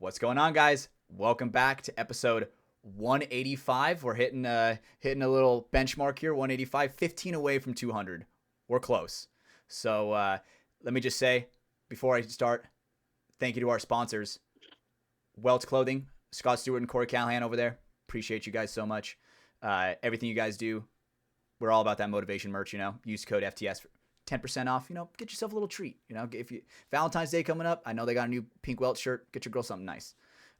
What's going on, guys? Welcome back to episode 185. We're hitting a little benchmark here, 185, 15 away from 200. We're close. So let me just say, before I start, thank you to our sponsors, Welch Clothing, Scott Stewart and Corey Callahan over there. Appreciate you guys so much. Everything you guys do, we're all about that motivation merch, Use code FTS for 10% off, get yourself a little treat, if you Valentine's Day coming up, I know they got a new pink Welch shirt, get your girl something nice.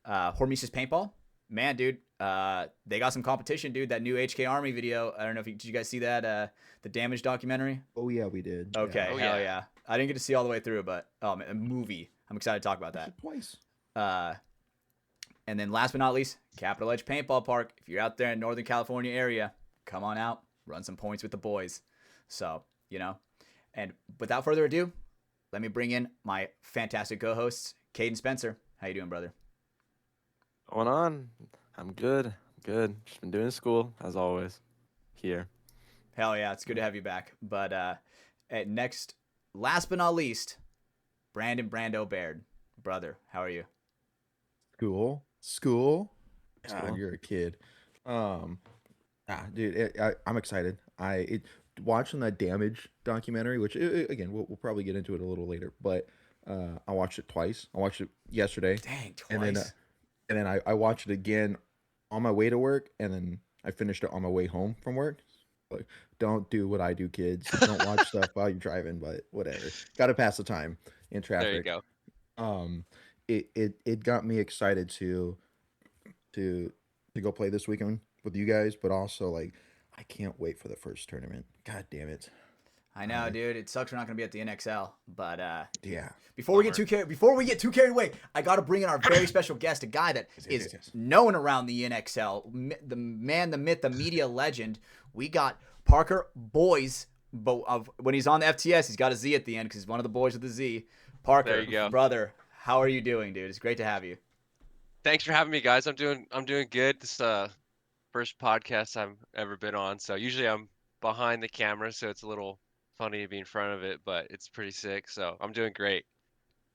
Hormesis Paintball, man, dude, they got some competition, dude. That new HK Army video, I don't know if did you guys see that, the damage documentary? Oh yeah, we did. Okay, Yeah. hell yeah. I didn't get to see all the way through, but man, a movie. I'm excited to talk about that. Twice. And then last but not least, Capital Edge Paintball Park. If you're out there in Northern California area, come on out, run some points with the boys. So, And without further ado, let me bring in my fantastic co-hosts, Caden Spencer. How you doing, brother? Going on? I'm good. Just been doing school as always. Here. Hell yeah, it's good to have you back. But next, last but not least, Brandon Brando Baird. Brother, how are you? School. God, you're a kid. Dude, I'm excited. Watching that damage documentary, which again we'll probably get into it a little later, but I watched it twice. I watched it yesterday. Dang, twice. And then I watched it again on my way to work, and then I finished it on my way home from work. Like, don't do what I do, kids. Don't watch stuff while you're driving, but whatever. Got to pass the time in traffic. There you go. It got me excited to go play this weekend with you guys, but also like I can't wait for the first tournament. God damn it. I know, dude. It sucks we're not gonna be at the NXL, but yeah. Before we get too carried away, I gotta bring in our very special guest, a guy that is known around the NXL, the man, the myth, the media legend. We got Parker Boyz, but when he's on the FTS, he's got a Z at the end because he's one of the boys with the Z. Parker, there you go. Brother, how are you doing, dude? It's great to have you. Thanks for having me, guys. I'm doing good. This first podcast I've ever been on, so usually I'm behind the camera, so it's a little funny to be in front of it, but it's pretty sick. So I'm doing great.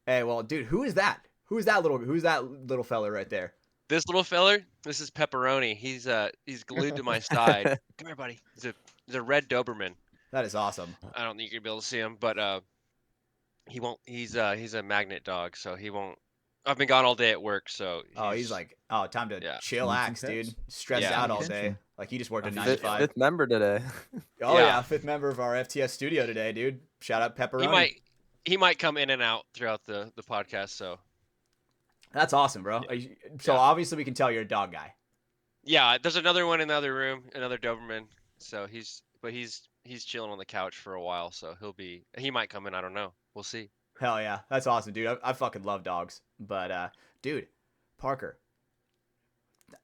Hey, well, dude, who's that little fella right there? This little feller, this is Pepperoni. He's glued to my side. Come here, buddy. He's a red Doberman. That is awesome. I don't think you're gonna be able to see him, but he won't. He's a magnet dog, so he won't. I've been gone all day at work, so he's like, time to chillax, dude. Stressed out all day. Like he just worked a 9 to 5. Fifth member today. Fifth member of our FTS studio today, dude. Shout out Pepperoni. He might come in and out throughout the podcast, so. That's awesome, bro. So obviously we can tell you're a dog guy. Yeah, there's another one in the other room, another Doberman. So he's chilling on the couch for a while, so he might come in, I don't know. We'll see. Hell yeah. That's awesome, dude. I fucking love dogs. But dude, Parker,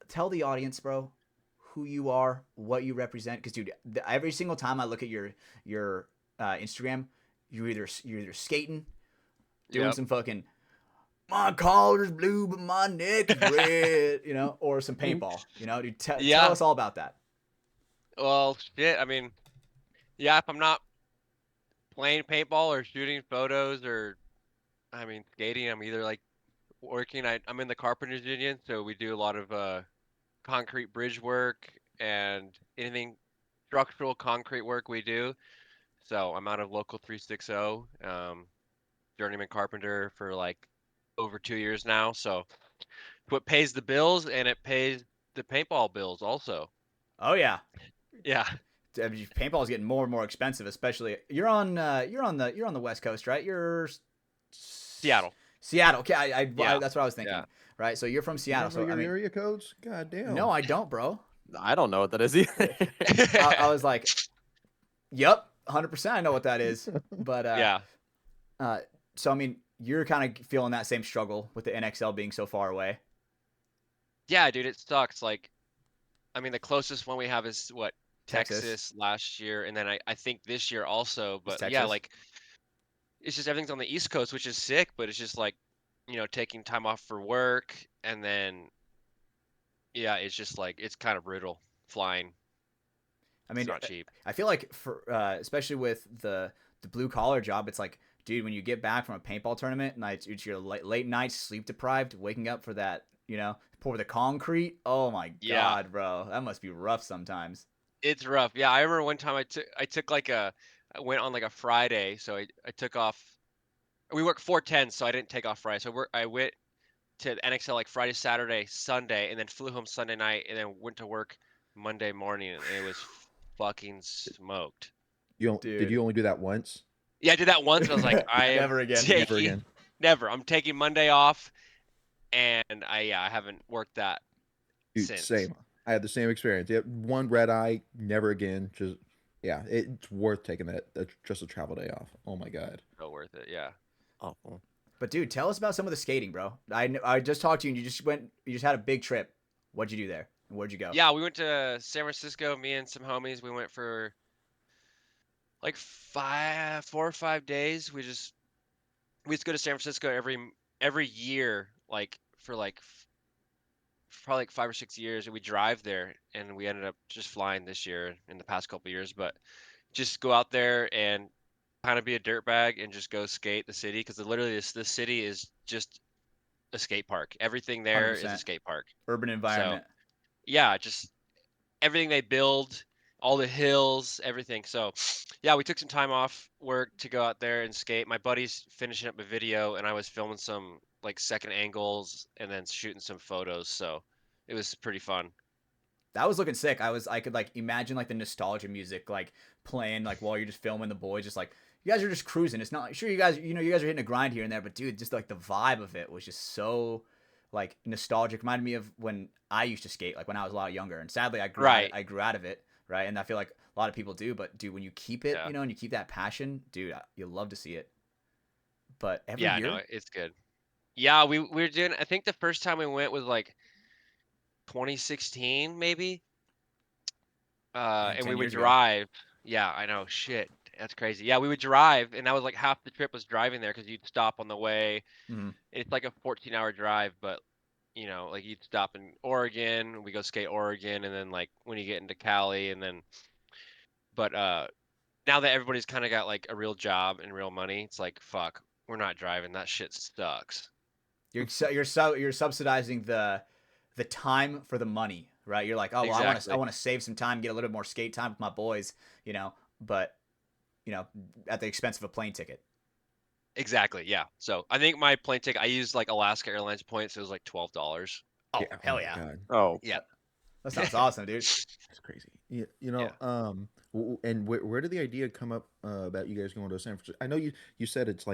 tell the audience, bro, who you are, what you represent, cuz dude, every single time I look at your Instagram, you're either skating, doing some fucking my collar's blue but my neck is red, or some paintball, dude. Tell us all about that. Well, shit, I mean, if I'm not playing paintball or shooting photos or, skating, I'm either like working. I'm in the Carpenters Union, so we do a lot of concrete bridge work and anything structural concrete work we do. So I'm out of local 360, journeyman carpenter for like over 2 years now. So what pays the bills, and it pays the paintball bills also. Oh yeah. Yeah. Paintball is getting more and more expensive, especially you're on the West Coast, right? You're Seattle. Okay, that's what I was thinking. Yeah. Right, so you're from Seattle. You know your area codes? God damn. No, I don't, bro. I don't know what that is either. I was like, yep, 100%. I know what that is. But so I mean, you're kind of feeling that same struggle with the NXL being so far away. Yeah, dude, it sucks. Like, the closest one we have is what? Texas last year, and then I think this year also. But yeah, like it's just everything's on the East Coast, which is sick, but it's just like, taking time off for work, and then it's just like it's kind of brutal flying. I mean, it's not cheap. I feel like for especially with the blue collar job, it's like dude, when you get back from a paintball tournament and it's your late night, sleep deprived, waking up for that, pour the concrete. Oh my Yeah, God, bro, that must be rough sometimes. it's rough. Yeah, I remember one time I took like I went on like a Friday, so I took off. We worked 410, so I didn't take off Friday. So I went to NXL like Friday, Saturday, Sunday, and then flew home Sunday night, and then went to work Monday morning, and it was fucking smoked. Did Dude, you only do that once? Yeah, I did that once, and I was like, I am never again. Never taking again. never. I'm taking Monday off, and I haven't worked that Dude, since. same. I had the same experience. Yeah, one red eye, never again. Just yeah, it's worth taking that just a travel day off. Oh my god. So worth it. Yeah. Awful. But dude, tell us about some of the skating, bro. I just talked to you, and you just had a big trip. What'd you do there? And where'd you go? Yeah, we went to San Francisco. Me and some homies. We went for like 4 or 5 days. We just go to San Francisco every year, like for like probably like 5 or 6 years, and we drive there. And we ended up just flying this year in the past couple years, but just go out there and kind of be a dirtbag and just go skate the city because literally this city is just a skate park. Everything there is a 100% skate park. urban So environment. yeah, just everything they build, all the hills, everything. So yeah, we took some time off work to go out there and skate. My buddy's finishing up a video, and I was filming some like second angles and then shooting some photos. So it was pretty fun. That was looking sick. I could like imagine like the nostalgia music like playing like while you're just filming the boys, just like you guys are just cruising. It's not sure you guys are hitting a grind here and there, but dude, just like the vibe of it was just so like nostalgic. Reminded me of when I used to skate, like when I was a lot younger. And sadly, Right. I grew out of it, right? And I feel like a lot of people do. But dude, when you keep it, Yeah. and you keep that passion, dude, you love to see it. But every Yeah, year, no, it's good. Yeah, we were doing, I think the first time we went was like 2016 maybe. man, And 10 we would years ago. drive. Yeah, I know. Shit. That's crazy. Yeah, we would drive, and that was like half the trip was driving there because you'd stop on the way. Mm-hmm. It's like a 14-hour drive, but like you'd stop in Oregon, we go skate Oregon, and then like when you get into Cali, and then but now that everybody's kind of got like a real job and real money, it's like fuck, we're not driving. That shit sucks. You're subsidizing the time for the money, right? You're like, oh well, I Exactly. want to save some time, get a little bit more skate time with my boys, but at the expense of a plane ticket. Exactly. Yeah. So I think my plane ticket, I used like Alaska Airlines points. It was like $12. Oh Yeah. hell Oh my yeah, god. Oh, Yeah. that sounds awesome, dude. That's crazy. Yeah. Yeah. And where did the idea come up about you guys going to San Francisco? I know you said it's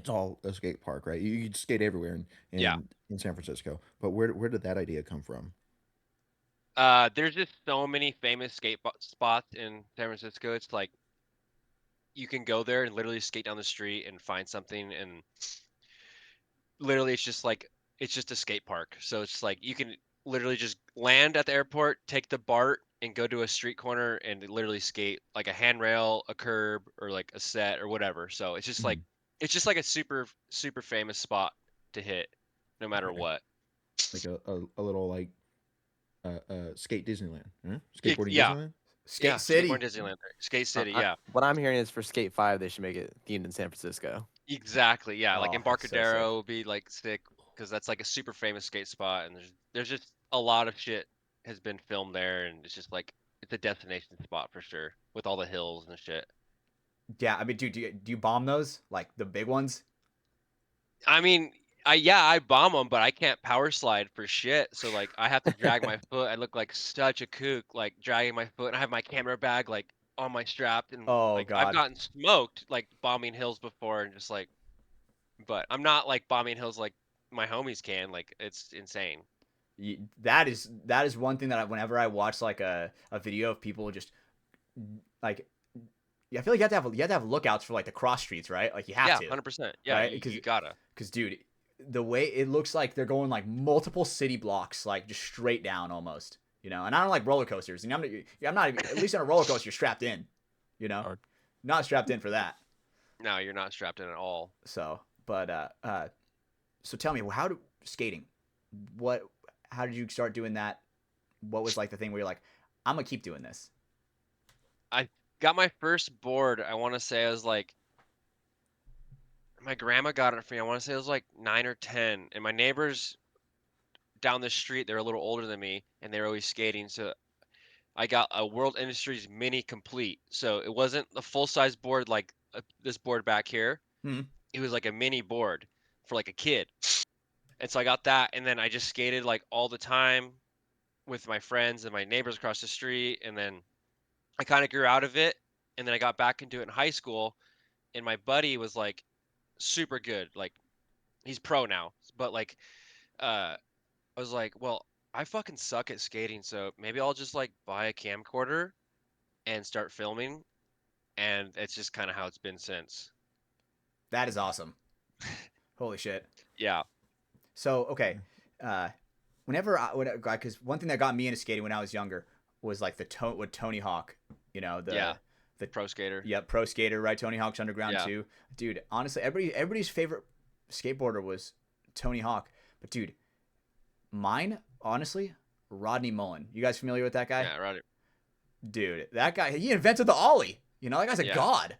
all a skate park, right? You skate everywhere Yeah. in San Francisco. But where did that idea come from? There's just so many famous spots in San Francisco. It's like you can go there and literally skate down the street and find something, and literally it's just a skate park. So it's like you can literally just land at the airport, take the BART, and go to a street corner and literally skate like a handrail, a curb, or like a set or whatever. So Mhm. it's just like a super famous spot to hit, no matter Okay. what. Like a little like skate Disneyland, huh? Skateboarding Yeah. Disneyland. Yeah, Skate City. skateboard Disneyland there. Skate City, yeah. what I'm hearing is for Skate 5, they should make it themed in San Francisco. Exactly, yeah. Like Oh, that's so sick. Embarcadero would be like sick because that's like a super famous skate spot, and there's just a lot of shit has been filmed there, and it's just like it's a destination spot for sure with all the hills and shit. Yeah, I mean, dude, do you bomb those like the big ones? I mean, I bomb them, but I can't power slide for shit. So like I have to drag my foot. I look like such a kook, like dragging my foot, and I have my camera bag like on my strap, and Oh like I've God, gotten smoked like bombing hills before, and just like, but I'm not like bombing hills like my homies can. Like it's insane. that is one thing that whenever I watch like a video of people just like, yeah, I feel like you have to have lookouts for like the cross streets, right? Like you have Yeah, to, 100%. Yeah, right? you gotta. Because dude, the way it looks like they're going like multiple city blocks, like just straight down almost, And I don't like roller coasters, and I'm not even, at least on a roller coaster you're strapped in, Or- not strapped in for that. No, you're not strapped in at all. So, but so tell me, how do skating? What? How did you start doing that? What was like the thing where you're like, I'm gonna keep doing this? I got my first board. I want to say I was like My grandma got it for me. I want to say it was like 9 or 10, and my neighbors down the street, they're a little older than me, and they were always skating. So I got a World Industries Mini Complete. So it wasn't the full size board like this board back here. Hmm. It was like a mini board for like a kid. And so I got that, and then I just skated like all the time with my friends and my neighbors across the street. And then I kind of grew out of it, and then I got back into it in high school. And my buddy was like super good, like he's pro now, but like I was like, well, I fucking suck at skating, so maybe I'll just like buy a camcorder and start filming, and it's just kind of how it's been since. That is awesome. Holy shit. Yeah. So okay, because one thing that got me into skating when I was younger was like with Tony Hawk, Yeah. the Pro skater. Yep, pro skater, right? Tony Hawk's Underground Yeah. too, dude. Honestly, everybody's favorite skateboarder was Tony Hawk, but dude, mine honestly, Rodney Mullen. You guys familiar with that guy? Yeah, right. Dude, that guy, he invented the ollie. That guy's a Yeah. god.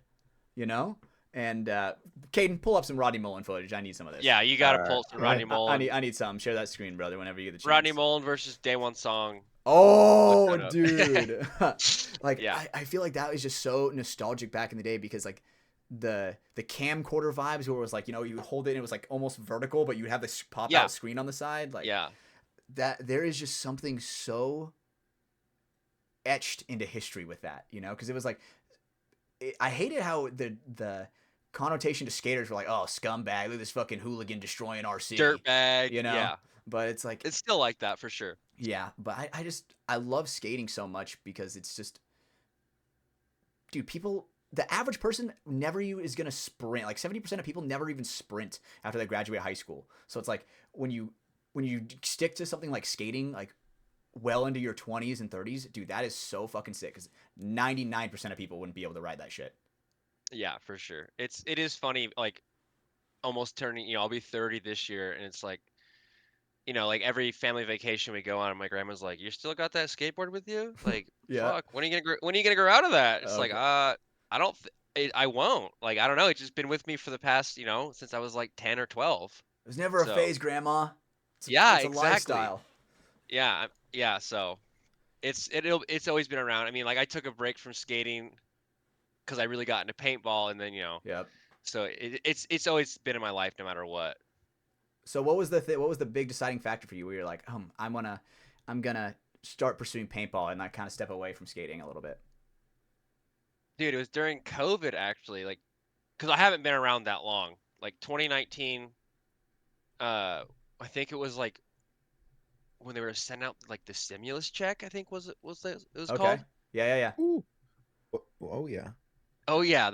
And Caden, pull up some Rodney Mullen footage. I need some of this. Yeah, you gotta Alright. pull some Rodney Mullen. I need some. Share that screen, brother, whenever you get the chance. Rodney Mullen versus Day One Song. Oh, Look that up. dude. Like, Yeah. I feel like that was just so nostalgic back in the day because, like, the camcorder vibes where it was like, you hold it and it was like almost vertical, but you would have this pop Yeah. out screen on the side. Like, Yeah. that there is just something so etched into history with that, because it was like, I hated how the connotation to skaters were like, oh, scumbag, look at this fucking hooligan destroying our city. Dirtbag. You know? Yeah. But it's like, It's still like that for sure. yeah, but I love skating so much because it's just, dude, the average person is going to sprint. Like 70% of people never even sprint after they graduate high school. So it's like when you stick to something like skating, like well into your 20s and 30s, dude, that is so fucking sick because 99% of people wouldn't be able to ride that shit. Yeah, for sure. It is funny, like almost turning, I'll be 30 this year, and it's like, like every family vacation we go on, my grandma's like, "You still got that skateboard with you? Like, Yeah. fuck, when are you gonna grow out of that?" It's like, Okay. I don't, I won't. Like, I don't know. It's just been with me for the past, since I was like 10 or 12. It was never a So- phase, Grandma. Yeah, it's a exactly. lifestyle. Yeah, yeah. So, it's always been around. I mean, like I took a break from skating because I really got into paintball, and then Yep. so it's always been in my life no matter what. So what was the big deciding factor for you where you're like, I'm gonna start pursuing paintball and like kind of step away from skating a little bit? Dude, it was during COVID actually, like, because I haven't been around that long. Like 2019, I think it was like when they were sending out like the stimulus check. I think it was Okay. called. Yeah. Ooh. Oh yeah. Oh yeah,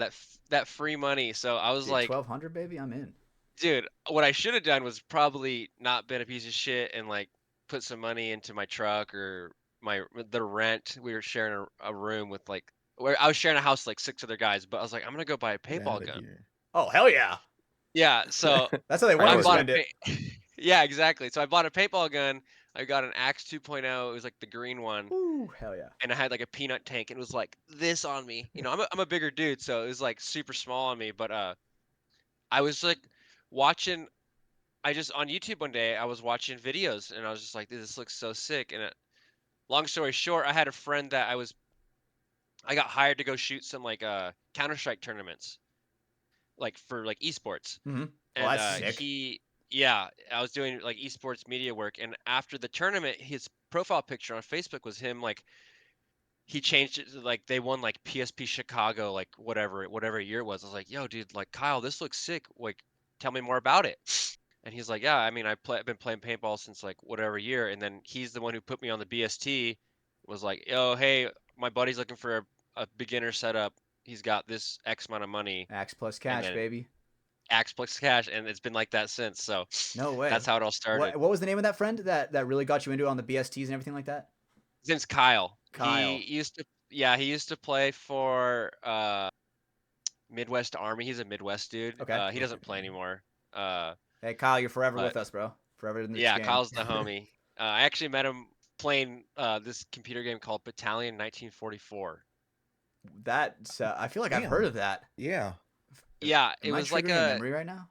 that free money. So I was Dude, like, 1,200, baby, I'm in. dude, what I should have done was probably not been a piece of shit and like put some money into my truck or the rent. We were sharing a room with like where I was sharing a house with like 6 other guys, but I was like, I'm gonna go buy a Get paintball outta gun. here. Oh hell yeah! Yeah, so That's how they I want I to would. bought spend it. yeah, exactly. So I bought a paintball gun. I got an Axe 2.0. It was like the green one, Ooh, hell yeah! and I had like a peanut tank, and it was like this on me. I'm a bigger dude, so it was like super small on me. But I was like watching. I just on YouTube one day I was watching videos, and I was just like, "Dude, this looks so sick." And long story short, I had a friend that I got hired to go shoot some like Counter-Strike tournaments, like for like esports. Mm-hmm. Oh, And that's sick. yeah, I was doing like esports media work, and after the tournament, his profile picture on Facebook was him like he changed it to like they won like PSP Chicago, like whatever year it was. I was like, yo, dude, like Kyle, this looks sick. Like, tell me more about it. And he's like, yeah, I mean, I've been playing paintball since like whatever year, and then he's the one who put me on the BST. Was like, yo, hey, my buddy's looking for a beginner setup. He's got this X amount of money, Axe plus cash, then- baby. Axe plus cash, and it's been like that since. So No way. that's how it all started. What was the name of that friend that really got you into it on the BSTs and everything like that? His name's Kyle. Kyle. He used to play for Midwest Army. He's a Midwest dude. Okay. He doesn't play anymore. Hey Kyle, you're forever But- with us, bro. Forever in this Yeah, game. Kyle's the homie. I actually met him playing this computer game called Battalion 1944. That's I feel like I've Damn. heard of that. Yeah. Yeah, it Am I was like triggering a memory right now?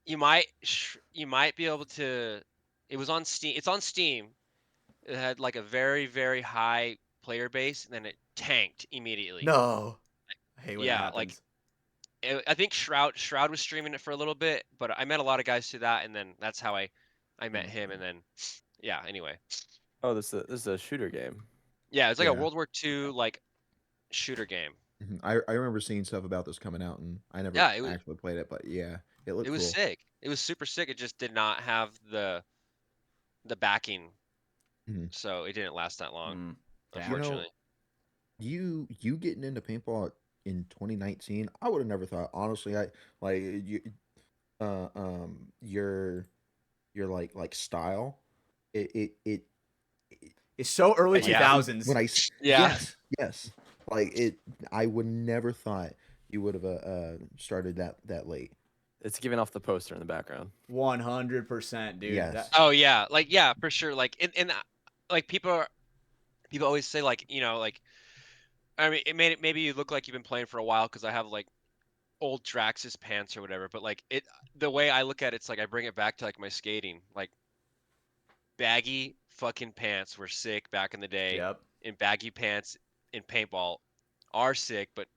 you might be able to. It was on Steam. It's on Steam. It had like a very very high player base, and then it tanked immediately. No. I hate when that Yeah, like happens. I think Shroud was streaming it for a little bit, but I met a lot of guys through that, and then that's how I met him, and then yeah. Anyway, Oh, this is a shooter game. yeah, it's like a Yeah. World War II like shooter game. I remember seeing stuff about this coming out, and I never Yeah, it was actually played it, but yeah, it looked it was cool. sick. It was super sick. It just did not have the backing, Mhm. so it didn't last that long, Mm, damn. unfortunately. You getting into paintball in 2019, I would have never thought. Honestly, I like you uh your like style. It It's so early Yeah. 2000s. when Yeah. yes, like it. I would never thought you would have started that late. It's giving off the poster in the background. 100%, dude. Yes. Oh yeah, like yeah, for sure. Like like people always say like like I mean maybe you look like you've been playing for a while because I have like old Draxus pants or whatever, but like the way I look at it's like I bring it back to like my skating, like baggy fucking pants were sick back in the day, Yep. and baggy pants in paintball are sick, but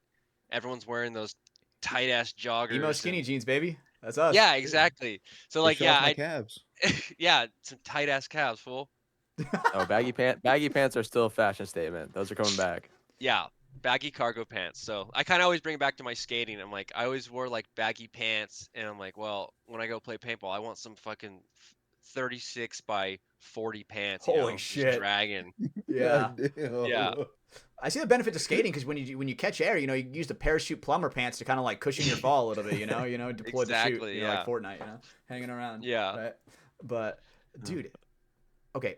everyone's wearing those tight ass joggers. Emo skinny jeans, baby. That's us. Yeah, exactly. So They like show yeah, off my calves. yeah, some tight ass calves, fool. Oh, baggy pants are still a fashion statement. Those are coming back. Yeah, baggy cargo pants. So I kind of always bring it back to my skating. I'm like, I always wore like baggy pants, and I'm like, well, when I go play paintball, I want some fucking 36 by 40 pants. You Holy know, just shit. dragging. Yeah. Goddamn. Yeah. I see the benefit to skating because when you catch air, you use the parachute plumber pants to kind of like cushion your fall a little bit, deploy the chute, Exactly, like yeah. Fortnite, hanging around. Yeah. Right? But dude, okay,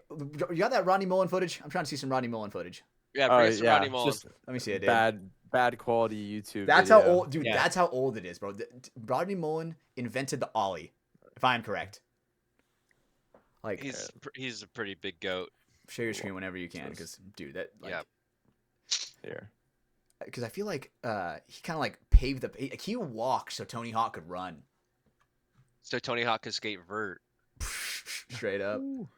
you got that Rodney Mullen footage? I'm trying to see some Rodney Mullen footage. Yeah, Oh bring us some yeah, Rodney Mullen. just Let me see it, dude. bad quality YouTube. That's video. how old, dude. Yeah. That's how old it is, bro. Rodney Mullen invented the ollie, if I'm correct. Like, He's a pretty big goat. share your screen whenever you can, because dude, that like, Yeah. Here. because I feel like he kind of like paved he walked so Tony Hawk could run. So Tony Hawk could skate vert. Straight up. Ooh.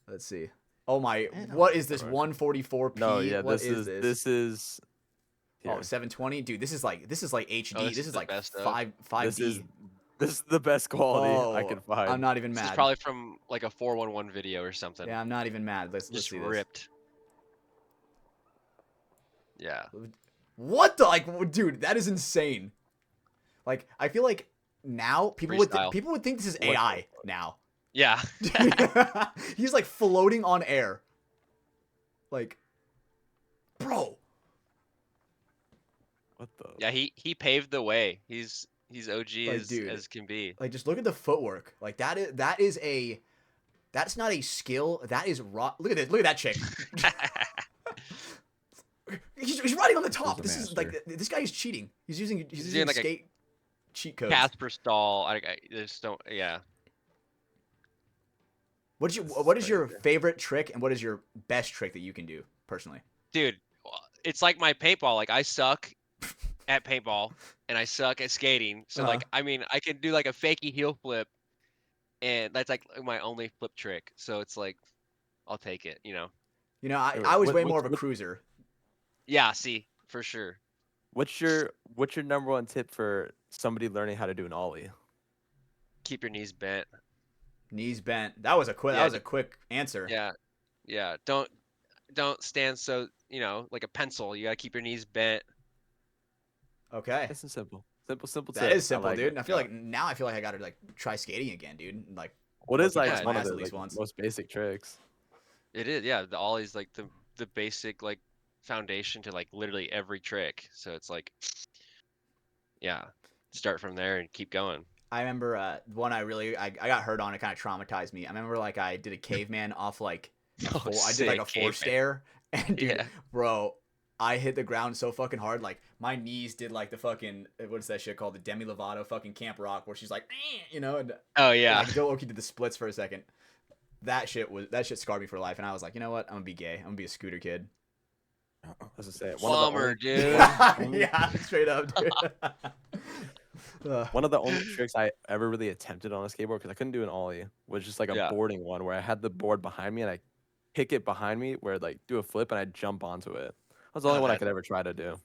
Let's see. Oh my! Man, What is this? right. 144p. No, yeah, What this is this? this is. Oh, here. 720, dude. This is like HD. Oh, this this is is the like best of. 5D. This is the best quality I Oh, can find. I'm not even This mad. is probably from like a 411 video or something. Yeah, I'm not even mad. Let's Just see this. ripped. Yeah. What the dude? That is insane. Like, I feel like now people Freestyle. would think this is AI now. Yeah. He's like floating on air. Like, bro. What the? Yeah, he paved the way. He's OG Like, dude. as can be. Like, just look at the footwork. Like, that's not a skill. That is raw. Look at this. Look at that chick. he's riding on the top. He's a This is master. like this guy is cheating. He's using doing like a skate cheat codes. Casper stall. I just don't. Yeah. What is your favorite trick and what is your best trick that you can do personally? Dude, it's like my paintball. Like I suck at paintball and I suck at skating. So like, I mean, I can do like a fakey heel flip, and that's like my only flip trick. So it's like, I'll take it. I was way more of a cruiser. Yeah. See, for sure. What's your number one tip for somebody learning how to do an ollie? Keep your knees bent. Knees bent. That was a quick answer. Yeah. Yeah. Don't stand so like a pencil. You gotta keep your knees bent. Okay. Nice and simple. Simple That tip. is simple, I like dude. it. And I feel like I gotta like try skating again, dude. Like, What is Loki like bust one my of ass the at least like, once. most basic tricks? It is. Yeah. The ollie's like the basic like foundation to like literally every trick. So it's like, yeah, start from there and keep going. I remember one I got hurt on. It kind of traumatized me. I remember like I did a caveman off like I did like a sick four stair, and dude, Yeah. bro, I hit the ground so fucking hard. Like my knees did like the fucking what's that shit called, the Demi Lovato fucking Camp Rock, where she's like, and Oh yeah. like Joe Oki did the splits for a second. That shit scarred me for life, and I was like, you know what? I'm gonna be gay. I'm gonna be a scooter kid. I was gonna say Plumber, dude. Yeah, straight up, dude. One of the only tricks I ever really attempted on a skateboard, because I couldn't do an ollie, was just like a Yeah. boarding one where I had the board behind me and I kick it behind me where I'd, like do a flip and I jump onto it. That was the only Oh, one I that- could ever try to do.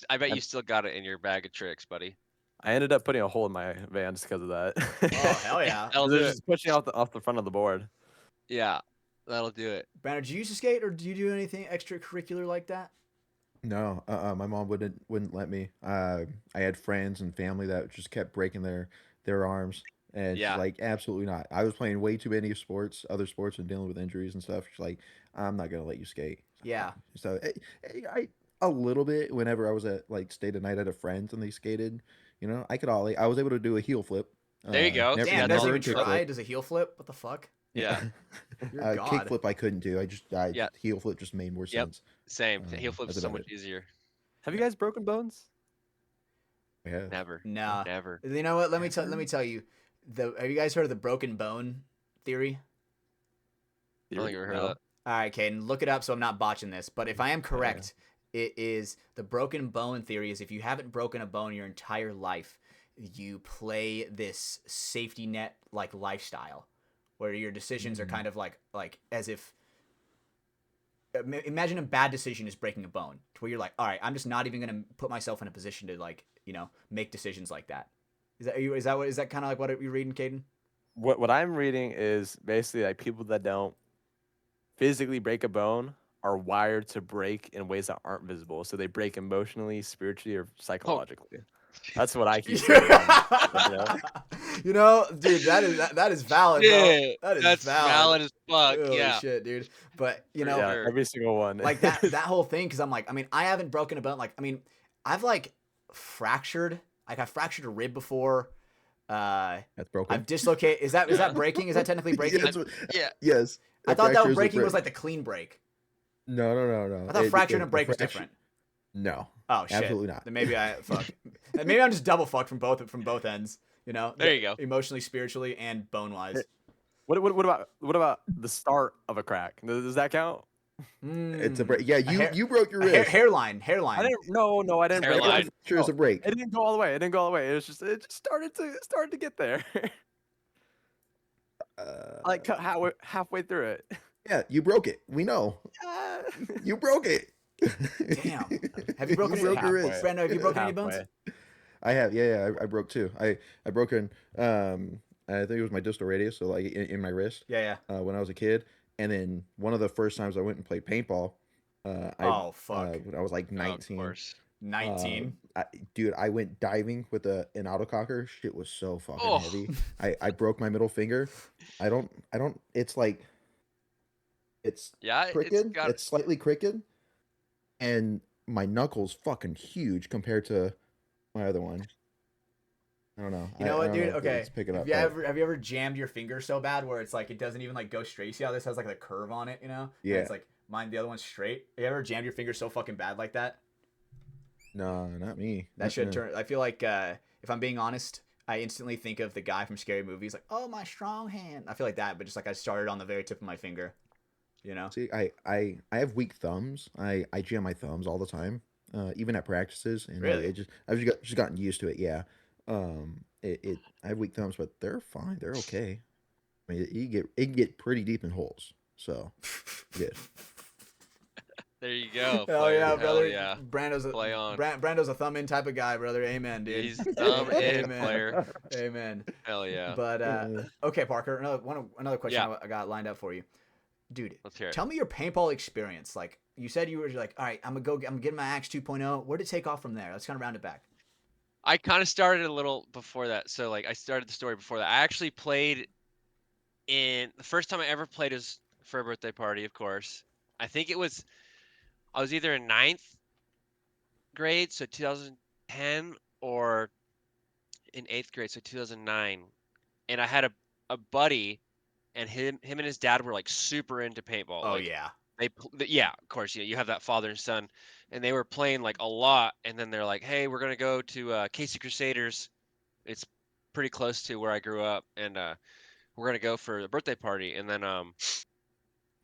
I bet you And- still got it in your bag of tricks, buddy. I ended up putting a hole in my van just because of that. Oh hell yeah! That'll They're do it. just pushing off the front of the board. Yeah, that'll do it. Brandon, do you used to skate or do you do anything extracurricular like that? No, my mom wouldn't let me. I had friends and family that just kept breaking their arms, and Yeah. she's like, absolutely not. I was playing way too many sports, other sports, and dealing with injuries and stuff. She's like, I'm not gonna let you skate. Yeah. So I a little bit whenever I was at like stayed a night at a friend's and they skated, I could ollie. I was able to do a heel flip. There you go. Never, Damn, Yeah, doesn't never even a kick try. flip. Does a heel flip? What the fuck? Yeah, You're Kick God. flip I couldn't do. Yeah. Heel flip just made more Yep. sense. same. Heel flip's that's so about much it. easier. Have you guys broken bones? Yeah. Never. Nah. Never. You know what? Let me tell you. Have you guys heard of the broken bone theory? I don't think I've ever heard No. of that. All right, Caden, look it up so I'm not botching this. But if I am correct, it is the broken bone theory is if you haven't broken a bone your entire life, you play this safety net like lifestyle where your decisions are kind of like as if imagine a bad decision is breaking a bone to where you're like, all right, I'm just not even going to put myself in a position to like, make decisions like that. Is that kind of like what you're reading, Caden? What I'm reading is basically like people that don't physically break a bone are wired to break in ways that aren't visible. So they break emotionally, spiritually, or psychologically. That's what I keep saying. Dude, that is valid, Yeah, bro. That is that's valid as fuck. Holy Yeah. shit, dude. But For know, Yeah, sure. every single one. like that whole thing, because I'm like, I haven't broken a bone. Like, I've like fractured. Like I fractured a rib before. That's broken. I've dislocated. Is that breaking? Is that technically breaking? Yes, Yeah. yes. I A thought that fracture was is a breaking was break. like the clean break. No. I thought fracture and a a break was fracture- different. No, Oh shit. absolutely not. Then maybe maybe I'm just double fucked from both ends. There you go. Emotionally, spiritually, and bone wise. What about the start of a crack? Does that count? It's a break. Yeah, you broke your A wrist. hairline. I didn't. No, I didn't break Hairline. it. Sure, it's a break. It didn't go all the way. It just started to get there. Like cut halfway through it. Yeah, you broke it. We know. You broke it. Damn. Have you broken broke your halfway. wrist. Brando, have you broken any bones? Halfway. I have. Yeah. I broke two. I broken. I think it was my distal radius, so like in my wrist. Yeah. When I was a kid, and then one of the first times I went and played paintball. Oh fuck. When I was like 19. Of course. 19. Dude, I went diving with an autococker. Shit was so fucking Oh. heavy. I broke my middle finger. I don't. It's like. It's Yeah, crooked. It's slightly crooked, and my knuckles fucking huge compared to my other one. I don't know. You know I what, don't dude? if Okay. it's picking up. Have but- you ever jammed your finger so bad where it's like it doesn't even like go straight? You see how this has like a curve on it, And Yeah. it's like the other one's straight. Have you ever jammed your finger so fucking bad like that? No, not me. That should Mm-mm. turn. I feel like if I'm being honest, I instantly think of the guy from Scary Movies, like, oh, my strong hand. I feel like that, but just like I started on the very tip of my finger. See, I have weak thumbs. I jam my thumbs all the time, even at practices. And Really? I've just gotten used to it. Yeah. I have weak thumbs, but they're fine. They're okay. I mean, it can get pretty deep in holes. So good. There you go. Hell player. yeah, Hell brother. yeah. Brando's Play on. Brando's a thumb in type of guy, brother. Amen, dude. He's thumb in Amen. player. Amen. Hell yeah. But okay, Parker. Another question Yeah. I got lined up for you, dude. Let's hear it. Tell me your paintball experience. Like you said, you were like, all right, I'm getting my Axe 2.0. Where did it take off from there? Let's kind of round it back. I kind of started a little before that. So like I started the story before that. I actually played the first time I ever played was for a birthday party, of course. I think I was either in 9th grade, so 2010, or in 8th grade, so 2009. And I had a buddy, and him and his dad were like super into paintball. Oh Like, yeah. yeah, of course, you have that father and son, and they were playing like a lot. And then they're like, hey, we're gonna go to Casey Crusaders. It's pretty close to where I grew up, and we're gonna go for the birthday party. And then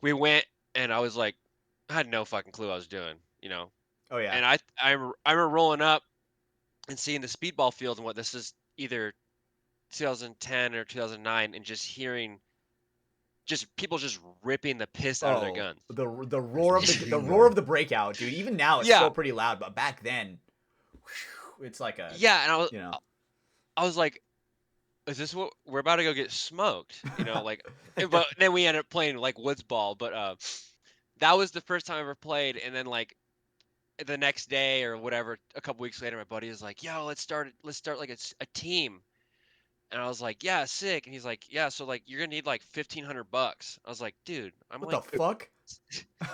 we went, and I was like, I had no fucking clue what I was doing, Oh yeah. And I remember rolling up, and seeing the speedball field and what this is either 2010 or 2009, and just hearing just people just ripping the piss out of their Oh, guns. the roar of the Machine roar of gun. the breakout, dude. Even now, it's Yeah. still pretty loud, but back then, it's like a Yeah, and you know. I was like, is this what we're about to go get smoked? You know, like, but then we ended up playing like woods ball. But that was the first time I ever played. And then like the next day or whatever, a couple weeks later, my buddy was like, "Yo, let's start like a team." And I was like, "Yeah, sick." And he's like, "Yeah, so like you're gonna need like $1,500." I was like, "Dude, I'm What like, the fuck?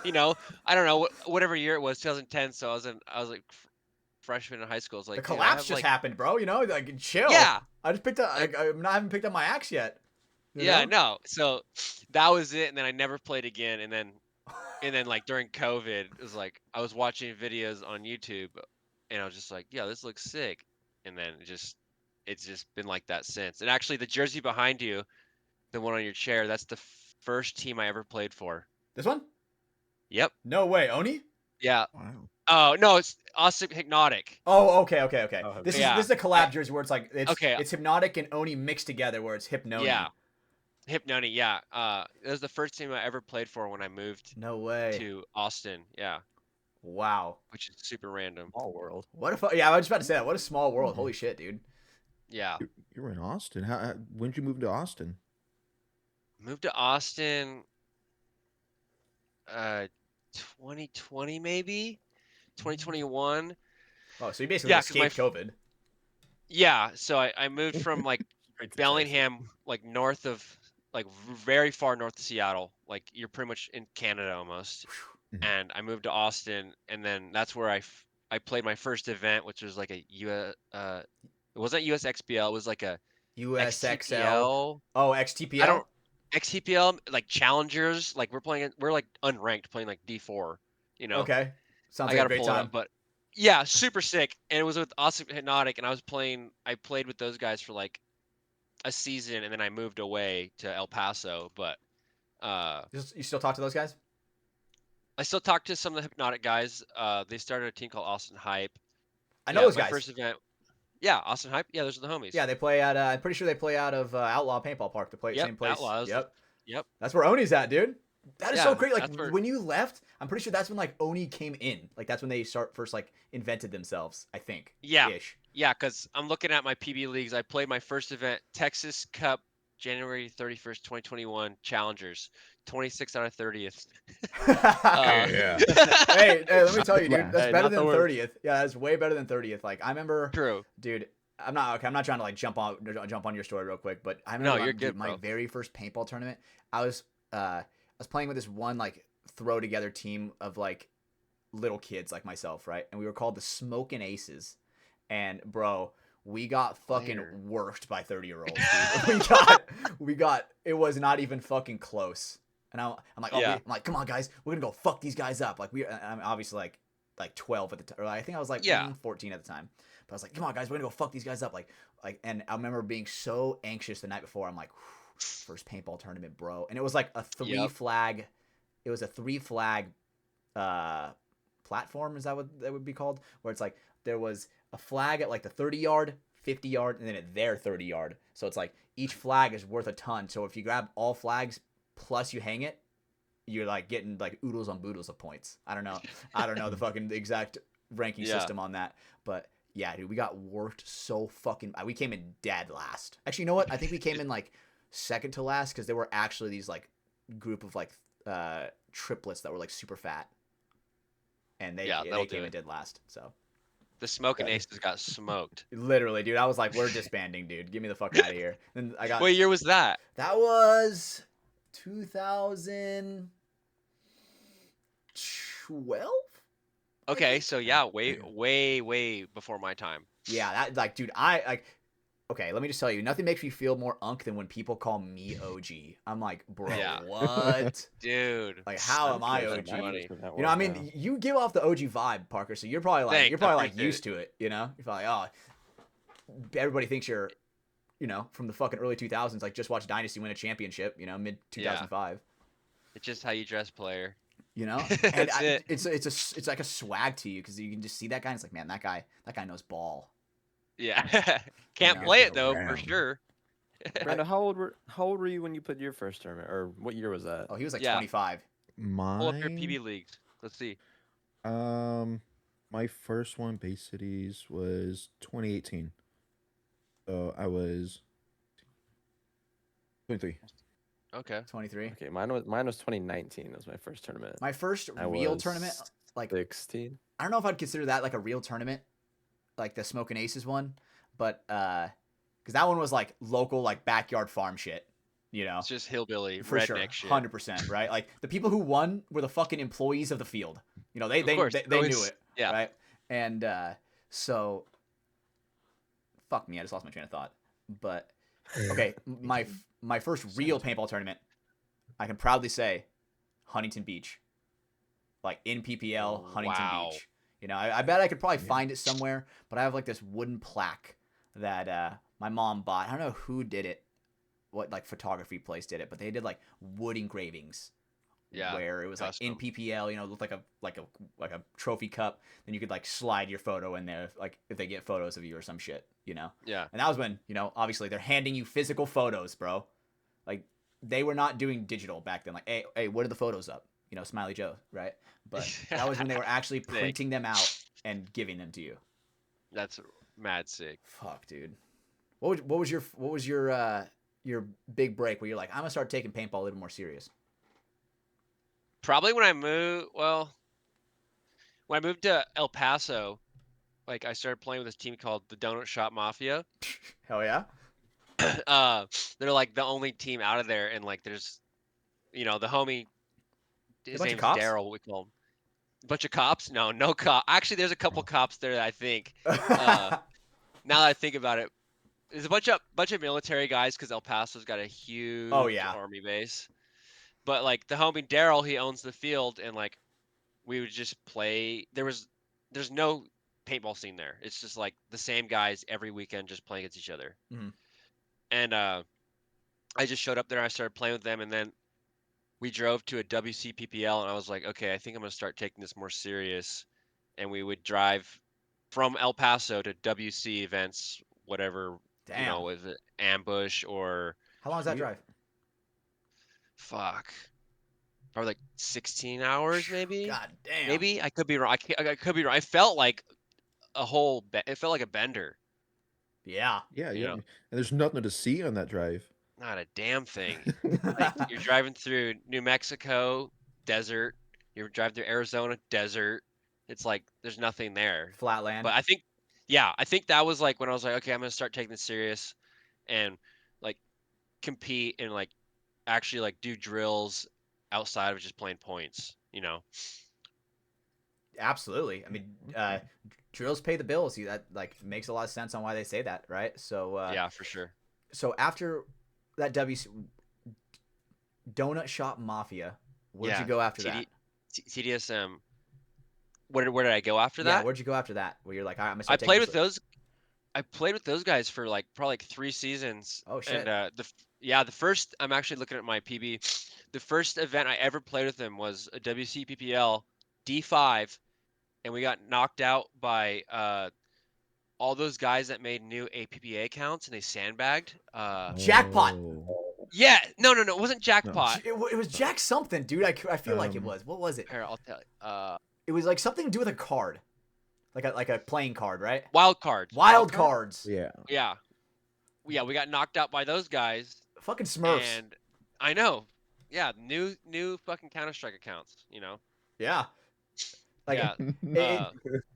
you know, I don't know whatever year it was, 2010." So I was like freshman in high school. I was The like, "Dude, I collapse have just like, like bro. You know, like chill. yeah." I just picked up. Like, I haven't picked up my axe yet. You yeah, know? no. So that was it, and then I never played again. And then like during COVID, it was like I was watching videos on YouTube, and I was just like, yeah, this looks sick. And then it's just been like that since. And actually, the jersey behind you, the one on your chair, that's the first team I ever played for. This one? Yep. No way, Oni. Yeah. Wow. Oh no, it's Awesome Hypnotic. Oh, okay. Oh, This yeah. is a collab jersey where it's like Okay. it's hypnotic and Oni mixed together, where it's hypnoni. Yeah. Hypnoni. Yeah. It was the first team I ever played for when I moved No way. to Austin. Yeah. Wow. Which is super random. Small world. What if? Yeah, I was just about to say that. What a small world. Mhm. Holy shit, dude. Yeah. You were in Austin. When did you move to Austin? Moved to Austin 2020 maybe? 2021. Oh, so you basically Yeah, 'cause my escaped COVID. yeah, so I moved from like Great to Bellingham, like north of like very far north of Seattle. Like you're pretty much in Canada almost. Mhm. And I moved to Austin, and then that's where I played my first event, which was like a it wasn't USXBL, it was like a USXL. XTPL. Oh, XTPL. I don't XTPL like challengers, like we're like unranked playing like D4, you know. Okay. Sounds I like a gotta great pull it time. up, but yeah, super sick. And it was with Awesome Hypnotic, and I played with those guys for like a season, and then I moved away to El Paso. But You still talk to those guys? I still talk to some of the Hypnotic guys. They started a team called Austin Hype. I know Yeah, those my guys. first event. Yeah, Austin Hype. Yeah, those are the homies. Yeah, they play at. I'm pretty sure they play out of Outlaw Paintball Park. They play at the Yep, same place. Outlaws. Yep. Yep. That's where Oni's at, dude. That is so Yeah, great. Like that's where- when you left, I'm pretty sure that's when like Oni came in. Like that's when they first like invented themselves. I think. Yeah. Ish. Yeah, because I'm looking at my PB leagues. I played my first event, Texas Cup, January 31st, 2021, Challengers, 26 out of 30th. Yeah. hey, let me tell you, dude. Yeah. That's Hey, better not the than worst. 30th. Yeah, that's way better than 30th. Like I remember, True. dude. I'm not trying to like jump on your story real quick, but I No, remember you're dude, good, my bro. very first paintball tournament. I was playing with this one like throw together team of like little kids like myself, right? And we were called the Smoking Aces. And bro, we got fucking Fire. worked by 30-year-olds. We got it was not even fucking close. And I'm like, oh, Yeah. I'm like, come on, guys, we're gonna go fuck these guys up. Like I'm obviously like 12 at the time. I think I was like Yeah. 14 at the time. But I was like, come on, guys, we're gonna go fuck these guys up. Like, and I remember being so anxious the night before. I'm like, first paintball tournament, bro. And it was like a Yep. flag. It was a 3-flag platform. Is that what that would be called? Where it's like there was a flag at like the 30-yard, 50-yard, and then at their 30-yard. So it's like each flag is worth a ton. So if you grab all flags plus you hang it, you're like getting like oodles on boodles of points. I don't know the fucking exact ranking Yeah. system on that, but yeah, dude, we got worked so fucking. We came in dead last. Actually, you know what? I think we came in like second to last because there were actually these like group of like triplets that were like super fat, and they that'll do came in it. dead last. So The Smoking Aces got smoked. literally, dude, I was like, we're disbanding, dude. Get me the fuck out of here. And I got What year was that? that was 2012. Okay, so yeah, Yeah. way before my time. Yeah, that like, dude, I like. Okay, let me just tell you, nothing makes me feel more unk than when people call me OG. I'm like, bro, Yeah. what? Dude. Like, how am I That's OG? funny. You know, I mean, you give off the OG vibe, Parker. So you're probably like, Thanks, I appreciate used to it. You know, you're probably oh, everybody thinks you're, you know, from the fucking early 2000s. Like, just watch Dynasty win a championship. You know, mid 2005. It's just how you dress, player. You know, and That's it. it's like a swag to you because you can just see that guy. And it's like, man, that guy knows ball. Yeah. You Can't know? play Get it though for around. sure. Brandon, how old were you when you played your first tournament, or what year was that? Oh, he was like Yeah. 25. Pull up your Mine, PB leagues. Let's see. my first one, Bay Cities, was 2018. So I was 23. Okay. 23. Okay, mine was 2019. That was my first tournament. My first I real was tournament, like 16. I don't know if I'd consider that like a real tournament, like the Smoking Aces one, but because that one was like local, like backyard farm shit, you know, It's just hillbilly, for sure, redneck shit. 100%, right? Like the people who won were the fucking employees of the field, you know, they Of they course. they, So they knew it's- it, Yeah. right? And so, fuck me, I just lost my train of thought. But okay, my first real paintball tournament, I can proudly say, Huntington Beach, like in PPL, Huntington Wow. Beach. You know, I bet I could probably Yeah. find it somewhere, but I have like this wooden plaque that my mom bought. I don't know who did it, what like photography place did it, but they did like wood engravings. Yeah, Where it was like in custom. PPL, you know, it looked like a trophy cup. Then you could like slide your photo in there, like if they get photos of you or some shit, you know. Yeah. And that was when, you know, obviously they're handing you physical photos, bro. Like they were not doing digital back then. Like, hey, what are the photos up? You know, Smiley Joe, right? But that was when they were actually Sick. printing them out and giving them to you. That's mad sick. Fuck, dude. What was your big break where you're like, I'm gonna start taking paintball a little more serious? Probably when I moved. Well, when I moved to El Paso, like I started playing with this team called the Donut Shop Mafia. Hell yeah. They're like the only team out of there, and like there's, the homie. His bunch of name's cops? Daryl. We call him. Bunch of cops? No cop. Actually, there's a couple cops there that I think. Now that I think about it, there's a bunch of military guys because El Paso's got a huge army base. But like the homie Daryl, he owns the field, and like we would just play. There's no paintball scene there. It's just like the same guys every weekend just playing against each other. Mhm. And I just showed up there. I started playing with them, and then we drove to a WCPPL, and I was like, okay, I think I'm gonna start taking this more serious. And we would drive from El Paso to WC events, whatever, Damn. was it ambush or How long is that drive? fuck, probably like 16 hours, maybe. God damn. Maybe I could be wrong. I could be wrong. I felt like it felt like a bender. Yeah, You yeah. know. And there's nothing to see on that drive. Not a damn thing. Like you're driving through New Mexico, desert. You're driving through Arizona, desert. It's like there's nothing there. Flatland. But I think that was like when I was like, okay, I'm gonna start taking this serious, and like compete and like actually like do drills outside of just playing points. Absolutely. I mean, drills pay the bills. That like makes a lot of sense on why they say that, right? So Yeah, for sure. So after that Donut Shop Mafia, where'd you go after that? TDSM. Where did I go after Yeah, that? where'd you go after that? Where you're like, all right, I'm gonna I start taking played this- with those. I played with those guys for like probably like 3 seasons. Oh shit. And the first, I'm actually looking at my PB. The first event I ever played with them was a WCPPL D5, and we got knocked out by all those guys that made new APPA accounts and they sandbagged. Jackpot. Oh. Yeah, no, it wasn't Jackpot. It was Jack something, dude. I feel like it was. What was it? Here, I'll tell you. It was like something to do with a card, like a playing card, right? Wild cards. Wild cards. Yeah. Yeah, we got knocked out by those guys. Fucking Smurfs. And I know. Yeah, new fucking Counter-Strike accounts, Yeah. Like, Yeah.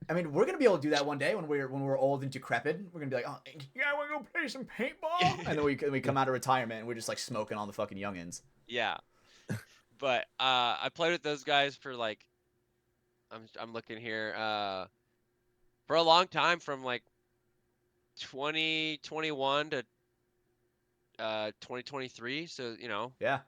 I mean, we're gonna be able to do that one day when we're old and decrepit. We're gonna be like, oh, yeah, we're gonna go play some paintball, and then we come out of retirement and we're just like smoking all the fucking youngins. Yeah. But I played with those guys for like, I'm looking here, for a long time, from like 2021 to 2023. So Yeah.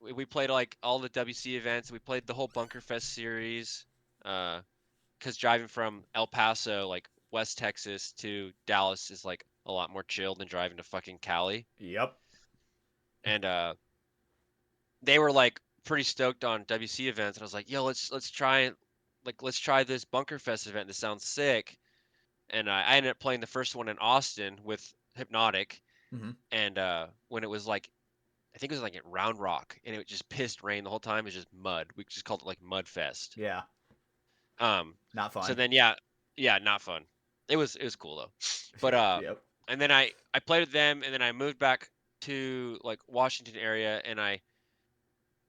we played like all the WC events. We played the whole Bunker Fest series. Because driving from El Paso, like West Texas, to Dallas is like a lot more chill than driving to fucking Cali. Yep. And they were like pretty stoked on WC events, and I was like, yo, let's try this Bunker Fest event. This sounds sick. and I ended up playing the first one in Austin with Hypnotic, Mm-hmm. and when it was like, I think it was like at Round Rock, and it just pissed rain the whole time. It was just mud. We just called it like Mud Fest. Yeah, not So fun. then yeah, not fun. It was cool though. But Yep. and then I played with them, and then I moved back to like Washington area, and I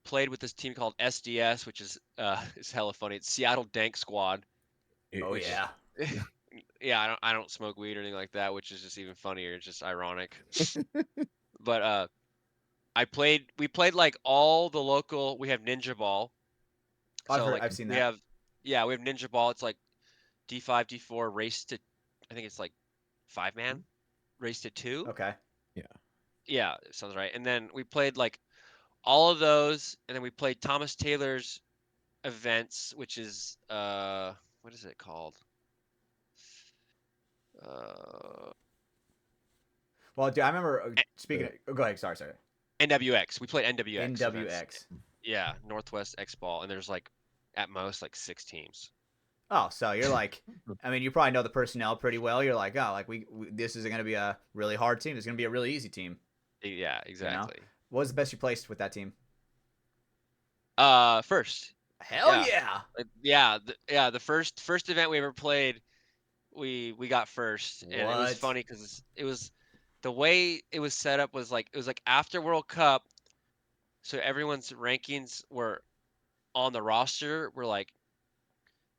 played with this team called SDS, which is it's hella funny. It's Seattle Dank Squad, Oh which yeah. yeah, I don't smoke weed or anything like that, which is just even funnier. It's just ironic. But we played like all the local. We have Ninja Ball. So like I've seen we that. have yeah, we have Ninja Ball. It's like D5, D4 race to, I think it's like 5-man race to 2. Okay. Yeah, sounds right. And then we played like all of those, and then we played Thomas Taylor's events, which is what is it called? Uh Well, dude, I remember N- speaking. Go ahead. Sorry. NWX. We played NWX events. NWX. Yeah, Northwest X Ball, and there's like at most like 6 teams. Oh, so you're like, I mean, you probably know the personnel pretty well. You're like, oh, like we this isn't going to be a really hard team. It's going to be a really easy team. Yeah, exactly. What was the best you placed with that team? First. Hell Yeah. yeah. The first event we ever played, we got first, and it was What? funny because it was the way it was set up was like it was like after World Cup, so everyone's rankings were on the roster were like,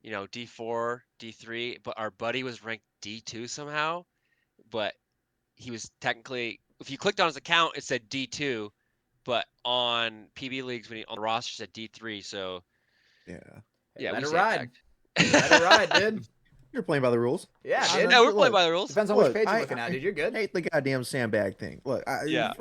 D4, D3, but our buddy was ranked D2 somehow, but he was technically, if you clicked on his account, it said D2, but on PB leagues when he on the roster it said D3, so Yeah. yeah, Let we it ride. sandbagged. Let it ride, dude. You're playing by the rules. Yeah, I dude. Yeah, we're look, playing by the rules. Depends on which look, page you're looking at, dude. You're good. hate the goddamn sandbag thing. Look, Yeah.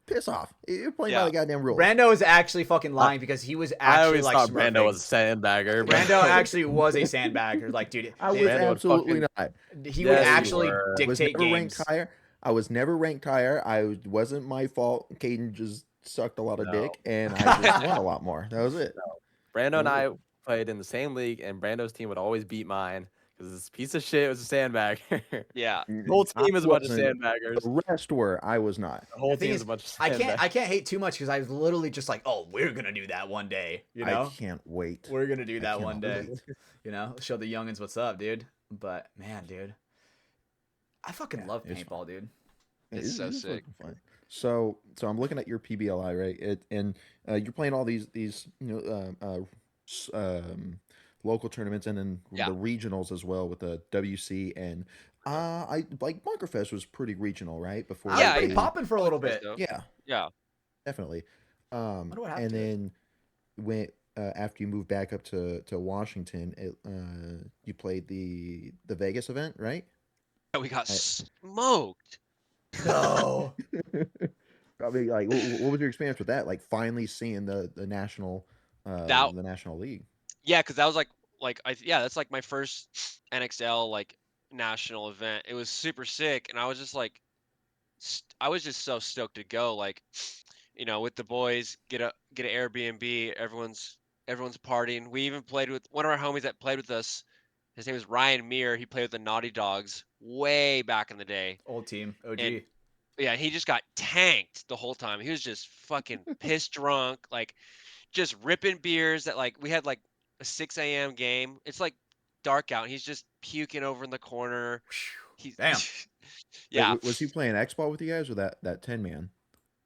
piss off. You're playing by Yeah. the goddamn rules. Brando is actually fucking lying because he was I actually always like thought smurfing. Brando was a sandbagger. Brando actually was a sandbagger. Like, dude, I was Brando would absolutely fucking- not. he Yes, would you actually were. I was dictate never games. ranked higher. I was never ranked higher. It wasn't my fault. Caden just sucked a lot of No. dick, and I just won a lot more. That was it. Brando and I played in the same league, and Brando's team would always beat mine because this piece of shit was a sandbagger. Yeah. The whole I team is a bunch of wasn't. sandbaggers. The rest were. I was not. The whole The thing team is, is a bunch of I sandbaggers. can't hate too much because I was literally just like, oh, we're gonna do that one day. You know, I can't wait. we're gonna do I that one cannot day. wait. You know, show the youngins what's up, dude. But man, dude, I fucking Yeah, love it's paintball, dude. It's so sick. fucking fun. So I'm looking at your PBLI, right? And you're playing all these local tournaments and then Yeah. the regionals as well with the WC and I like Bunkerfest was pretty regional, right? Before I Yeah, was pretty they- popping for a little bit. So, Yeah, yeah. definitely. Wonder what happened And to it. then when after you moved back up to Washington, you played the Vegas event, right? We got smoked. No. I mean, like, what was your experience with that? Like, finally seeing the national, That- the national league. Yeah, because that was that's like my first NXL like national event. It was super sick, and I was just like, I was just so stoked to go. Like, with the boys, get an Airbnb. Everyone's partying. We even played with one of our homies that played with us. His name was Ryan Meir. He played with the Naughty Dogs way back in the day. Old team, OG. And- Yeah, he just got tanked the whole time. He was just fucking piss drunk, like just ripping beers that like we had like a 6 a.m. game. It's like dark out. And he's just puking over in the corner. He's Damn. yeah, Was he playing X ball with you guys or that 10-man?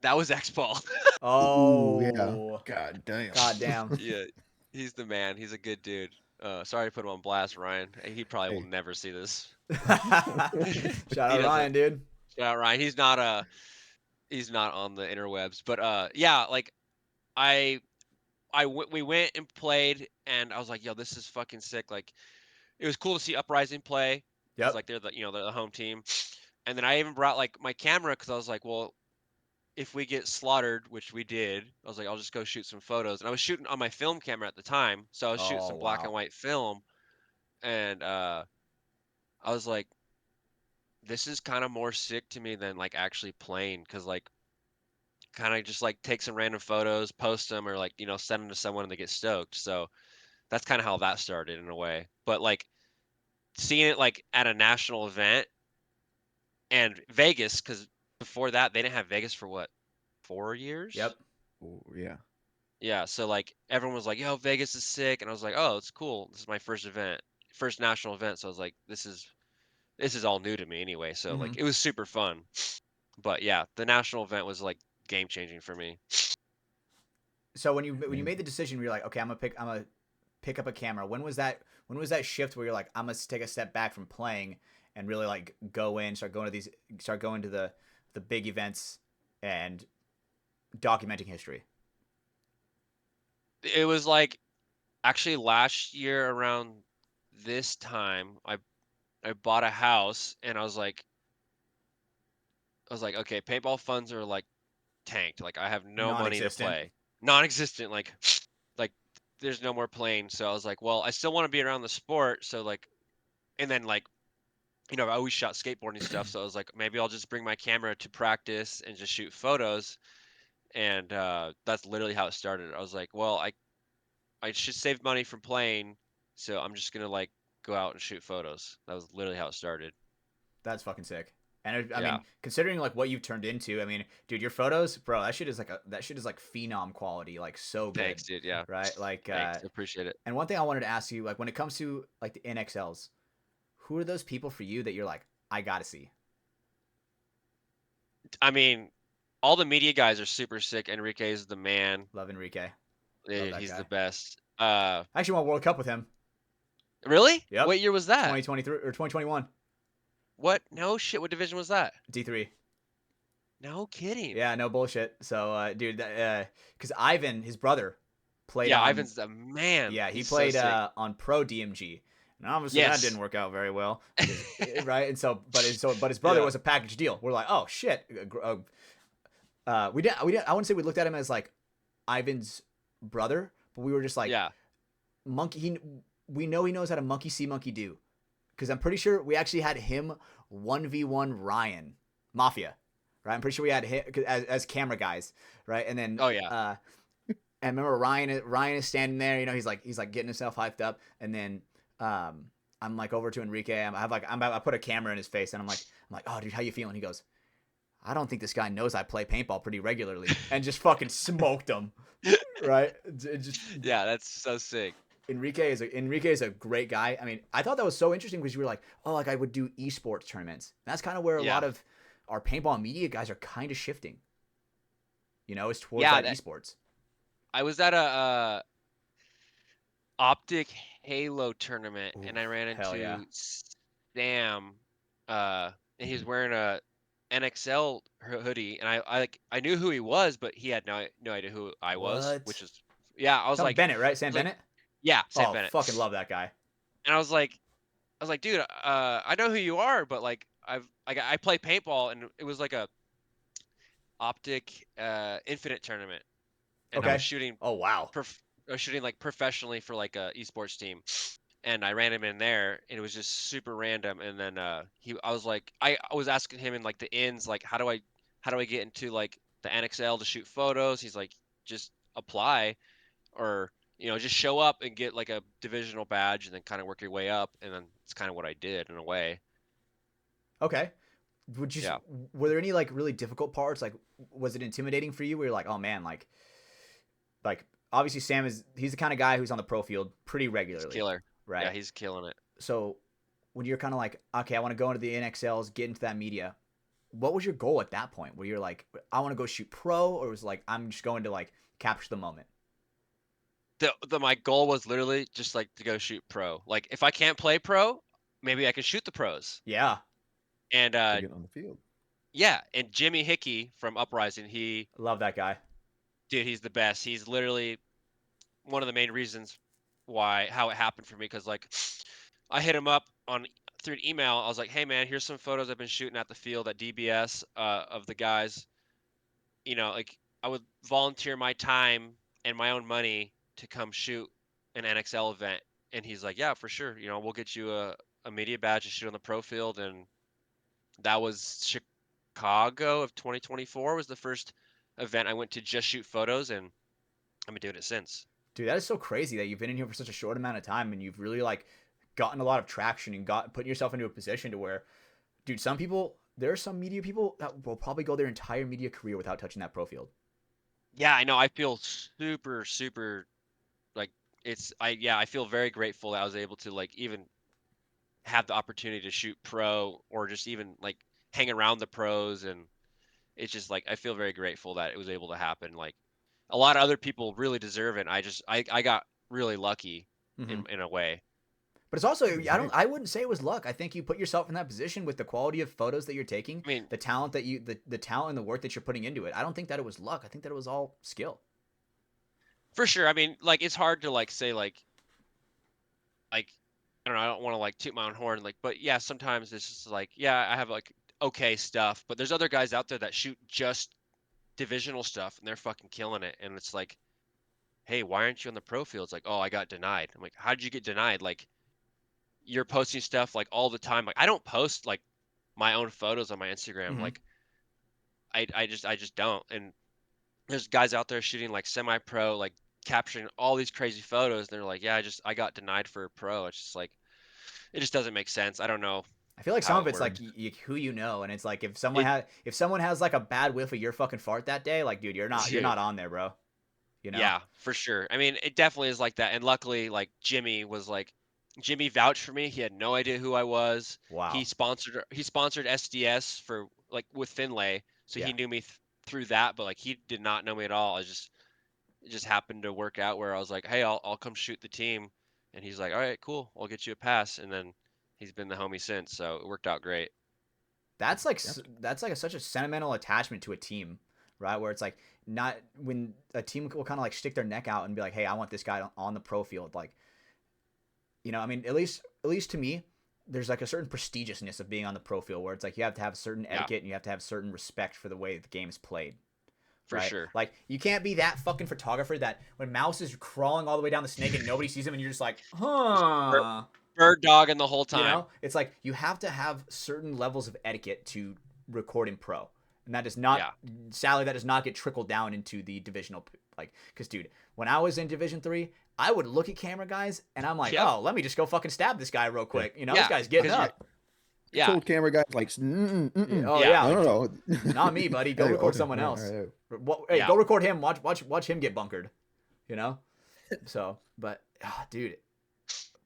that was X-Ball. Oh, yeah. God damn. God damn. Yeah, he's the man. He's a good dude. Sorry to put him on blast, Ryan. He probably will Hey. never see this. Shout He out doesn't- Ryan, dude. Yeah, Ryan. He's not on the interwebs, but yeah, like we went and played, and I was like, yo, this is fucking sick. Like, it was cool to see Uprising play. Yep. It's like they're the home team, and then I even brought like my camera because I was like, well, if we get slaughtered, which we did, I was like, I'll just go shoot some photos, and I was shooting on my film camera at the time, so I was shooting Oh, some black wow. and white film, and I was like, this is kind of more sick to me than like actually playing, because like kind of just like take some random photos, post them, or like send them to someone and they get stoked. So that's kind of how that started in a way. But like seeing it like at a national event and Vegas, because before that they didn't have Vegas for what, 4 years? Yep. Oh, yeah. Yeah, so like everyone was like, "Yo, Vegas is sick," and I was like, "Oh, it's cool. This is my first event, first national event." So I was like, this is all new to me anyway. So Mm-hmm. like it was super fun. But yeah, the national event was like game changing for me. So when you Man. made the decision, you're like, okay, I'm gonna pick up a camera. When was that? When was that shift where you're like, I'm gonna take a step back from playing and really like start going to the big events and documenting history. It was like actually last year around this time, I bought a house and I was like, okay, paintball funds are like tanked. Like I have no money to Non-existent. play. Non-existent. Like there's no more playing. So I was like, well, I still want to be around the sport. So like, and then like, you know, I always shot skateboarding stuff. So I was like, maybe I'll just bring my camera to practice and just shoot photos. And that's literally how it started. I was like, well, I should save money from playing. So I'm just gonna like go out and shoot photos. That was literally how it started. That's fucking sick. And I Yeah. mean, considering like what you've turned into, I mean, dude, your photos, bro, that shit is like phenom quality, like so good, Thanks, dude. Yeah. right? Like, Thanks. Appreciate it. and one thing I wanted to ask you, like, when it comes to like the NXLs, who are those people for you that you're like, I gotta see? I mean, all the media guys are super sick. Enrique is the man. Love Enrique. Yeah, Love that he's the guy. best. I actually won World Cup with him. Really? Yep. What year was that? 2023 or 2021. What? No shit. What division was that? D3. No kidding. Yeah, no bullshit. So, dude, because Ivan, his brother, played Yeah, on. Ivan's the man. Yeah, he He's played so sick. on Pro DMG, and obviously that Yes. didn't work out very well, right? And so, but his brother Yeah. was a package deal. We're like, oh shit. We didn't. I wouldn't say we looked at him as like Ivan's brother, but we were just like, Yeah. monkey. We know he knows how to monkey see, monkey do, because I'm pretty sure we actually had him 1v1 Ryan Mafia, right? I'm pretty sure we had him as camera guys, right? And then Oh yeah. and remember Ryan is standing there, you know, he's like getting himself hyped up, and then I'm like over to Enrique. I put a camera in his face, and I'm like, oh dude, how you feeling? He goes, I don't think this guy knows I play paintball pretty regularly, and just fucking smoked him, right? Yeah, that's so sick. Enrique is a great guy. I mean, I thought that was so interesting because you were like, oh, like I would do esports tournaments. And that's kind of where a Yeah. lot of our paintball media guys are kind of shifting. You know, is towards Yeah, that esports. I was at a Optic Halo tournament and I Ooh, ran hell yeah. into Sam and he was wearing a NXL hoodie and I knew who he was, but he had no idea who I was, What? which is yeah, I was like Bennett, right? Sam I was like, Bennett? yeah, Sam Oh, Bennett. fucking love that guy. And I was like, dude, I know who you are, but like I play paintball and it was like a Optic Infinite tournament. And I Okay. was shooting Oh, wow. I was shooting like professionally for like a esports team, and I ran him in there, and it was just super random. And then I was like, I was asking him in like the ins, like how do I get into like the NXL to shoot photos? He's like, just apply, or you know, just show up and get like a divisional badge, and then kind of work your way up. And then it's kind of what I did in a way. Okay. Yeah. Were there any like really difficult parts? Like, was it intimidating for you? Where you're like, oh man, like obviously he's the kind of guy who's on the pro field pretty He's regularly, killer. right? Yeah, he's killing it. So when you're kind of like, okay, I want to go into the NXLs, get into that media. What was your goal at that point? Where you're like, I want to go shoot pro, or was it like I'm just going to like capture the moment? My goal was literally just like to go shoot pro. Like if I can't play pro, maybe I can shoot the pros. Yeah, And To get on the field. yeah, and Jimmy Hickey from Uprising, love that guy. dude, he's the best. He's literally one of the main reasons how it happened for me because like I hit him up through an email. I was like, hey man, here's some photos I've been shooting at the field at DBS of the guys. You know, like I would volunteer my time and my own money to come shoot an NXL event. And he's like, yeah, for sure. You know, we'll get you a media badge to shoot on the pro field. And that was Chicago of 2024 was the first event I went to just shoot photos, and I've been doing it since. Dude, that is so crazy that you've been in here for such a short amount of time and you've really like gotten a lot of traction and putting yourself into a position to where, dude, there are some media people that will probably go their entire media career without touching that pro field. Yeah, I know. I feel super, super like I feel very grateful that I was able to like even have the opportunity to shoot pro or just even like hang around the pros. And it's just like I feel very grateful that it was able to happen. Like a lot of other people really deserve it. I got really lucky Mm-hmm. in a way. But it's also Right. I wouldn't say it was luck. I think you put yourself in that position with the quality of photos that you're taking, I mean, the talent that the talent and the work that you're putting into it. I don't think that it was luck. I think that it was all skill. for sure. I mean, like it's hard to like say like I don't know, I don't want to like toot my own horn, like, but yeah, sometimes it's just like, yeah, I have like okay stuff, but there's other guys out there that shoot just divisional stuff and they're fucking killing it. And it's like, hey, why aren't you on the pro field? It's like, oh, I got denied. I'm like, how did you get denied? Like, you're posting stuff like all the time. Like, I don't post like my own photos on my Instagram. Mm-hmm. Like, I just don't. And there's guys out there shooting like semi-pro, like capturing all these crazy photos. And they're like, yeah, I got denied for a pro. It's just like, it just doesn't make sense. I don't know I feel like some how of it it's like works. who you know, and it's like if It, someone has like a bad whiff of your fucking fart that day, like, dude, you're dude, not on there, bro. You know? yeah, for sure. I mean, it definitely is like that. And luckily, like Jimmy vouched for me. He had no idea who I was. Wow. He sponsored SDS for like with Finlay, so Yeah. he knew me through that. But like he did not know me at all. It just happened to work out where I was like, hey, I'll come shoot the team, and he's like, all right, cool, I'll get you a pass. And then he's been the homie since, so it worked out great. That's like such a sentimental attachment to a team, right? Where it's like not when a team will kind of like stick their neck out and be like, "Hey, I want this guy on the pro field." Like, I mean, at least to me, there's like a certain prestigiousness of being on the pro field where it's like you have to have certain Yeah, etiquette and you have to have certain respect for the way the game is played, for right? sure. Like you can't be that fucking photographer that when Mouse is crawling all the way down the snake and nobody sees him and you're just like, Just huh. bird dogging the whole time. It's like you have to have certain levels of etiquette to record in pro, and that does not, Yeah, sadly, that does not get trickled down into the divisional. Like, because dude, when I was in Division 3, I would look at camera guys and I'm like, yep, oh, let me just go fucking stab this guy real quick. This yeah, guy's getting because up. I yeah, told camera guys like, mm-mm. Oh yeah, yeah, like, No. not me, buddy. Go Hey, record okay, someone all else. right. Hey, yeah. go record him. Watch him get bunkered. You know. So, but dude,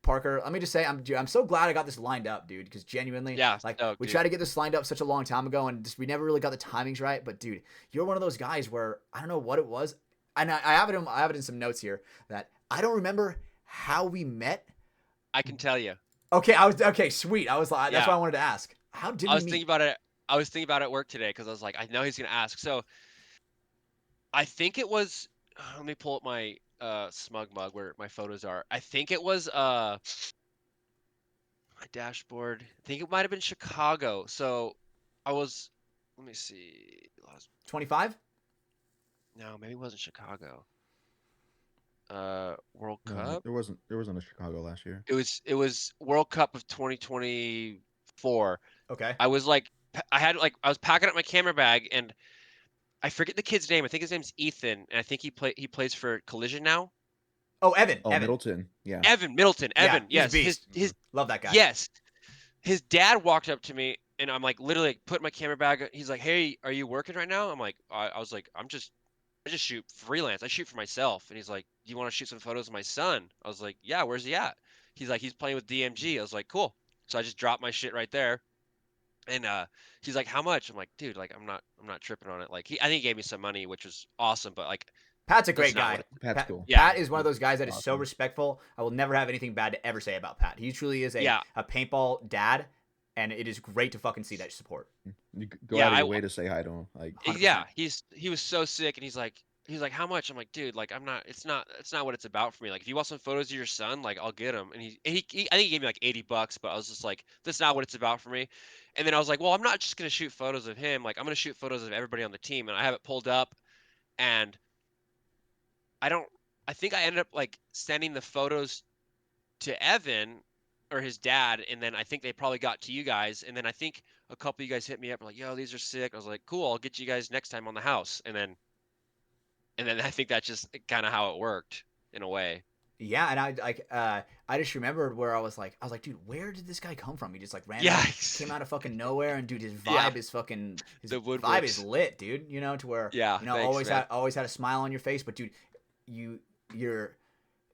Parker, let me just say, I'm so glad I got this lined up, dude, because genuinely, Yeah, like, stoked, we dude. tried to get this lined up such a long time ago, and just, we never really got the timings right. But dude, you're one of those guys where I don't know what it was, and I have it in some notes here that I don't remember how we met. I can tell you. Okay, sweet. I was like, that's Yeah, why I wanted to ask. How did I we was thinking meet? about it. I was thinking about it at work today because I was like, I know he's gonna ask. So I think it was. Let me pull up my smug mug where my photos are. I think it was my dashboard. I think it might have been Chicago. So I was. Let me see. 25. No, maybe it wasn't Chicago. World No, Cup. there wasn't a Chicago last year. It was World Cup of 2024. Okay. I was like, I was packing up my camera bag and I forget the kid's name. I think his name's Ethan, and I think he plays for Collision now. Oh, Evan. Oh, Evan. Middleton. Yeah. Evan Middleton. Yeah, Evan. he's a Yes. beast. Love that guy. Yes. His dad walked up to me, and I'm like literally like, putting my camera bag. He's like, "Hey, are you working right now?" I'm like, I was like, I just shoot freelance. I shoot for myself. And he's like, "Do you want to shoot some photos of my son?" I was like, "Yeah, where's he at?" He's like, "He's playing with DMG." I was like, "Cool." So I just dropped my shit right there. And he's like, "How much?" I'm like, "Dude, like I'm not tripping on it." Like I think he gave me some money, which was awesome, but like Pat's a that's great not guy. what Pat's cool. yeah. Pat is one of those guys that is so Awesome. respectful. I will never have anything bad to ever say about Pat. He truly is Yeah. a paintball dad, and it is great to fucking see that support. You go Yeah, out of I your way to say hi to him. Like, 100%. yeah, he was so sick and he's like, "How much?" I'm like, "Dude, like it's not what it's about for me. Like if you want some photos of your son, like I'll get them." And I think he gave me like $80, but I was just like, "That's not what it's about for me." And then I was like, "Well, I'm not just going to shoot photos of him. Like I'm going to shoot photos of everybody on the team." And I have it pulled up and I don't I think I ended up like sending the photos to Evan or his dad, and then I think they probably got to you guys, and then I think a couple of you guys hit me up like, "Yo, these are sick." I was like, "Cool, I'll get you guys next time on the house." And then I think that's just kind of how it worked in a way. Yeah, and I just remembered where I was like, dude, where did this guy come from? He just like Yeah. randomly came out of fucking nowhere, and dude, his Yeah. vibe is fucking his The vibe is woodworks. lit, dude. You know, to where Yeah, you know thanks, man. always had a smile on your face, but dude, you're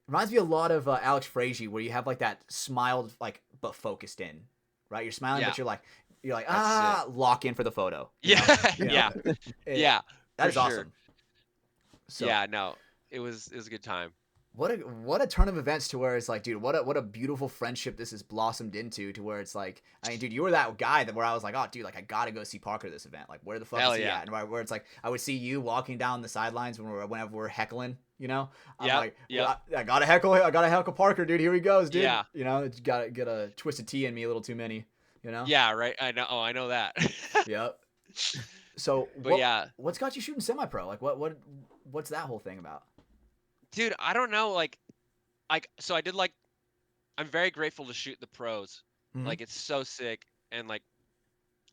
reminds me a lot of Alex Frazier, where you have like that smiled like but focused in, right? You're smiling, Yeah. but you're like That's lock in for the photo. Yeah, You know? yeah, It- yeah, that for is sure. awesome. So Yeah, no, it was a good time. what a turn of events to where it's like, dude, what a beautiful friendship this has blossomed into, to where it's like, I mean, dude, you were that guy that where I was like, oh, dude, like I gotta go see Parker this event. Like, where the fuck Hell is he yeah. at? And where it's like, I would see you walking down the sidelines whenever we're heckling. You know, I'm Yep, like, yep. well, I gotta heckle Parker, dude. Here he goes, dude. Yeah. You know, it's gotta get a twisted tea in me a little too many. You know. Yeah, right. I know. Oh, I know that. Yep. So But yeah, what's got you shooting semi-pro? Like, what's that whole thing about? dude, I don't know. So I did like. I'm very grateful to shoot the pros. Mhm. Like, it's so sick, and like,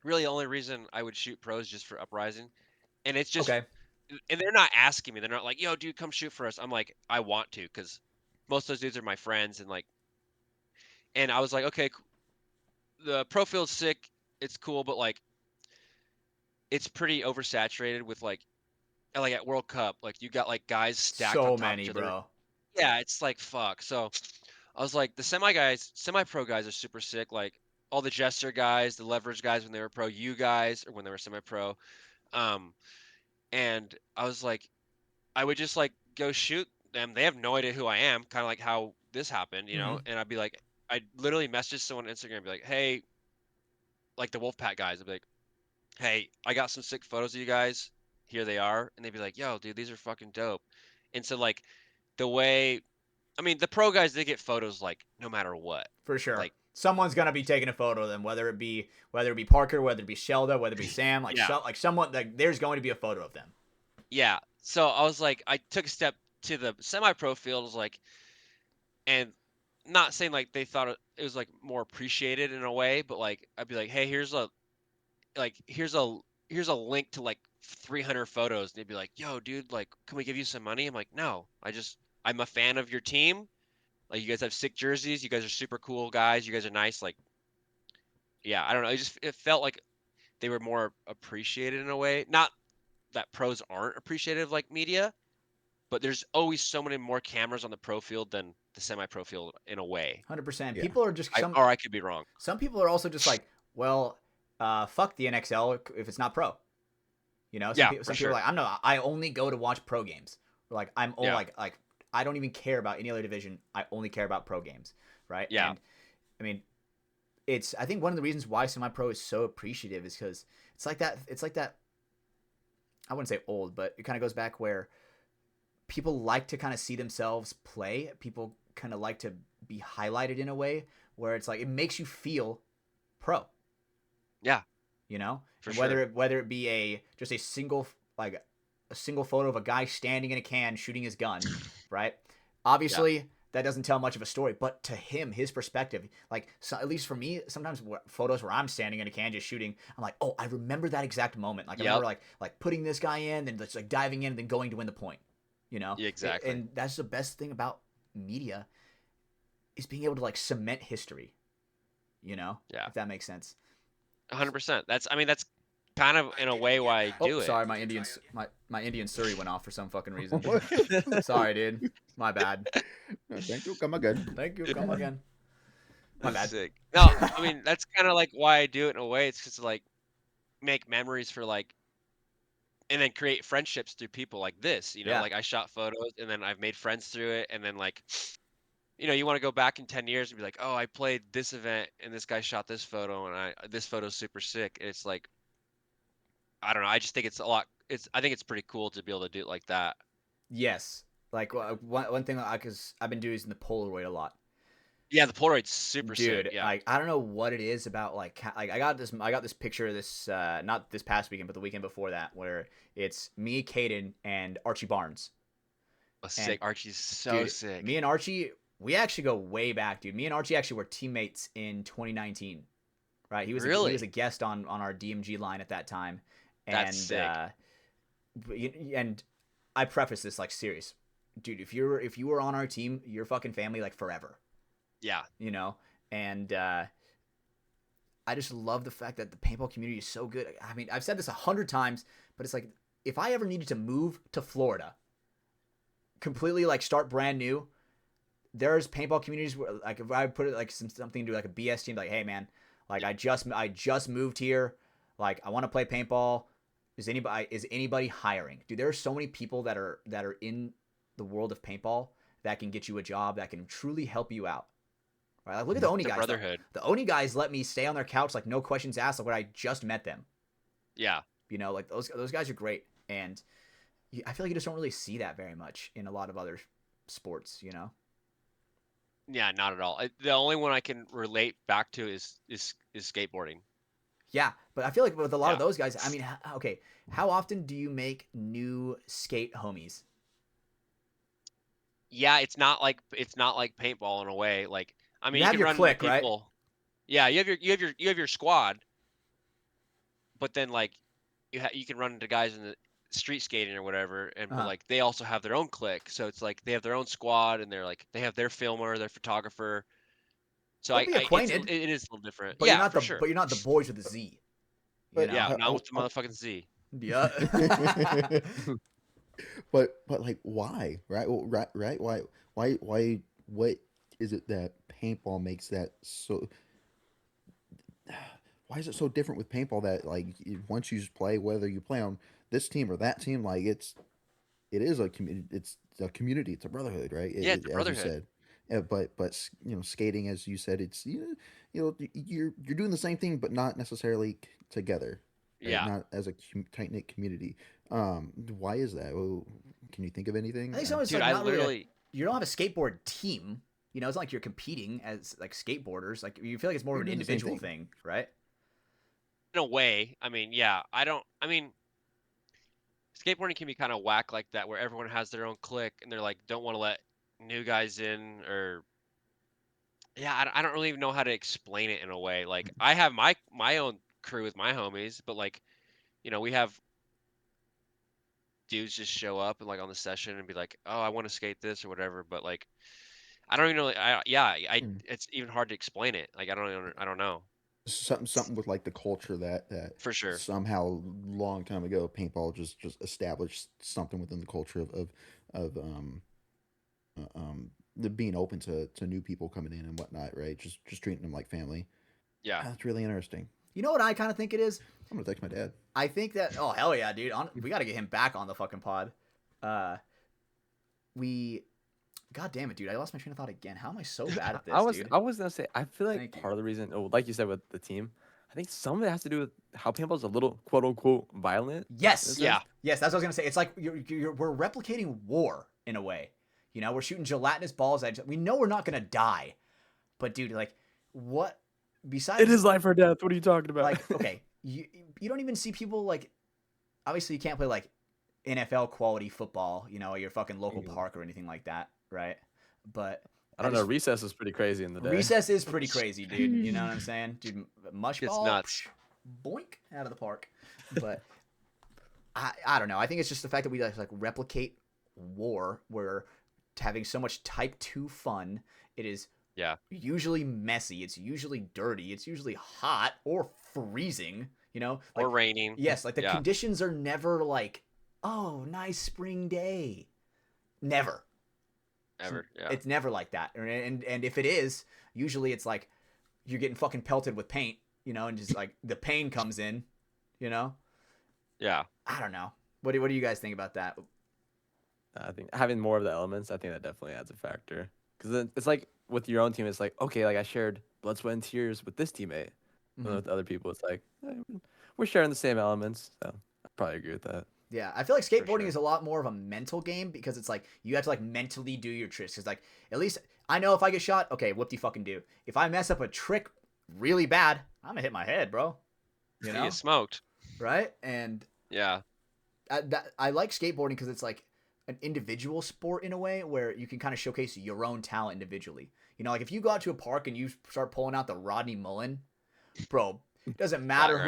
really, the only reason I would shoot pros just for Uprising, and it's just, Okay. and they're not asking me. They're not like, yo, dude, come shoot for us. I'm like, I want to, because most of those dudes are my friends, and like, and I was like, okay, the pro field's sick. It's cool, but like, it's pretty oversaturated with like at World Cup, like you got like guys stacked on So top of many, each other. bro. Yeah, it's like fuck. So I was like, the semi-pro guys are super sick. Like all the Jester guys, the Leverage guys when they were pro, you guys or when they were semi-pro. Um, and I was like, I would just like go shoot them. They have no idea who I am, kind of like how this happened, you know. Mhm. And I'd be like, I'd literally message someone on Instagram, and be like, hey, like the Wolfpack guys, I'd be like, hey, I got some sick photos of you guys. Here they are. And they'd be like, yo, dude, these are fucking dope. And so like the way, I mean, the pro guys, they get photos like no matter what. For sure. Like, Someone's gonna be taking a photo of them, whether it be Parker, whether it be Shelda, whether it be Sam, like yeah, like someone, like there's going to be a photo of them. yeah. So I was like, I took a step to the semi-pro field, was like, and not saying like they thought it was like more appreciated in a way, but like I'd be like, hey, here's a link to like 300 photos, and they'd be like, yo, dude, like, can we give you some money? I'm like, no, I'm a fan of your team. Like, you guys have sick jerseys. You guys are super cool guys. You guys are nice. Like, yeah, I don't know. It felt like they were more appreciated in a way. Not that pros aren't appreciative like media, but there's always so many more cameras on the pro field than the semi-pro field in a way. 100%. Yeah. People are just Or I could be wrong. some people are also just like, well, fuck the NXL if it's not pro. You know, Yeah, some for people sure. are like, I only go to watch pro games. Or like I'm only Yeah. like I don't even care about any other division. I only care about pro games, right? Yeah. And I mean, I think one of the reasons why semi-pro is so appreciative is because it's like that. I wouldn't say old, but it kind of goes back where people like to kind of see themselves play. People kind of like to be highlighted in a way where it's like it makes you feel pro. Yeah, You know, for and sure. whether it be just a single photo of a guy standing in a can shooting his gun, right? Obviously, that doesn't tell much of a story, but to him, his perspective, like so, at least for me, sometimes photos where I'm standing in a can just shooting, I'm like, oh, I remember that exact moment. Like I Yep. remember like putting this guy in, then just like diving in, and then going to win the point. You know, Yeah, exactly. And that's the best thing about media is being able to like cement history. You know, Yeah. if that makes sense. 100%. That's kind of in a way why I do it. Sorry, my Indian Surrey went off for some fucking reason. What? Sorry, dude. My bad. Thank you. Come again. Thank you. Come again. My bad. Sick. No, I mean, that's kind of like why I do it in a way. It's just like make memories for like, and then create friendships through people like this. You know, Yeah. like I shot photos and then I've made friends through it. And then like, you know, you want to go back in 10 years and be like, oh, I played this event and this guy shot this photo and this photo's super sick. And it's like, I don't know. I just think it's a lot. I think it's pretty cool to be able to do it like that. Yes. Like one thing because I've been doing is the Polaroid a lot. Yeah, the Polaroid's super Dude, sick. Yeah. like I don't know what it is about like I got this picture of this not this past weekend but the weekend before that where it's me, Caden, and Archie Barnes. Sick. Archie's so Dude, sick. Me and Archie, we actually go way back, dude. Me and Archie actually were teammates in 2019. Right? He was Really? a guest on our DMG line at that time. And That's sick. and I preface this like serious. dude, if you were on our team, you're fucking family like forever. Yeah. You know, and I just love the fact that the paintball community is so good. I mean, I've said this 100 times, but it's like if I ever needed to move to Florida, completely like start brand new, there's paintball communities where like if I put it like something to like a BS team, like, hey man, like I just moved here, like I want to play paintball. Is anybody hiring? Dude, there are so many people that are in the world of paintball that can get you a job, that can truly help you out. Right? Like, look at the Oni The guys. brotherhood. The Oni guys let me stay on their couch, like no questions asked, like when I just met them. Yeah. You know, like those guys are great, and I feel like you just don't really see that very much in a lot of other sports. You know. Yeah, not at all. The only one I can relate back to is skateboarding. Yeah, but I feel like with a lot of Yeah. those guys, I mean, okay, how often do you make new skate homies? Yeah, it's not like paintball in a way. Like, I mean, You you have can your run into clique, right? people. Yeah, you have your squad, but then like you can run into guys in the street skating or whatever, and but Uh-huh. like they also have their own clique. So it's like they have their own squad, and they have their filmer, their photographer. So You'll be acquainted, it is a little different. but Yeah, for sure. you're not the boys with the Z. You But know. Yeah, not with the motherfucking Z. Yeah. but like why, right? Well, right? Why? What is it that paintball makes that so? Why is it so different with paintball that like once you play, whether you play on this team or that team, like it is a community. It's a community. It's a brotherhood, right? Yeah, it's a As you brotherhood. said. Yeah, but skating, as you said, it's you're doing the same thing, but not necessarily together, right? Yeah. Not as a tight knit community. Why is that? Well, can you think of anything? I think some of it's Dude, like I not really. literally You don't have a skateboard team. You know, it's not like you're competing as like skateboarders. Like you feel like it's more of an You're doing the same individual thing. thing, right? in a way, I mean, yeah, I mean, skateboarding can be kind of whack like that, where everyone has their own clique and they're like, don't want to let new guys in, or yeah, I don't really even know how to explain it in a way. Like, I have my own crew with my homies, but like, we have dudes just show up and like on the session and be like, oh, I want to skate this or whatever, but like, I don't even know. Hmm. It's even hard to explain it. Like, I don't know Something with like the culture that for sure. somehow long time ago paintball just established something within the culture of the being open to new people coming in and whatnot, right? Just treating them like family. Yeah. That's really interesting. You know what I kind of think it is? I'm gonna text my dad. I think that hell yeah, dude. We got to get him back on the fucking pod. God damn it, dude. I lost my train of thought again. How am I so bad at this, dude? I was gonna say I feel like Thank you. part of the reason, like you said with the team, I think some of it has to do with how paintball is a little quote unquote violent. Yes. Yeah. Yes, that's what I was gonna say. It's like we're replicating war in a way. You know, we're shooting gelatinous balls at. We know we're not gonna die, but dude, like, what? Besides, It is life or death. What are you talking about? like, okay, you don't even see people like. Obviously, you can't play like NFL quality football, you know, at your fucking local park or anything like that, right? But I don't know. Recess is pretty crazy in the day. Recess is pretty crazy, dude. You know what I'm saying, dude? Mush It's ball, nuts. boink out of the park. But I don't know. I think it's just the fact that we like replicate war. We're having so much type 2 fun. It is usually messy. It's usually dirty. It's usually hot or freezing. You know, like, or raining. Yes, like the conditions are never like, oh, nice spring day. Never. Ever. Yeah. It's never like that. And if it is, usually it's like you're getting fucking pelted with paint, you know, and just like the pain comes in, you know? Yeah. I don't know. What do you guys think about that? I think having more of the elements, I think that definitely adds a factor. Because it's like with your own team, it's like, okay, like I shared blood, sweat, and tears with this teammate. And with other people, it's like, we're sharing the same elements. So I probably agree with that. Yeah, I feel like skateboarding sure. is a lot more of a mental game because it's like you have to like mentally do your tricks. Because like at least I know if I get shot, okay, whoop de fucking do. If I mess up a trick really bad, I'm gonna hit my head, bro. You You know, get smoked. right? And Yeah. I like skateboarding because it's like an individual sport in a way where you can kind of showcase your own talent individually. You know, like if you go out to a park and you start pulling out the Rodney Mullen, bro, doesn't matter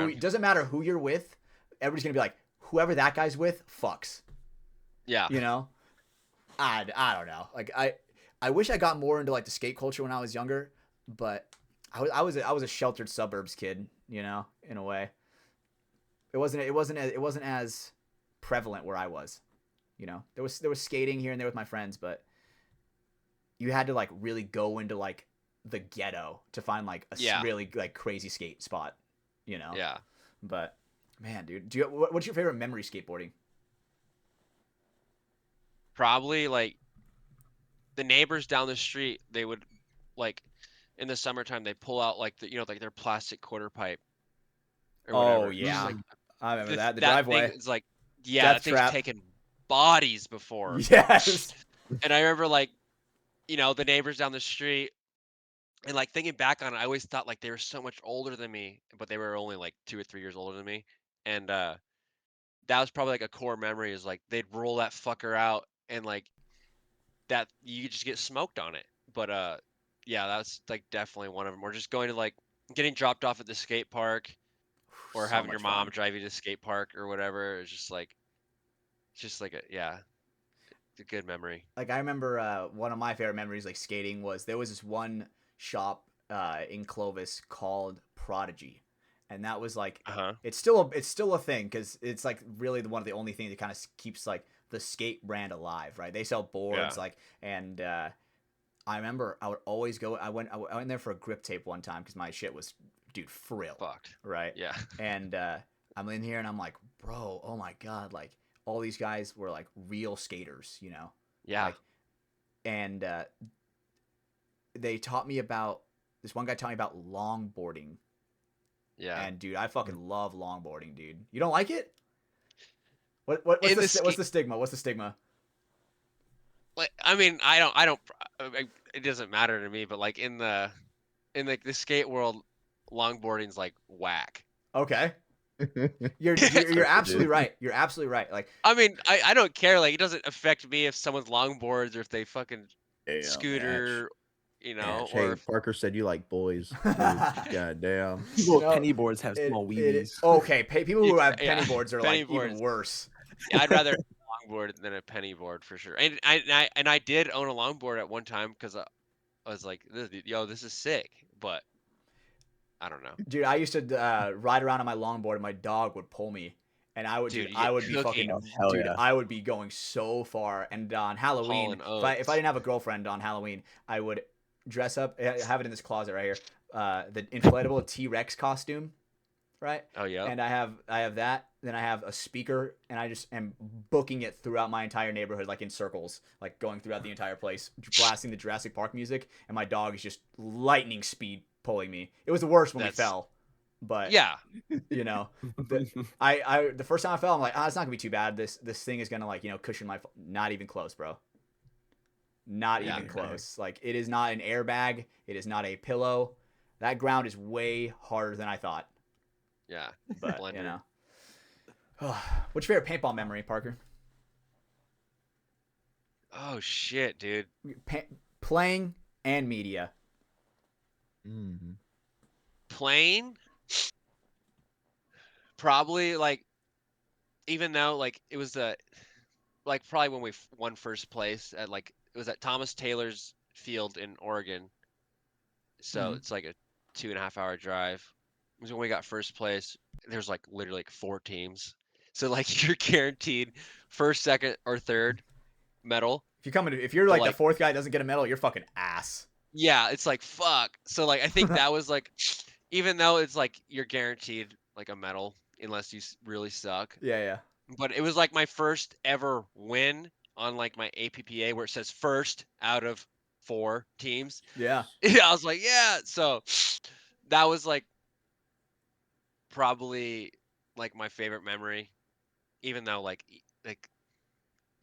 who you're with. Everybody's gonna be like, whoever that guy's with, fucks. Yeah. You know. I don't know. Like I wish I got more into like the skate culture when I was younger, but I was a sheltered suburbs kid, you know, in a way. It wasn't as prevalent where I was, you know. There was skating here and there with my friends, but you had to like really go into like the ghetto to find like a Yeah. really like crazy skate spot, you know. Yeah. But man, dude, what's your favorite memory skateboarding? Probably like the neighbors down the street, they would like in the summertime they pull out like like their plastic quarter pipe or Oh whatever. It's just yeah, like I remember this, that the that thing driveway is like yeah, death that thing's trap. taken bodies before. Yes. And I remember like the neighbors down the street and like thinking back on it, I always thought like they were so much older than me, but they were only like 2 or 3 years older than me. And that was probably like a core memory is like they'd roll that fucker out and like that you could just get smoked on it. But yeah, that's like definitely one of them. Or just going to like getting dropped off at the skate park or So having your much mom fun. drive you to the skate park or whatever. It's just like it's a good memory. Like I remember one of my favorite memories like skating was there was this one shop in Clovis called Prodigy, and that was like Uh-huh. it's still a thing because it's like really one of the only things that kind of keeps like the skate brand alive, right? They sell boards Yeah. like and I remember I would always go. I went there for a grip tape one time because my shit was dude frill, Fucked. right? Yeah. And I'm in here and I'm like, bro, oh my god, like all these guys were like real skaters, you know? Yeah. Like, and they taught me about this one guy taught me about longboarding, Yeah. and dude, I fucking love longboarding, dude. You don't like it? What's In the the what's the stigma? What's the stigma? Like I mean, I don't it doesn't matter to me, but like in the skate world, longboarding's like whack. Okay, you're So absolutely dude. right. You're absolutely right. Like, I mean, I don't care. Like, it doesn't affect me if someone's longboards or if they fucking Damn, scooter, Match. or Hey, if, Parker said you like boys. God damn. People You with know, penny boards have small weebies. okay. People who have yeah, penny boards are penny like even boards. worse. Yeah, I'd rather a longboard than a penny board for sure. And I did own a longboard at one time because I was like, this is sick, but I don't know, Dude, I used to ride around on my longboard, and my dog would pull me, and dude. You I get would be fucking, cooking, Hell dude, yeah. I would be going so far. And on Halloween, hauling if I oats. didn't have a girlfriend on Halloween, I would dress up. I have it in this closet right here. The inflatable T-Rex costume, right? Oh yeah, And I have that. Then I have a speaker, and I just am booking it throughout my entire neighborhood, like in circles, like going throughout the entire place, blasting the Jurassic Park music, and my dog is just lightning speed pulling me. It was the worst when we fell, but yeah. you know, the first time I fell, I'm like, it's not gonna be too bad. This thing is gonna like cushion my. Not even close, bro. Not Yeah. even close. Like it is not an airbag. It is not a pillow. That ground is way harder than I thought. Yeah, But blender. you know. What's your favorite paintball memory, Parker? Oh shit, dude. Playing and media. Mm-hmm. Playing, probably like, even though like it was like probably when we won first place at like it was at Thomas Taylor's field in Oregon, so Mhm. it's like a 2.5 hour drive. It was when we got first place. There's like literally like 4 teams, so like you're guaranteed first, second, or third medal. If you're But like the like, fourth guy that doesn't get a medal, you're fucking ass. yeah, it's like fuck. So like I think that was like, even though it's like you're guaranteed like a medal unless you really suck. Yeah. But it was like my first ever win on like my APPA where it says first out of 4 teams. Yeah. Yeah, I was like, yeah. So that was like probably like my favorite memory, even though like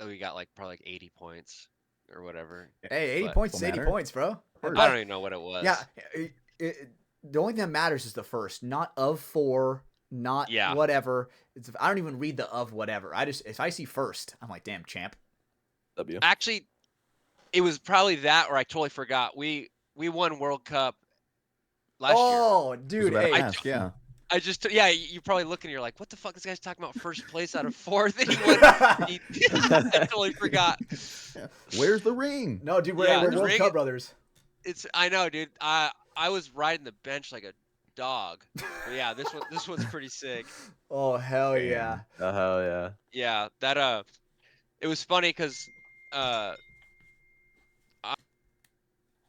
we got like probably like 80 points or whatever. Hey, 80 But points is Don't 80 matter. points, bro. I don't even know what it was. Yeah. The only thing that matters is the first, not of 4, not Yeah. whatever. I don't even read the of whatever. If I see first, I'm like, damn, champ. W. Actually, it was probably that, or I totally forgot. We won World Cup last year. Oh, Was dude, about to hey, ask, yeah. I just yeah, you probably look and you're like, what the fuck? This guy's talking about first place out of fourth, and he won. I totally forgot. Yeah. Where's the ring? No, dude, Yeah, we're the World ring- Cup brothers. I know, dude. I was riding the bench like a dog. But yeah, this one's pretty sick. Oh hell yeah! Oh hell yeah. Yeah, that it was funny because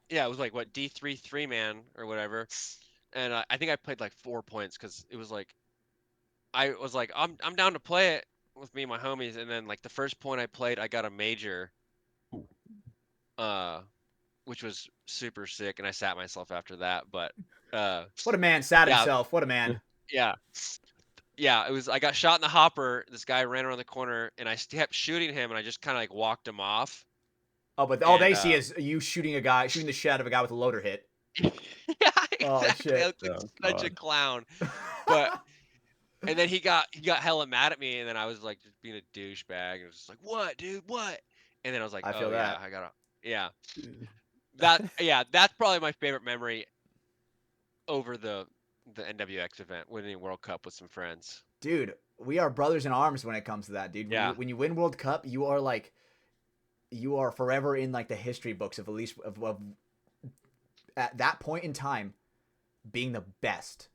yeah, it was like what D3 3-man or whatever, and I think I played like 4 points because it was like I was like I'm down to play it with me and my homies, and then like the first point I played, I got a major, uh, which was super sick, and I sat myself after that. But What a man, sat Yeah. himself. What a man. yeah, yeah, it was. I got shot in the hopper. This guy ran around the corner, and I kept shooting him, and I just kind of like walked him off. Oh, but all they And, see is you shooting the shed of a guy with a loader hit. Yeah, Oh, exactly. shit. I looked like Oh, such a God. clown. But and then he got hella mad at me, and then I was like just being a douchebag, and was just like, "What, dude? What?" And then I was like, I feel "Oh yeah, that. I gotta." Yeah, that's probably my favorite memory over the NWX event, winning World Cup with some friends. Dude, we are brothers in arms when it comes to that, dude. Yeah. When you win World Cup, you are forever in like the history books of at least of at that point in time being the best.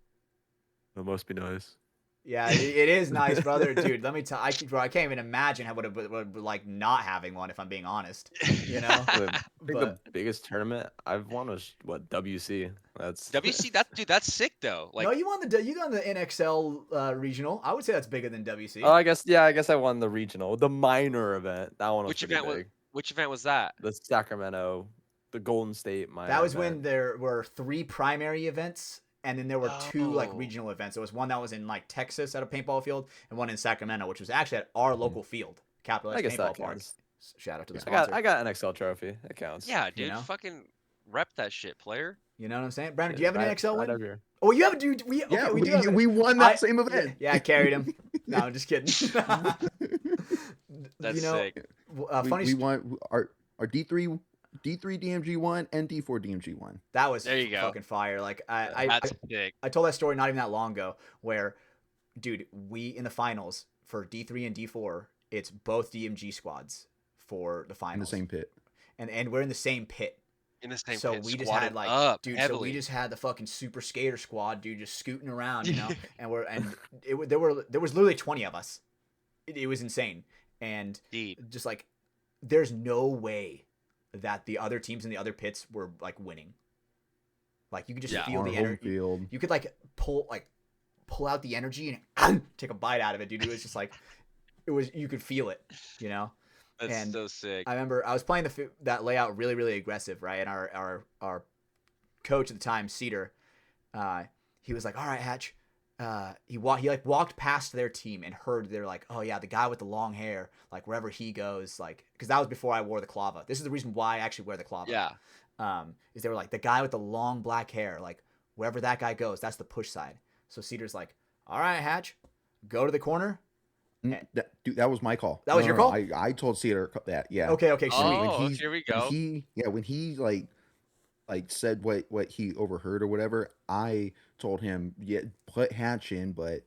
It must be nice. Yeah, it is nice, brother, dude. Let me tell I can't even imagine how would like not having one if I'm being honest. You know, I think But- the biggest tournament I've won was what, WC. That's WC, that's sick though. Like, no, you won the NXL regional. I would say that's bigger than WC. Oh, I guess I won the regional, the minor event. That one was which pretty event big. which event was that? The Sacramento, the Golden State minor. That was event. when there were 3 primary events, and then there were 2 like Oh. regional events. There was one that was in like Texas at a paintball field, and one in Sacramento, which was actually at our local field, Capital I S guess Paintball that Park. counts. Shout out to the I sponsor. got an XL trophy. That counts. Yeah, dude, know? fucking rep that shit, player. You know what I'm saying, Brandon? Do you have an Right- NXL right win? over here. Oh, you have a dude. We Yeah, do have we won that same Yeah, event. yeah, I carried him. No, I'm just kidding. That's you know, sick. funny. we won our D3 DMG won and D4 DMG won. That was There you go. fucking fire. Like I That's sick. I told that story not even that long ago where, dude, we in the finals for D3 and D4, it's both DMG squads for the finals. In the same pit. And we're in the same pit. In the same So pit, we just squatted had like, up dude, heavily. so we just had the fucking super skater squad, dude, just scooting around, you know, and there was literally 20 of us. It was insane. And Indeed. just like, there's no way that the other teams in the other pits were like winning. Like you could just Yeah. feel On the home energy. field. You could like pull out the energy and take a bite out of it, dude. It was just like, you could feel it, you know. That's and so sick. I remember I was playing that layout really, really aggressive, right? And our coach at the time, Cedar, he was like, "All right, Hatch." He walked past their team and heard they're like, "Oh yeah, the guy with the long hair, like wherever he goes, like," because that was before I wore the clava. This is the reason why I actually wear the clava. Yeah. Is they were like the guy with the long black hair, like wherever that guy goes, that's the push side. So Cedar's like, "All right, Hatch, go to the corner." Dude, that was my call. That was your call? I told Cedar that. Yeah. Okay, sweet. Oh, here we go. When he like said what he overheard or whatever, I told him, yeah, put Hatch in, but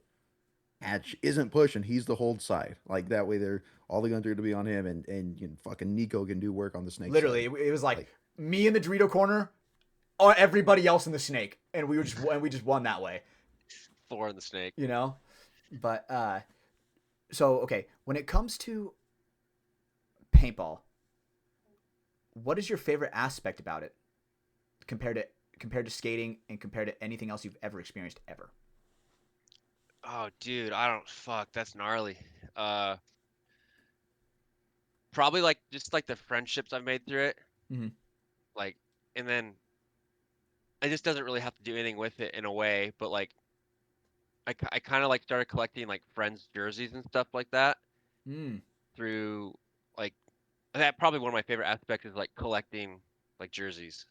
Hatch isn't pushing. He's the hold side. Like that way, they're all gonna do to be on him, and you know, fucking Nico can do work on the snake. Literally, side. it was like me in the Dorito corner, or everybody else in the snake, and we just won that way, 4 in the snake. you know. But so okay, when it comes to paintball, what is your favorite aspect about it compared to skating and compared to anything else you've ever experienced ever? Oh, dude, I don't. Fuck, that's gnarly. Probably like just like the friendships I've made through it. Mhm. Like, and then it just doesn't really have to do anything with it in a way, but like, I kind of like started collecting like friends' jerseys and stuff like that through like that. Probably one of my favorite aspects is like collecting like jerseys,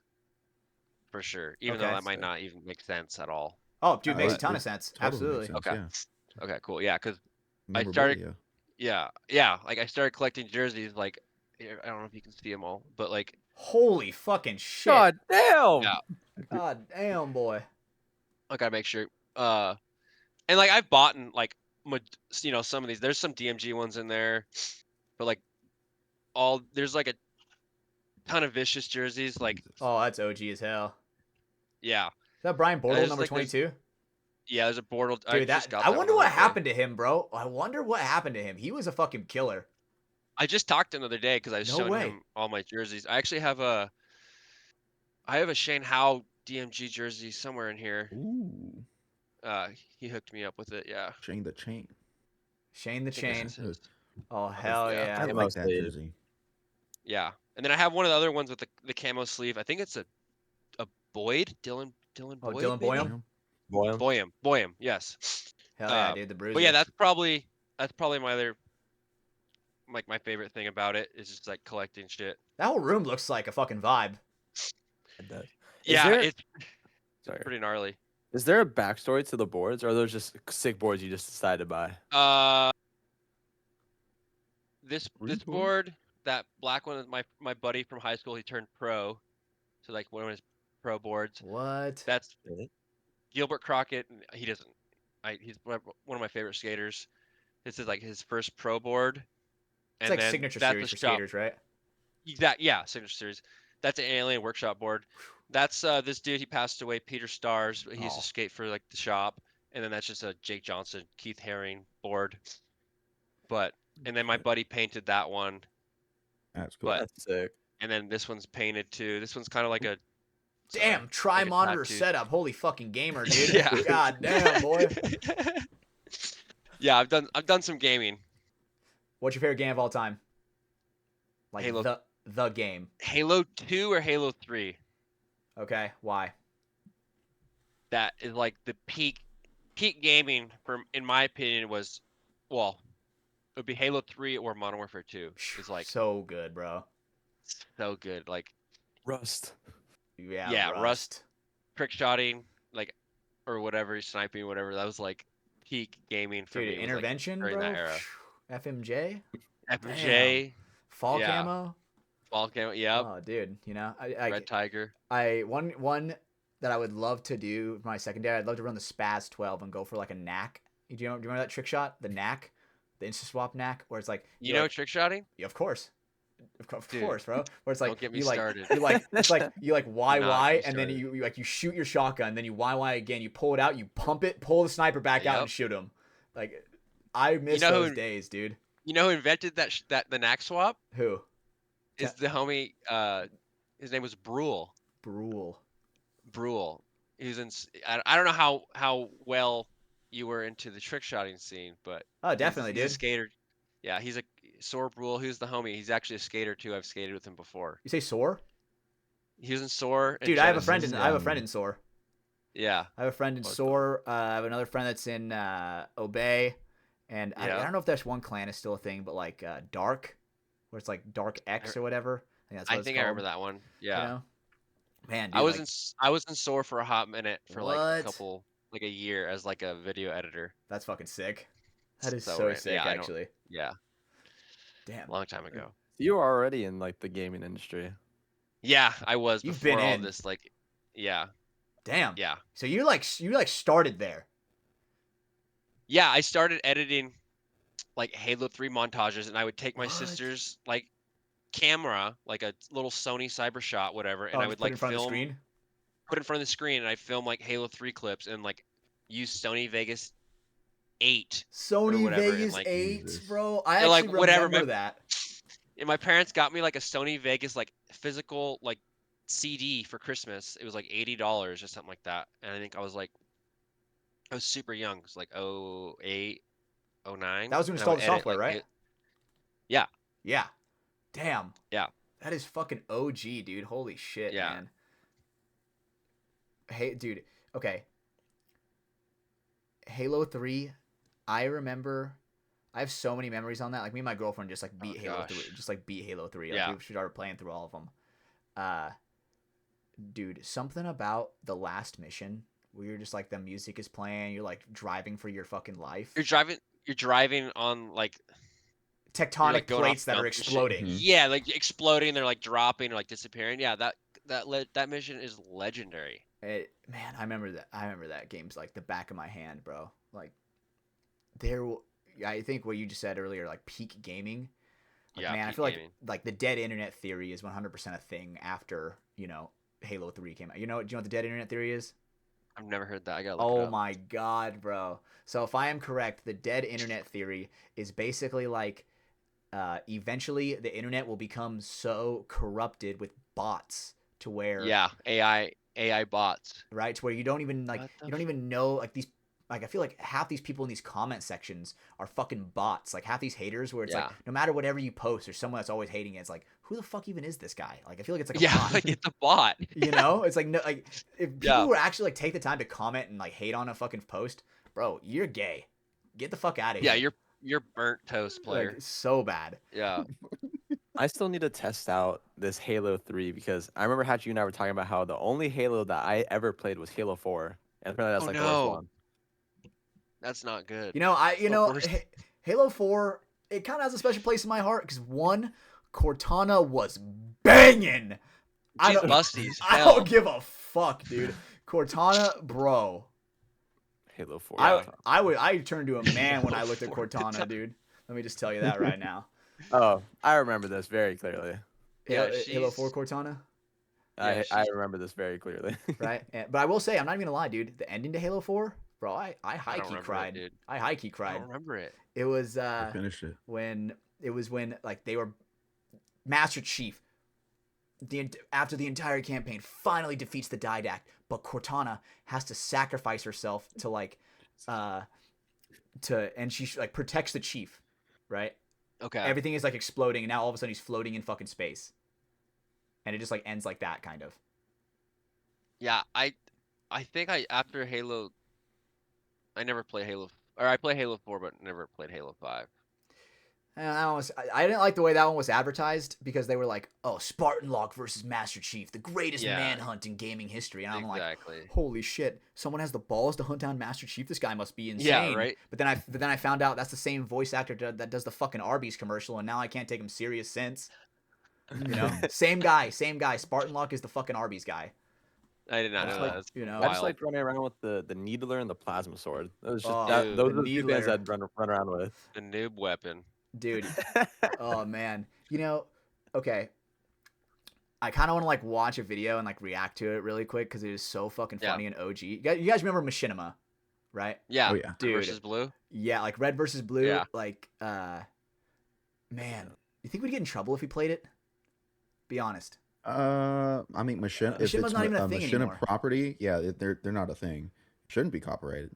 for sure. Even though Okay. that might not even make sense at all. Oh, dude, makes a It- ton it of sense. totally Absolutely. makes sense, Okay. yeah. Okay, cool. Yeah, because I started- Memorabilia. yeah, like I started collecting jerseys. Like, I don't know if you can see them all, but like, Holy fucking shit! God damn. Yeah. God damn, boy. I gotta make sure. And like I've bought like some of these. There's some DMG ones in there, but like there's like a ton of Vicious jerseys. Like Jesus. Oh, that's OG as hell. yeah, Is that Brian Bortle, there's number like 22? there's a Bortle. I Dude, just got I that one wonder the what other day. happened to him, bro. I wonder what happened to him. He was a fucking killer. I just talked to him the other day because I was No showing way. him all my jerseys. I actually have a Shane Howe DMG jersey somewhere in here. Ooh, He hooked me up with it. Yeah. Shane the Chain. Shane the I think Chain. this is his. Oh, hell Yeah. yeah. I Camo like that sleeve. jersey. Yeah. And then I have one of the other ones with the camo sleeve. I think it's a Boyd, Dylan Oh, Boyd. Dylan maybe? Boyum? Boyum, yes. Hell yeah, dude, the bruiser. But yeah, that's probably my other my favorite thing about it is just like collecting shit. That whole room looks like a fucking vibe. It does. Yeah, there- it's Sorry. pretty gnarly. Is there a backstory to the boards, or are those just sick boards you just decided to buy? This Retard. board, that black one is my buddy from high school. He turned pro, so like one of his pro boards. What? That's Really? Gilbert Crockett. He doesn't. He's one of my favorite skaters. This is like his first pro board. It's like signature series for skaters, right? Yeah, signature series. That's an Alien Workshop board. That's this dude. He passed away, Peter Stars. He used to skate for like the shop, and then that's just a Jake Johnson, Keith Haring board. And then my buddy painted that one, That's cool. but That's sick. and then this one's painted too. This one's kind of like a Damn, like a tri-monitor tattoo. setup. Holy fucking gamer, dude. Yeah. God damn, boy. Yeah, I've done some gaming. What's your favorite game of all time? Like Halo. the game. Halo 2 or Halo 3. Okay, why? That is like the peak gaming in my opinion was, well, it would be Halo 3 or Modern Warfare 2. It's like so good, bro. so good. Like Rust. Yeah, Rust, trick shotting, like or whatever, sniping, whatever. That was like peak gaming for Dude, me. It was, intervention, during bro. that era. FMJ, FJ, fall Yeah. camo. Fall camo, yep. Oh, dude, you know, Red Tiger. one that I would love to do for my secondary. I'd love to run the Spaz 12 and go for like a knack. Do you remember that trick shot? The knack, the insta swap knack, where it's like You you're know like, trick shotting? yeah, of course. Of Dude, course, bro. Where it's like don't get me you like started. you like it's like you like not YY get and then started. you shoot your shotgun, then you YY again, you pull it out, you pump it, pull the sniper back out Yep. and shoot him. Like I miss know those who- days, dude. You know who invented the knack swap? Who? Is the homie his name was Brule. Brule. He was in I don't know how well you were into the trick shotting scene, but Oh, definitely, he's a dude. skater. Yeah, he's a Soar Brule. Who's the homie? He's actually a skater too. I've skated with him before. You say sore? He was in Soar. and Dude, I have a Genesis. friend in I have a friend in sore. Yeah. I have a friend in What the- Soar. I have another friend that's in Obey, and I Yeah. don't know if there's one clan is still a thing, but like Dark, where it's like Dark X or whatever. I think that's what I it's think I remember called, that one. you Yeah. know? Man, dude, I was like, I was in Soar for a hot minute for like What? a couple like a year as like a video editor. that's fucking sick. That is So so right- sick, yeah, I don't- actually. Yeah, Damn. a long time ago. You were already in like the gaming industry. Yeah, I was You've before been all in. this. Like, yeah, Damn. yeah, So you like started there. yeah. I started editing like Halo 3 montages, and I would take my What? sister's like camera, like a little Sony Cybershot, whatever, and Oh, I just would put it like in front film, of the screen. put it in front of the screen, and I'd film like Halo 3 clips and like use Sony Vegas 8. Sony whatever, and, Vegas like- 8, Jesus. bro. I Or, actually like, whatever, remember my- that. And my parents got me like a Sony Vegas like physical like CD for Christmas. It was like $80 or something like that. And I think I was super young. It was like 08, 09. That was when you and I installed would the edit, software, like, right? it- Yeah. Yeah. Damn. Yeah. That is fucking OG, dude. Holy shit, Yeah. man. Hey, dude. Okay. Halo 3, I remember I have so many memories on that. Like me and my girlfriend just like beat Halo 3, gosh. just like beat Halo 3. Like Yeah. we started playing through all of them. Dude, something about the last mission where you're just like the music is playing, you're like driving for your fucking life. You're driving on like Tectonic like, going off plates that are jumps and shit. exploding. Mhm. yeah, like exploding, they're like dropping or like disappearing. Yeah, that mission is legendary. Man, I remember that. I remember that game's like the back of my hand, bro. Like I think what you just said earlier, like peak gaming. Like, Yeah, man, I peak feel gaming. like the dead internet theory is 100% a thing after Halo 3 came out. Do you know what the dead internet theory is? I've never heard that. I gotta look it Oh up. my god, bro. So if I am correct, the dead internet theory is basically like eventually the internet will become so corrupted with bots to where Yeah, AI bots. right to where you don't even What the you don't even know like these like I feel like half these people in these comment sections are fucking bots. Like half these haters where it's like Yeah. no matter whatever you post, there's someone that's always hating it. It's like who the fuck even is this guy? Like I feel like it's like a Yeah, bot. like it's a bot. It's like no like if people Yeah. who actually like take the time to comment and like hate on a fucking post, bro, you're gay. Get the fuck out of Yeah, here. you're burnt toast player. Like so bad. Yeah. I still need to test out this Halo 3 because I remember how you and I were talking about how the only Halo that I ever played was Halo 4. And apparently that's Oh, like the worst no. one. That's not good. I The worst. Halo 4 it kind of has a special place in my heart cuz one Cortana was banging. I She's don't busty as I hell. don't give a fuck, dude. Cortana, bro. Halo 4. Yeah. I turned to a man when I Halo looked at 4 Cortana, dude. Let me just tell you that right now. Oh, I remember this very clearly. Yeah, Halo 4 she's- Cortana, Yeah, I she's- remember this very clearly. right? But I will say, I'm not even gonna lie, dude. The ending to Halo 4, bro, I high key remember it, cried. dude. I high key I cried. don't remember it. It was I finished it. when like they were Master Chief after the entire campaign finally defeats the Didact, but Cortana has to sacrifice herself to like and she like protects the chief, right? Okay. Everything is like exploding and now all of a sudden he's floating in fucking space. And it just like ends like that kind of. Yeah, I think after Halo, I never played Halo, or I played Halo 4, but never played Halo 5. And I didn't like the way that one was advertised because they were like, oh, Spartan Lock versus Master Chief, the greatest Yeah. manhunt in gaming history. And I'm like, Exactly. holy shit, someone has the balls to hunt down Master Chief? This guy must be insane. Yeah, right. But then I found out that's the same voice actor that does the fucking Arby's commercial, and now I can't take him serious since. Same guy. Spartan Lock is the fucking Arby's guy. I did not That's know like- that. That's you know, I wild. just liked running around with the needler and the plasma sword. That was just Oh, that, dude, those the are the two needler. things I'd run around with. The noob weapon. Dude. Oh man. Okay. I kind of want to like watch a video and like react to it really quick because it is so fucking Yeah. funny and OG. You guys remember Machinima, right? Yeah. Oh yeah. Dude. Versus blue. Yeah, like red versus blue. Yeah. Like, man, you think we'd get in trouble if we played it? Be honest. I mean, Machinima. If Machinima's it's not even a a thing Machinima anymore. property, yeah, they're not a thing. Shouldn't be copyrighted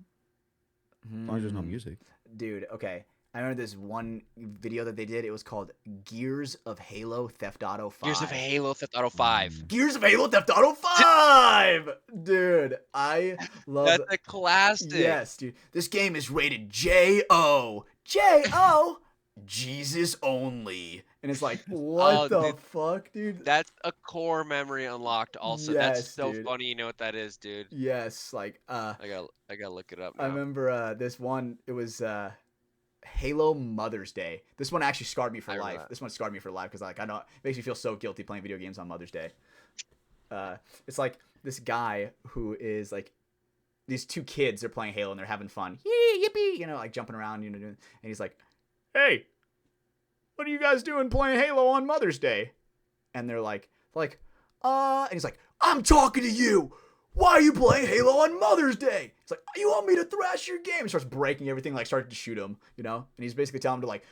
as long as there's no Hmm. music. Dude, okay. I remember this one video that they did. It was called Gears of Halo Theft Auto 5. Gears of Halo Theft Auto 5. Gears of Halo Theft Auto 5! Dude, I love That's a classic. Yes, dude. This game is rated J-O. J-O? Jesus only. And it's like, what Oh, the dude. fuck, dude? That's a core memory unlocked. Also, that's Yes, so dude. funny. You know what that is, dude? Yes, like, I gotta look it up now. I remember this one, it was Halo Mother's Day. This one actually scarred me for I remember life. that. This one scarred me for life because like I know it makes me feel so guilty playing video games on Mother's Day. It's like this guy who is like these two kids are playing Halo and they're having fun. Yee, yippee, like jumping around, and he's like, "Hey, what are you guys doing playing Halo on Mother's Day?" And they're like, and he's like, "I'm talking to you. Why are you playing Halo on Mother's Day?" It's like, "You want me to thrash your game?" He starts breaking everything, like starting to shoot him, And he's basically telling them to like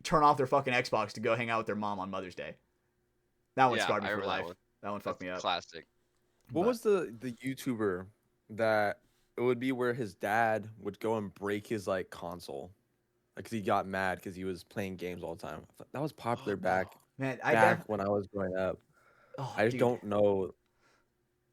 turn off their fucking Xbox to go hang out with their mom on Mother's Day. That one Yeah, scarred me I for remember that life. one. That one fucked me up. Classic. What But- was the YouTuber that it would be where his dad would go and break his like console, like 'cause he got mad because he was playing games all the time. That was popular back Man, when I was growing up. oh, I just dude. don't know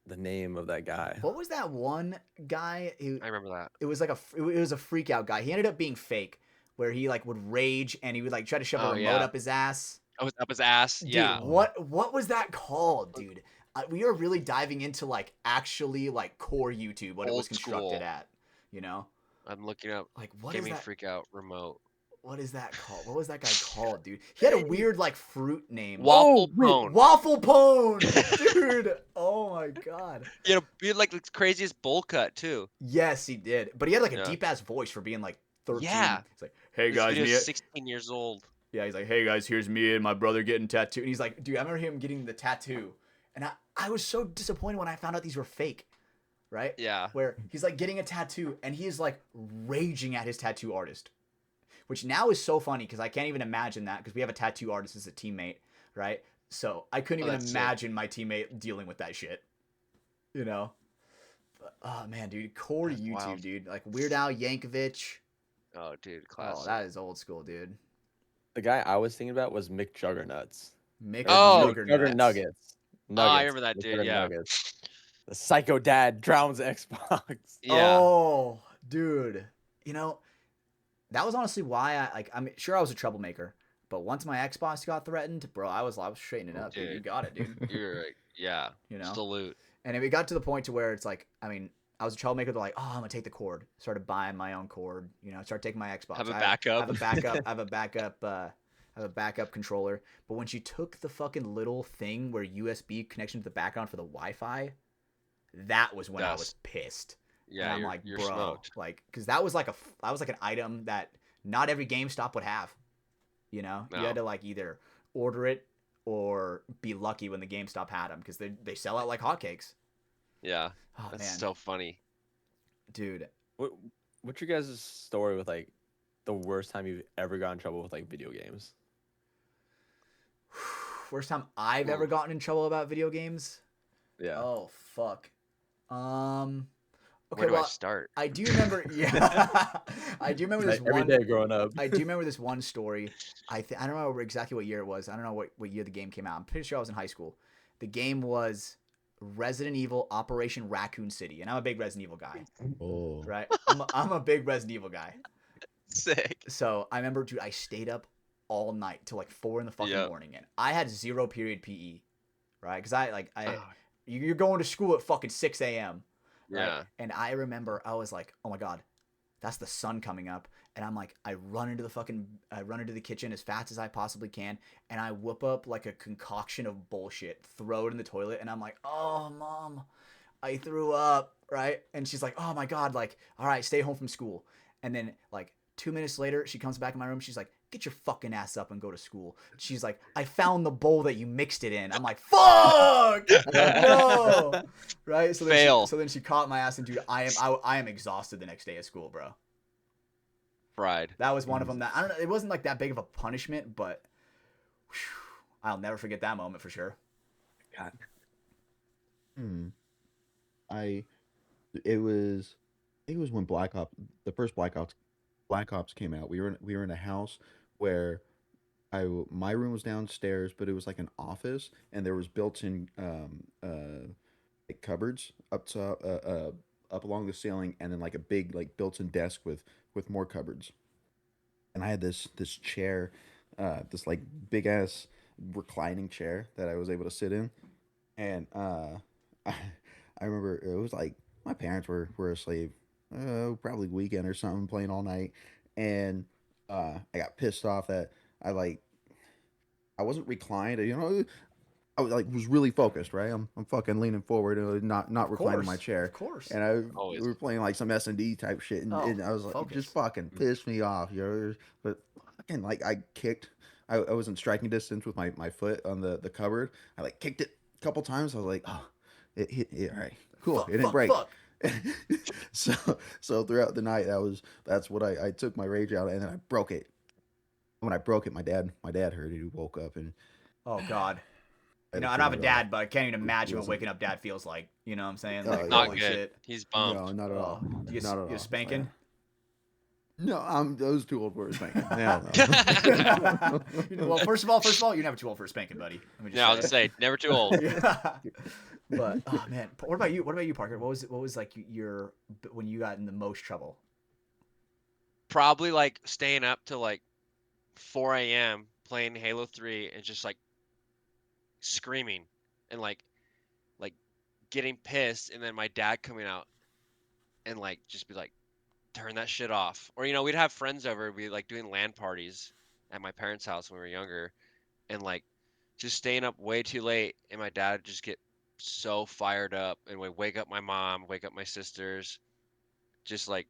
the name of that guy. What was that one guy who? I remember that. It was like it was a freak out guy. He ended up being fake, where he like would rage and he would like try to shove a Oh, remote yeah. up his ass. I was up his ass. Dude, Yeah. what was that called, dude? We are really diving into like actually like core YouTube, what it was Old school. constructed at. I'm looking up Like what gaming is that? freak out remote. What is that called? What was that guy called, dude? He had a weird like fruit name. Waffle wait. Pone. Waffle Pone, dude. Oh my god. He had like the craziest bowl cut too. Yes, he did. But he had like a Yeah. deep ass voice for being like 13. Yeah. He's like, hey This guys, video's me. 16 years old. Yeah, he's like, hey guys, here's me and my brother getting tattooed. And he's like, dude, I remember him getting the tattoo. And I was so disappointed when I found out these were fake. Right? Yeah. Where he's like getting a tattoo and he is like raging at his tattoo artist. Which now is so funny because I can't even imagine that because we have a tattoo artist as a teammate, right? So I couldn't even that's sick. imagine my teammate dealing with that shit. You know? But, oh man, dude. Core That's YouTube, wild. dude. Like Weird Al Yankovic. Oh, dude, Oh, classic. that is old school, dude. The guy I was thinking about was Mick Juggernuts. Mick Oh, Juggernuts. Nuggets. Oh, I remember that Mick dude, Jugger yeah. Nuggets. The psycho dad drowns Xbox. Yeah. Oh, dude. You know, that was honestly why I'm sure I was a troublemaker, but once my Xbox got threatened, bro, I was straightening up, dude. You Dude. got it, dude. You're right. Yeah. You know? Salute. And it got to the point to where it's like, I mean, I was a troublemaker. They're like, oh, I'm gonna take the cord. Started buying my own cord. You know, started taking my Xbox. Have a I backup. have a backup. I have a backup controller. But when she took the fucking little thing where USB connection to the background for the Wi-Fi, that was when I Yes. was pissed. Yeah, And I'm you're, like, you're bro, smoked. like, because that was like an item that not every GameStop would have. You know, you had No. to like either order it or be lucky when the GameStop had them because they sell out like hotcakes. Yeah. Oh That's man, so funny. dude. What's your guys' story with like the worst time you've ever got in trouble with like video games? First time I've ever Ooh. gotten in trouble about video games. Yeah. Oh fuck. Okay, Where do I well, start? I do remember. Yeah, I do remember this Like, every one. day growing up. I do remember this one story. I don't remember exactly what year it was. I don't know what year the game came out. I'm pretty sure I was in high school. The game was Resident Evil Operation Raccoon City, and I'm a big Resident Evil guy, Oh, right? I'm a big Resident Evil guy. Sick. So I remember, dude, I stayed up all night till like 4 in the fucking Yep. morning, and I had 0 period PE, right? Because I Oh, you're going to school at fucking 6 a.m. Right? yeah. And I remember I was like, oh my god, that's the sun coming up. And I'm like, I run into the kitchen as fast as I possibly can, and I whip up like a concoction of bullshit, throw it in the toilet, and I'm like, oh mom, I threw up, right? And she's like, oh my god, like, all right, stay home from school. And then like 2 minutes later, she comes back in my room. She's like, get your fucking ass up and go to school. She's like, I found the bowl that you mixed it in. I'm like, fuck, no, right? So then Fail. so then she caught my ass, and dude, I am exhausted the next day at school, bro. Fried. That was one of them that I don't know. It wasn't like that big of a punishment, but whew, I'll never forget that moment for sure. God. It was when the first Black Ops came out. We were in a house where my room was downstairs, but it was like an office, and there was built-in like cupboards up along the ceiling, and then like a big like built-in desk with more cupboards. And I had this chair, this like big ass reclining chair that I was able to sit in, and I remember it was like my parents were asleep, probably weekend or something, playing all night, and I got pissed off that I wasn't reclined, you know. I was really focused, right? I'm fucking leaning forward, not reclining my chair. Of course. And Always. we were playing like some S&D type shit, and I was like, focus. just fucking pissed me off, you know. But fucking like I was in striking distance with my foot on the cupboard. I like kicked it a couple times. I was like, oh, it hit it, all right, cool, Fuck, it didn't fuck, break. fuck. So throughout the night, that's what I took my rage out, and then I broke it. When I broke it, my dad heard it. He woke up, and Oh god. I You know, had I to don't have a figure it out. dad, but I can't even imagine what wasn't- waking up dad feels like. You know what I'm saying? Oh, Like, yeah. Not holy good. shit. He's bummed. No, not at all. Oh, you Not at all. spanking? No, I was too old for a spanking. Hell no. You know, well, first of all, you're never too old for a spanking, buddy. Let me just Yeah, I was gonna say, never too old. Yeah. But oh man, what about you? What about you, Parker? What was like your when you got in the most trouble? Probably like staying up till like 4 a.m. playing Halo 3 and just like screaming and like getting pissed, and then my dad coming out and like just be like, turn that shit off. Or we'd have friends over, we'd be like doing LAN parties at my parents' house when we were younger, and like just staying up way too late, and my dad would just get so fired up and would wake up my mom, wake up my sisters, just like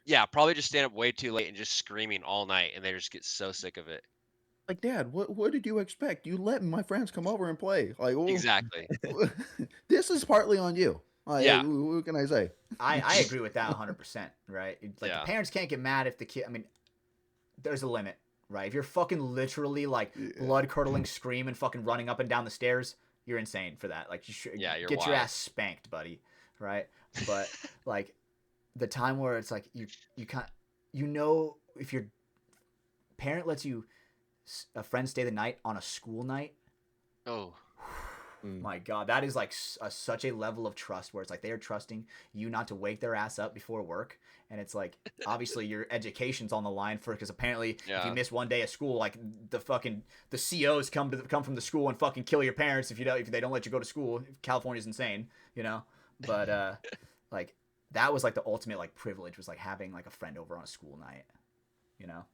yeah, probably just staying up way too late and just screaming all night, and they just get so sick of it. Like, Dad, what did you expect? You let my friends come over and play. Like, well, Exactly. this is partly on you. Like, Yeah. what can I say? I agree with that 100%, right? Like Yeah. the parents can't get mad if the kid. I mean, there's a limit, right? If you're fucking literally like blood curdling scream and fucking running up and down the stairs, you're insane for that. Like you should Yeah, you're get your wild. ass spanked, buddy, right? But like the time where it's like you can't, if your parent lets you a friend stay the night on a school night. Oh. My God, that is like such a level of trust where it's like they are trusting you not to wake their ass up before work, and it's like obviously your education's on the line because apparently if you Yeah. miss one day of school, like the COs come from the school and fucking kill your parents if they don't let you go to school. California's insane, but like that was like the ultimate like privilege was like having like a friend over on a school night, Oh,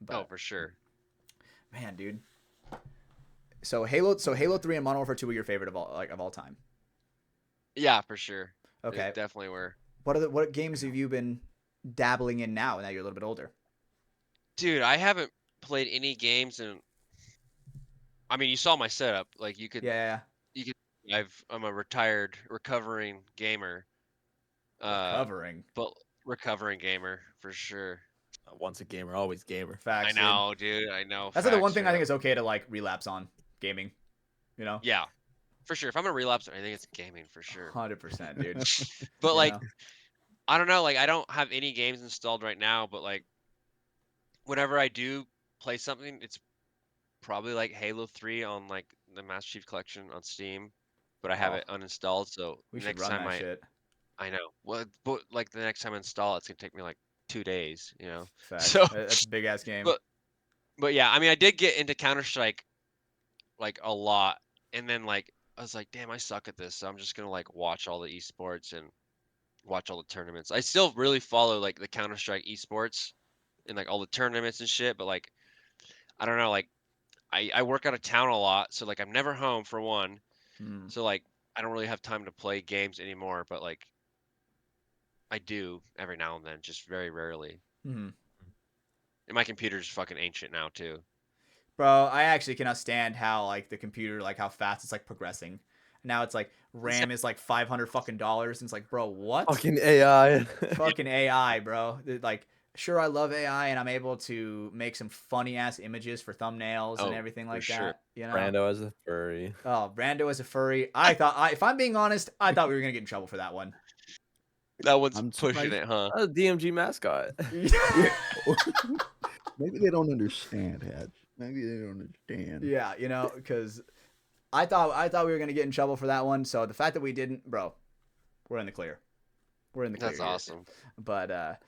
But for sure. man, dude. So Halo 3 and Modern Warfare 2 were your favorite of all time. Yeah, for sure. They Okay. definitely were. What games have you been dabbling in now you're a little bit older? Dude, I haven't played any games I mean, you saw my setup. Like you could Yeah. I'm a recovering gamer. Recovering. But recovering gamer for sure. Once a gamer, always gamer. Facts. I know, dude. I know. That's like the one facts, thing I yeah. think is okay to like relapse on gaming. Yeah, for sure. If I'm gonna relapse, I think it's gaming for sure. 100%, dude. But like, I don't know. Like, I don't have any games installed right now. But like, whenever I do play something, it's probably like Halo 3 on like the Master Chief Collection on Steam. But I have it uninstalled, so we should next run time that shit. I know. Well, but like the next time I install it, it's gonna take me like 2 days. Facts. So That's a big ass game. But yeah, I mean, I did get into Counter-Strike like a lot, and then like I was like, damn, I suck at this, so I'm just gonna like watch all the esports and watch all the tournaments. I still really follow like the Counter-Strike esports and like all the tournaments and shit, but like I don't know, like I work out of town a lot, so like I'm never home for one, so like I don't really have time to play games anymore, but like I do every now and then, just very rarely. And my computer's fucking ancient now too. Bro, I actually cannot stand how like the computer, like how fast it's like progressing. Now it's like RAM is like $500 fucking dollars, and it's like, bro, what? Fucking AI. Fucking AI, bro. Like, sure, I love AI, and I'm able to make some funny ass images for thumbnails and everything like that. Brando as a furry. Oh, Brando as a furry. I thought, if I'm being honest, I thought we were gonna get in trouble for that one. That one's I'm pushing surprised- it, huh? That's a DMG mascot. Maybe they don't understand, Hatch. Maybe they don't understand. Yeah, because I thought we were gonna get in trouble for that one. So the fact that we didn't, bro, we're in the clear. We're in the clear. That's here. awesome. But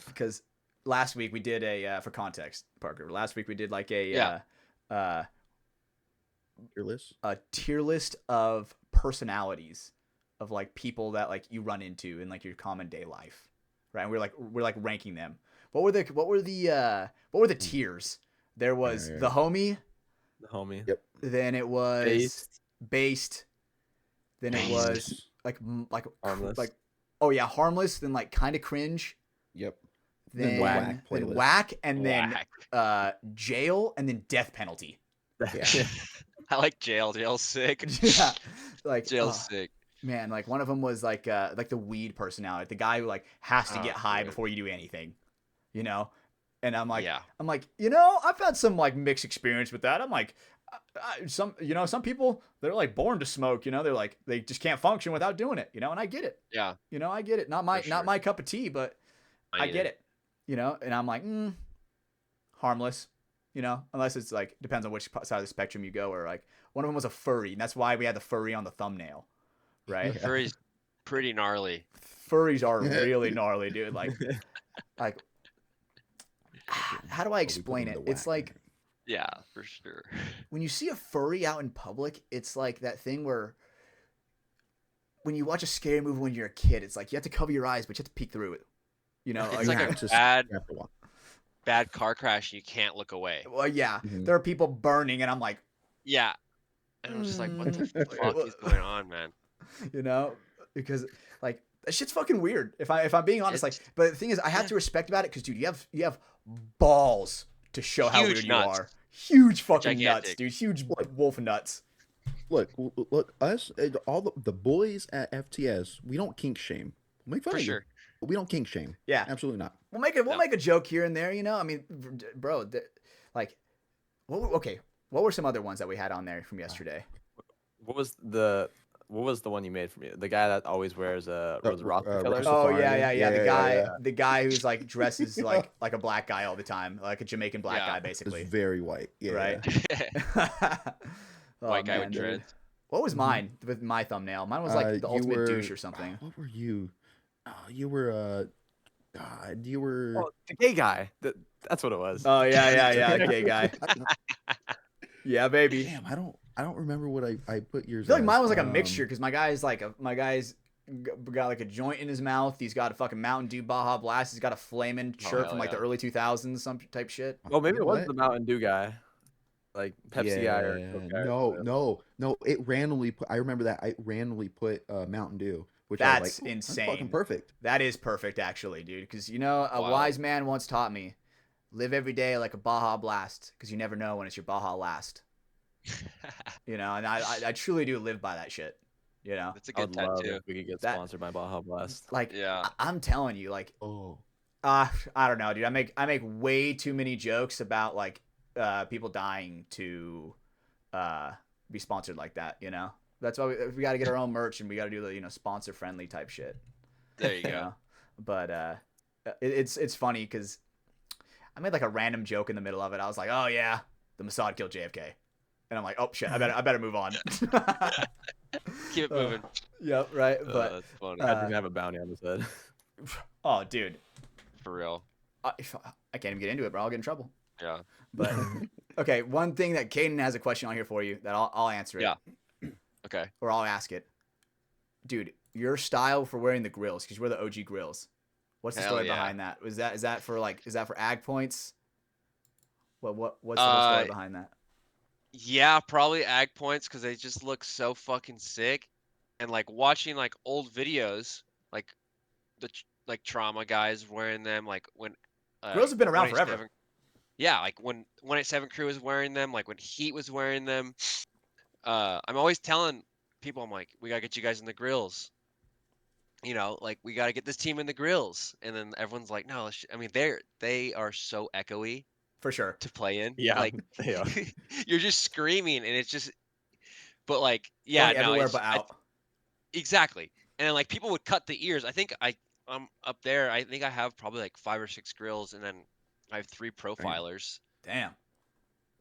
because last week we did for context, Parker. Last week we did like Your list? a tier list of personalities of like people that like you run into in like your common day life, right? And we're like ranking them. What were the tiers? There was the homie. The homie. Yep. Then it was based. Then it was Based. like Harmless. like oh yeah, harmless. Then like kind of cringe. Yep. Then whack playlist. then whack, and Whack. then jail, and then death penalty. Yeah. I like jail. Jail's sick. Yeah, like Jail's sick. man, like one of them was like the weed personality, the guy who like has to get high before you do anything, And I'm like, Yeah. I've had some like mixed experience with that. I'm like, some people they're like born to smoke, they're like they just can't function without doing it, and I get it. Yeah. I get it. Not my cup of tea, but I get it. And I'm like, harmless, unless it's like depends on which side of the spectrum you go. Or like one of them was a furry, and that's why we had the furry on the thumbnail, right? Yeah. Furry's pretty gnarly. Furries are really gnarly, dude. Like how do I explain it? It's like Yeah, for sure. when you see a furry out in public, it's like that thing where when you watch a scary movie when you're a kid, it's like you have to cover your eyes, but you have to peek through it. You know, It's like You a have to- bad- you have to watch. Bad car crash. You can't look away. well, yeah, Mhm. there are people burning, and I'm like, Yeah. And I'm just like, what the Mm. fuck is going on, man? you know, because like that shit's fucking weird. If I'm being honest, like, It's- but the thing is, I have to respect about it because, dude, you have balls to show how Huge weird nuts. you are. Huge fucking nuts, Gigantic. dude. Huge wolf nuts. Look, us, all the boys at FTS, we don't kink shame. We'll make fun For of you, sure. but we don't kink shame. Yeah, Absolutely not. we'll No. make a joke here and there. You know, I mean, bro, like, what were some other ones that we had on there from yesterday? What was the one you made for me? The guy that always wears Rockefeller. Oh Rastafarian. yeah, Yeah, the guy who's like dresses like a black guy all the time, like a Jamaican black Yeah. guy, It's basically. very white. Yeah. Right. Oh, White guy man, with dude. dreads. What was mine with my thumbnail? Mine was like the You ultimate were- douche or something. What were you? You were God, you were. Oh, the gay guy. That's what it was. Oh yeah, gay guy. Yeah, baby. Damn, I don't remember what I put yours. I feel like as. mine was like a mixture because my guy's got like a joint in his mouth. He's got a fucking Mountain Dew Baja Blast. He's got a flaming shirt hell from like the yeah. early 2000s, some type shit. Oh, maybe You it know was what? the Mountain Dew guy, like Pepsi guy or Coke guy or whatever. No. It randomly put. I remember that I randomly put Mountain Dew, which That's I was like, "Ooh, insane. That's fucking perfect. That is perfect, actually, dude. Because you know, a Wow. wise man once taught me, live every day like a Baja Blast, because you never know when it's your Baja last. You know, and I truly do live by that shit. You know, That's a I good would love tattoo. if we could get That- sponsored by Baja Blast. like Yeah. I'm telling you, like Oh, I don't know, dude. I make way too many jokes about like people dying to be sponsored like that. You know, that's why we got to get our own merch and we got to do the sponsor friendly type shit. There you You go. know? But it's funny because I made like a random joke in the middle of it. I was like, oh yeah, the Mossad killed JFK, and I'm like, oh shit, I better move on. Keep it moving. Yep, right. But That's funny. I didn't have a bounty on his head. oh, dude, For real. I can't even get into it, bro. I'll get in trouble. Yeah. But okay, one thing that Caden has a question on here for you that I'll answer it. Yeah. Okay. Or I'll ask it. Dude, your style for wearing the grills, because you wear the OG grills. What's the Hell story yeah. behind that? Is that for ag points? What's the whole story behind that? Yeah, probably ag points because they just look so fucking sick. And like watching like old videos, like like trauma guys wearing them, like when Grills have been around 187 forever. Yeah, like when 187 Crew was wearing them, like when Heat was wearing them. I'm always telling people, I'm like, we gotta get you guys in the grills. You know, like we gotta get this team in the grills. And then everyone's like, no, I mean, they are so echoey For sure. to play in. Yeah, Like they are. you're just screaming, and it's just. But like, yeah, Going no, everywhere it's, but out. exactly. And like people would cut the ears. I think I'm up there. I think I have probably like 5 or 6 grills, and then I have 3 profilers. Damn.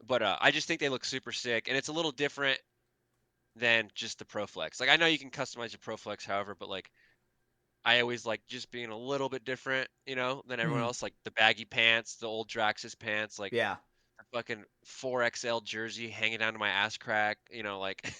But I just think they look super sick, and it's a little different than just the ProFlex. Like I know you can customize your ProFlex, however, but like I always like just being a little bit different, than everyone else. Like the baggy pants, the old Draxus pants, like Yeah. a fucking 4XL jersey hanging down to my ass crack. Like.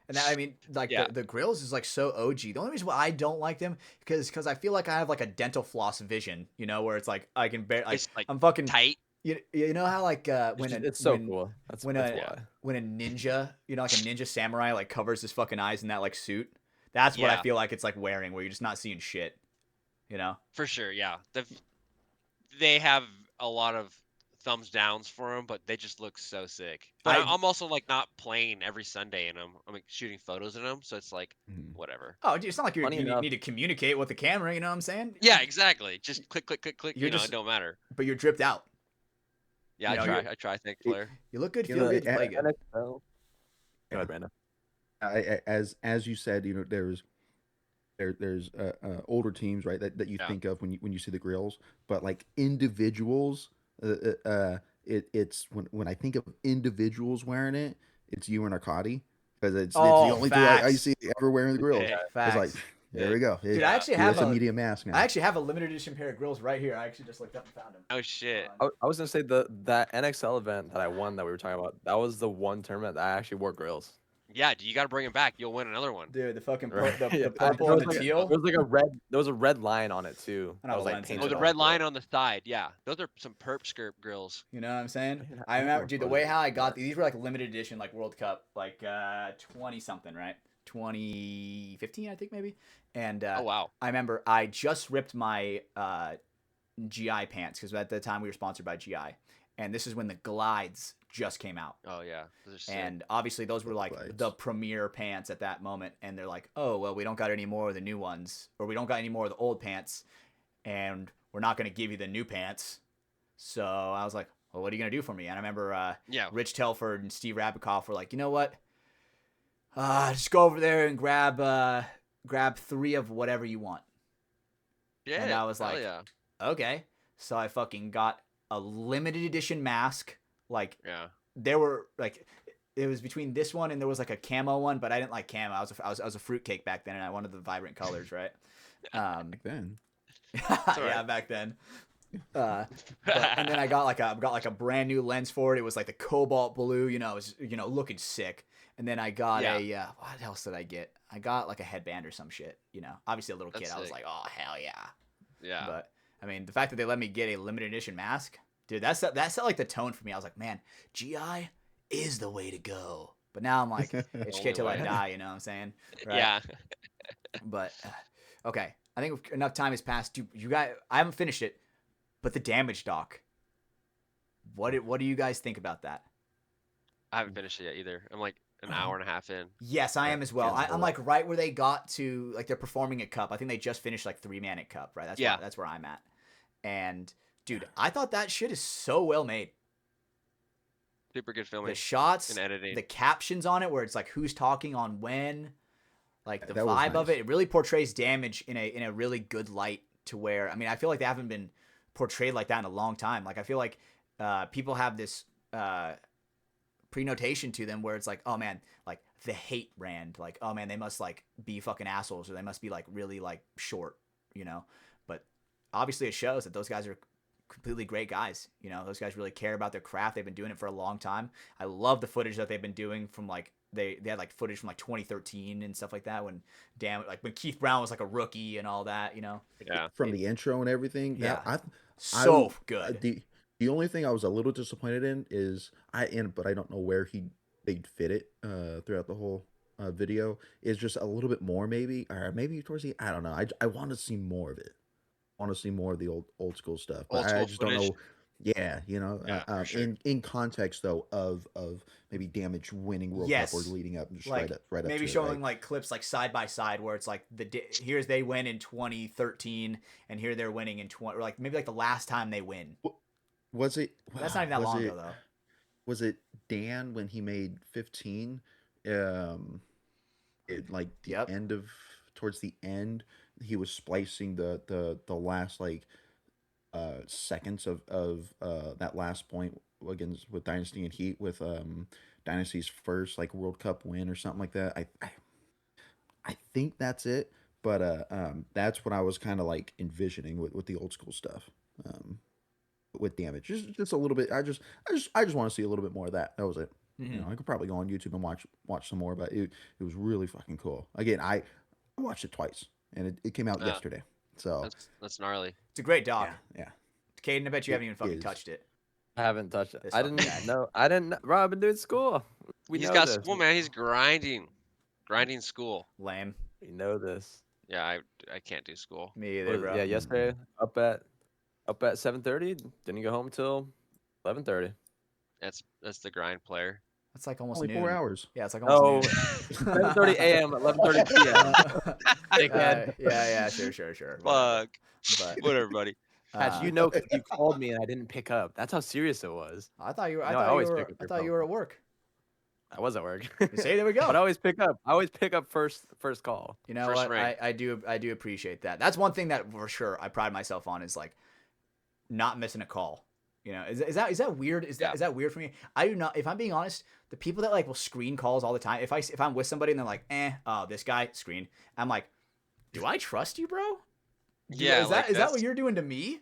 And that, I mean, like Yeah. the grills is like so OG. The only reason why I don't like them because I feel like I have like a dental floss vision, where it's like I can bear like It's like I'm fucking tight. You know how like It's so cool. That's when why. when a ninja, like a ninja samurai like covers his fucking eyes in that like suit. That's what I Yeah. feel like it's like wearing where you're just not seeing shit. For sure, yeah. They have a lot of thumbs downs for them, but they just look so sick. But I'm also like not playing every Sunday in them. I'm like shooting photos in them, so it's like whatever. Oh, dude, it's not like you Funny enough- need to communicate with the camera. You know what I'm saying? Yeah, exactly. Just click, click, click, click. You're It just- don't matter. But you're dripped out. Yeah, you know, I try. Thanks, Blair. You look good, You feel know, good, play good. Go ahead, Brandon. as you said, there's older teams, right, that you Yeah. think of when you see the grills, but like individuals, it's when I think of individuals wearing it, it's you and Arcadi because it's the only two I facts. see ever wearing the grills. Yeah. It's Facts. like there we go. Dude, I actually Dude, have that's a a media mask now. I actually have a limited edition pair of grills right here. I actually just looked up and found them. Oh shit. I was gonna say that NXL event that I won that we were talking about. That was the one tournament that I actually wore grills. Yeah, you got to bring him back. You'll win another one. Dude, the fucking Right. the Yeah, purple there and was the like teal. there was like a red. There was a red line on it too. I That know was like Lenson painted Oh, the is on red it. line on the side. Yeah, those are some perp skirt grills. You know what I'm saying? Man, I remember, remember dude, the photos way of how I that. got these were like limited edition, like World Cup, like 20 something, right? 2015, I think maybe. And Oh wow. I remember I just ripped my GI pants because at the time we were sponsored by GI, and this is when the glides just came out. Oh yeah. Those are sick. And obviously those were like Glides. the premier pants at that moment, and they're like, oh well, we don't got any more of the new ones, or we don't got any more of the old pants, and we're not going to give you the new pants. So I was like, well, what are you going to do for me? And I remember yeah. Rich Telford and Steve Rabikoff were like, you know what, just go over there and grab 3 of whatever you want. Yeah. And I was hell like, yeah. okay. So I fucking got a limited edition mask. Like Yeah. there were like, it was between this one and there was like a camo one, but I didn't like camo. I was a fruitcake back then, and I wanted the vibrant colors, right? Back then. Yeah, right. back then. And then I got like a brand new lens for it. It was like the cobalt blue, it was looking sick. And then I got what else did I get? I got like a headband or some shit. Obviously a little kid. That's I was sick. like, oh hell yeah. Yeah. But I mean, the fact that they let me get a limited edition mask, dude, that set like the tone for me. I was like, man, GI is the way to go. But now I'm like, HK Only till I way. die. You know what I'm saying? Right? Yeah. But okay, I think enough time has passed. You guys, I haven't finished it, but the damage doc. What do you guys think about that? I haven't finished it yet either. I'm like an hour and a half in. Yes, I am as well. Can't I'm like right where they got to, like they're performing at Cup. I think they just finished like 3-man at Cup, right? That's where I'm at. And dude, I thought that shit is so well made. Super good filming The shots, and editing. the captions on it, where it's like who's talking on when, like the That was vibe of nice. it really portrays damage in a really good light. To where, I mean, I feel like they haven't been portrayed like that in a long time. Like I feel like people have this prenotation to them where it's like, oh man, like the hate brand, like, oh man, they must like be fucking assholes, or they must be like really like short, But obviously it shows that those guys are completely great guys. Those guys really care about their craft. They've been doing it for a long time. I love the footage that they've been doing from like they had like footage from like 2013 and stuff like that when when Keith Brown was like a rookie and all that, Yeah. From the intro and everything. Yeah. I Good. The only thing I was a little disappointed in is but I don't know where they'd fit it throughout the whole video, is just a little bit more maybe, or maybe towards the, I don't know. I want to see more of it. I want to see more of the old school stuff, but Old I school just footage. don't know. Yeah, Yeah, for sure. in context though of maybe Damage winning World Yes. Cup or leading up just Like right up maybe to showing it, right? like clips like side by side where it's like here's they win in 2013 and here they're winning in 20, or like maybe like the last time they win. Was it? That's not even that was long it- ago though. Was it Dan when he made 15? Like the Yep. end of towards the end, he was splicing the last like seconds of that last point against with Dynasty and Heat with Dynasty's first like World Cup win or something like that. I think that's it, but that's what I was kind of like envisioning with the old school stuff. With Damage, just a little bit. I just want to see a little bit more of that. That was it. Mhm. I could probably go on YouTube and watch some more, but it was really fucking cool. Again, I watched it twice, and it came out Yeah. yesterday. So That's gnarly. It's a great doc. yeah. Caden, I bet you It haven't even fucking is. touched it. I haven't touched it. This I fucking didn't guy. know. I didn't. Bro, I've been doing school. We He's know got this. school, man. He's grinding school. Lame. We know this. Yeah, I can't do school. Me What either, was- bro. Yeah, yesterday up at 7:30. Didn't go home till 11:30. That's the grind player. That's like almost Only noon. 4 hours. Yeah, it's like Oh, almost 7:30 a.m. 11:30 p.m. Dickhead. Yeah, sure. Fuck. But Whatever, buddy. Patch, you know, 'cause you called me and I didn't pick up. That's how serious it was. I thought you were. No, I always pick up I your thought you phone. were at work. I was at work. See, there we go. But I always pick up. I always pick up first call. You know First what? ring. I do appreciate that. That's one thing that for sure I pride myself on is like not missing a call. Is that weird? Is that weird for me? I do not. If I'm being honest, the people that like will screen calls all the time. If I'm with somebody and they're like, oh, this guy screen. I'm like, do I trust you, bro? Yeah, Is like that what that's- you're doing to me?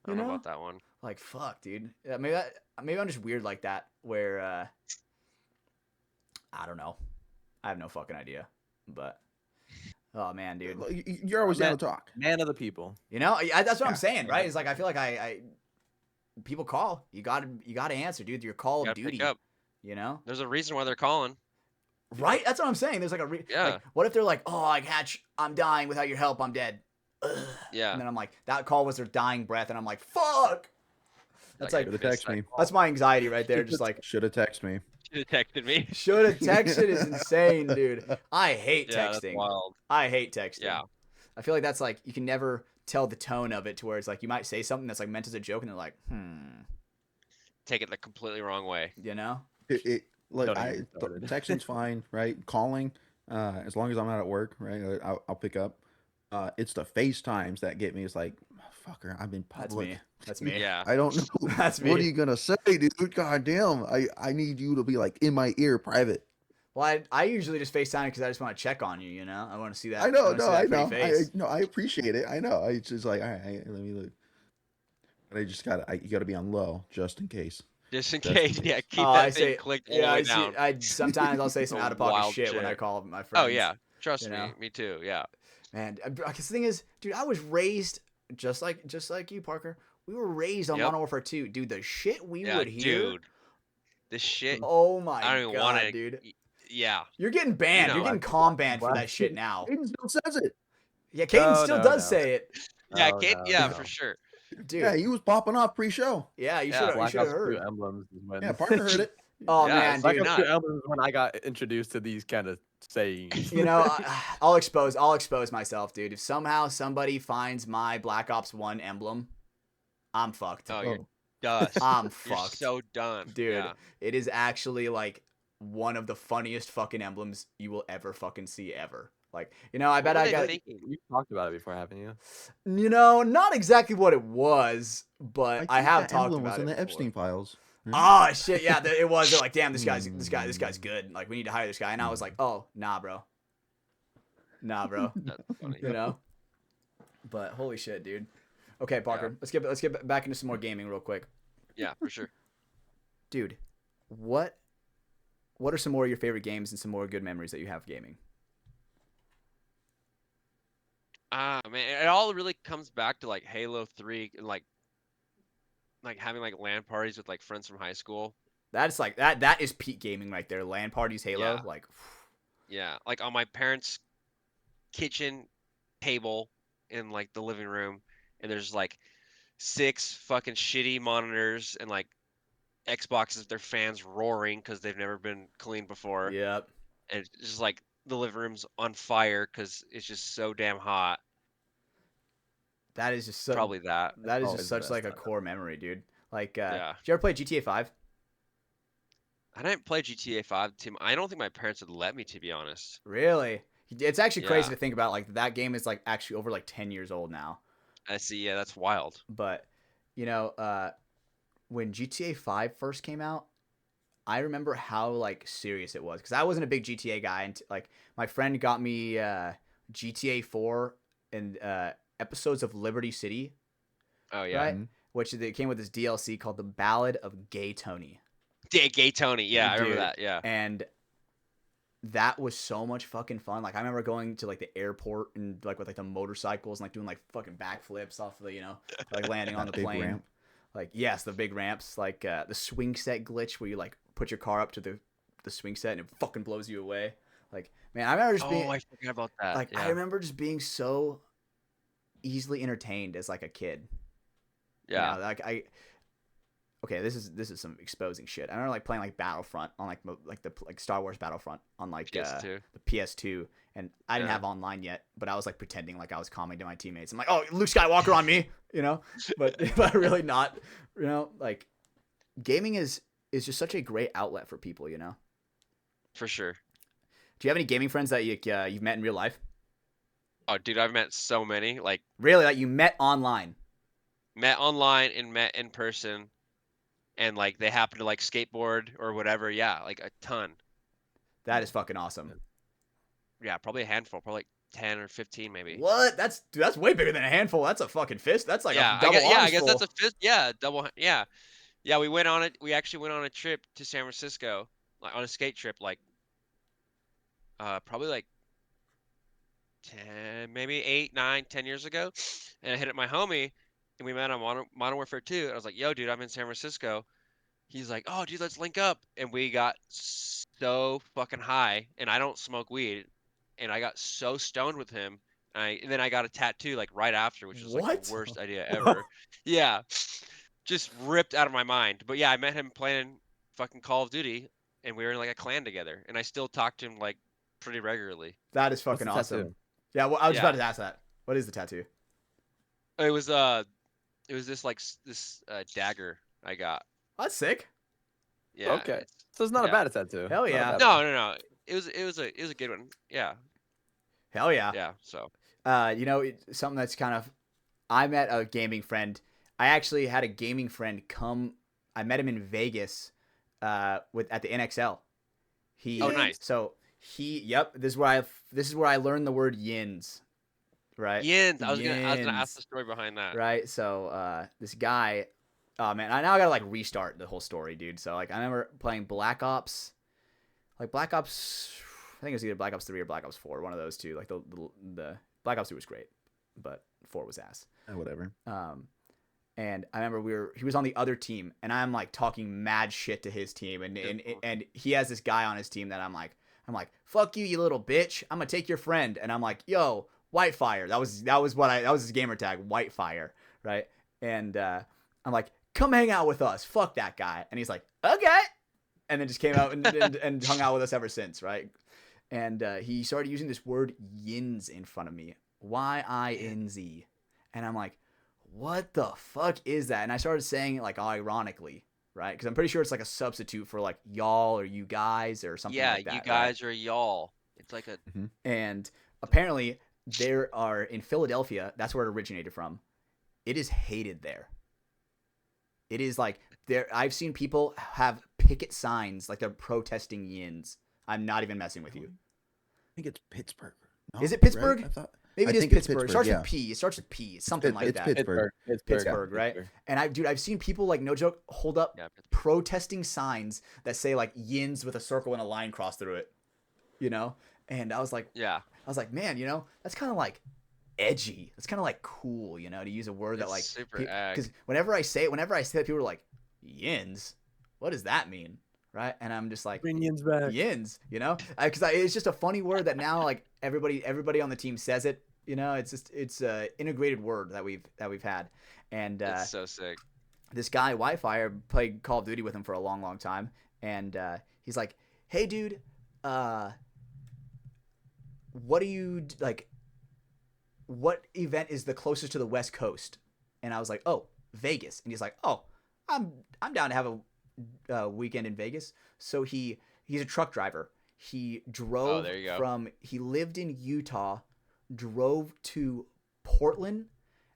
I don't know know? about that one. Like fuck, dude. Maybe I'm just weird like that. Where I I don't know. I have no fucking idea. But oh man, dude. You're always down Man- to talk. Man of the people. That's what I'm Yeah. saying, right? It's like I feel like I people call. You gotta answer, dude. Your call of Gotta pick duty. up. You know? There's a reason why they're calling. Right? That's what I'm saying. There's like Yeah. like what if they're like, oh, like Hatch, I'm dying without your help, I'm dead. Ugh. Yeah. And then I'm like, that call was their dying breath, and I'm like, fuck. That's like Should have texted me. that's my anxiety right there. Just like Should have texted me. Should have texted me. should have texted is insane, dude. I hate Yeah, that's texting. wild. I hate texting. Yeah. I feel like that's like you can never tell the tone of it to where it's like you might say something that's like meant as a joke, and they're like, Take it the completely wrong way. you know? Look, Don't even start it. texting's fine, right? Calling, as long as I'm not at work, right? I'll pick up. It's the FaceTimes that get me. It's like, fucker, I'm in That's public. me. That's me. Yeah. I don't know. That's me. What are you gonna say, dude? God damn. I need you to be like in my ear, private. Well, I usually just FaceTime because I just want to check on you, you know? I want to see that. I know, wanna see no, that I pretty know. face. I appreciate it. I know. I just like, all right, let me look. But you gotta be on low just in case. Just in Just in case. Yeah. case. Keep Oh, that I thing say, clicked all yeah, the I way see. down. Sometimes I'll say some Some out of pocket wild shit when I shit. call my friends. Oh yeah. Trust you me. know? Me too. Yeah. Man, because the thing is, dude, I was raised just like you, Parker. We were raised on Yep. Modern Warfare 2. Dude, the shit we Yeah, would hear. dude. This shit. Oh my I don't even god, want to. dude. Yeah. You're getting banned. know, You're getting I- com banned for Wow. that shit now. Aiden still says it. Yeah, Caden No, still no, does no. say it. Yeah. Oh, Kid. no, Yeah. no. For sure. Dude. Yeah, he was popping off pre-show. Yeah, you Yeah, should have Black Ops 2 heard. emblems is when. Yeah, Parker heard it. Oh Yeah, man, it's Black dude. Ops not. 2 emblems is when I got introduced to these kind of sayings. You know, I'll expose myself, dude. If somehow somebody finds my Black Ops 1 emblem, I'm fucked. Oh, you're Oh. dust. I'm You're fucked. so done. Dude, Yeah. it is actually like one of the funniest fucking emblems you will ever fucking see ever. Like, you know, I bet What I were they got, thinking? We've talked about it before, haven't you? you know, not exactly what it was, but I think have that talked emblem about was it in the before. Epstein files. Oh shit, yeah, it was. They're like, damn, this guy's good. Like, we need to hire this guy. And I was like, oh, nah, bro. That's funny. You know. But holy shit, dude. Okay, Parker, let's get back into some more gaming real quick, Yeah, for sure. dude. What are some more of your favorite games and some more good memories that you have gaming? Ah, man, it all really comes back to like Halo 3 and like having like LAN parties with like friends from high school. That's like that is peak gaming right there. LAN parties, Halo, Yeah. like Yeah, like on my parents' kitchen table in like the living room, and there's like 6 fucking shitty monitors and like Xboxes, their fans roaring because they've never been cleaned before, yep. and it's just like the living room's on fire because it's just so damn hot. That is just so, Probably that. that is always just the such best like a time. core memory, dude. Like, Yeah. did you ever play GTA 5? I didn't play GTA 5 too. I don't think my parents would let me, to be honest. Really? It's actually crazy Yeah. to think about. Like that game is like actually over like 10 years old now. I see. Yeah, that's wild. But you know, when GTA 5 first came out, I remember how like serious it was because I wasn't a big GTA guy, and like my friend got me GTA 4 and episodes of Liberty City, Oh yeah. right? Which they came with this DLC called The Ballad of Gay Tony. Gay Tony. Yeah, I remember Dude. that. Yeah. And that was so much fucking fun. Like I remember going to like the airport and like with like the motorcycles and like doing like fucking backflips off the, you know, like landing on the Big plane. ramp. Like yes, the big ramps, like the swing set glitch where you like put your car up to the swing set and it fucking blows you away. Like man, I remember just being Oh, I forgot about that. like yeah. I remember just being so easily entertained as like a kid. You Yeah. know, like okay, this is some exposing shit. I remember like playing like Battlefront on like the Star Wars Battlefront on like PS2. the PS2, and I didn't Yeah. have online yet, but I was like pretending like I was calming to my teammates. I'm like, oh, Luke Skywalker on me, you know, but really not, you know, like gaming is just such a great outlet for people, you know. For sure. Do you have any gaming friends that you've met in real life? Oh, dude, I've met so many. Like Really, that you met online? met online and met in person, and like they happen to like skateboard or whatever. Yeah, like a ton. That is fucking awesome. Yeah, probably a handful. Probably like 10 or 15 maybe. What? That's way bigger than a handful. That's a fucking fist. That's like Yeah, a double I arms guess full. that's a fifth. Yeah, double. Yeah, yeah. We went on it. We actually went on a trip to San Francisco, like on a skate trip, like probably like 10, maybe 8, 9, 10 years ago, and I hit up my homie, and we met on Modern Warfare 2. And I was like, "Yo, dude, I'm in San Francisco." He's like, "Oh, dude, let's link up." And we got so fucking high, and I don't smoke weed, and I got so stoned with him. And then I got a tattoo like right after, which was like What? the worst idea ever. Yeah, just ripped out of my mind. But yeah, I met him playing fucking Call of Duty, and we were in like a clan together, and I still talk to him like pretty regularly. That is What's fucking the awesome. tattoo? Yeah, well, I was Yeah. about to ask that. What is the tattoo? It was this like this dagger I got. Oh, that's sick. Yeah. Okay. So it's not a yeah. bad tattoo. Hell Not a yeah. bad No, one. no. It was a good one. Yeah. Hell yeah. Yeah. So. Something that's kind of, I met a gaming friend. I actually had a gaming friend come. I met him in Vegas, at the NXL. Oh, nice. So yep. This is where I learned the word yins, right? Yins. I was gonna Yins. ask the story behind that. Right. So this guy, oh man, I gotta like restart the whole story, dude. So like I remember playing Black Ops, I think it was either Black Ops 3 or Black Ops 4, one of those two. Like the Black Ops 2 was great, but 4 was ass. Whatever. And I remember he was on the other team, and I'm like talking mad shit to his team, and he has this guy on his team that I'm like, fuck you little bitch, I'm gonna take your friend, and I'm like, yo, Whitefire. That was his gamer tag, Whitefire, right? And I'm like, come hang out with us, fuck that guy, and he's like, okay, and then just came out and hung out with us ever since, right? And he started using this word yins in front of me, Y-I-N-Z, and I'm like, what the fuck is that? And I started saying it like ironically, right? Because I'm pretty sure it's like a substitute for like y'all or you guys or something like that. Yeah, you guys are y'all. It's like a. And apparently there are in Philadelphia, that's where it originated from. It is hated there. It is like there. I've seen people have picket signs like they're protesting yins. I'm not even messing with you. I think it's Pittsburgh. No, Is it Pittsburgh? Right? I thought. Maybe it is think it's Pittsburgh. It starts yeah. with P. It starts with P. Something like It's that. Pittsburgh. Pittsburgh, right? And I've seen people like no joke hold up protesting signs that say like yins with a circle and a line crossed through it, And I was like, man, that's kind of like edgy. That's kind of like cool, to use a word that like super because whenever I say that, people are like yins. What does that mean? Right? And I'm just like, Bring yins back. Yins, because it's just a funny word that now like everybody on the team says it. It's a integrated word that we've had, and it's so sick. This guy Wi-Fi played Call of Duty with him for a long time, and he's like, "Hey, dude, what do you like? What event is the closest to the West Coast?" And I was like, "Oh, Vegas." And he's like, "Oh, I'm down to have a weekend in Vegas." So he's a truck driver. He drove he lived in Utah, drove to Portland,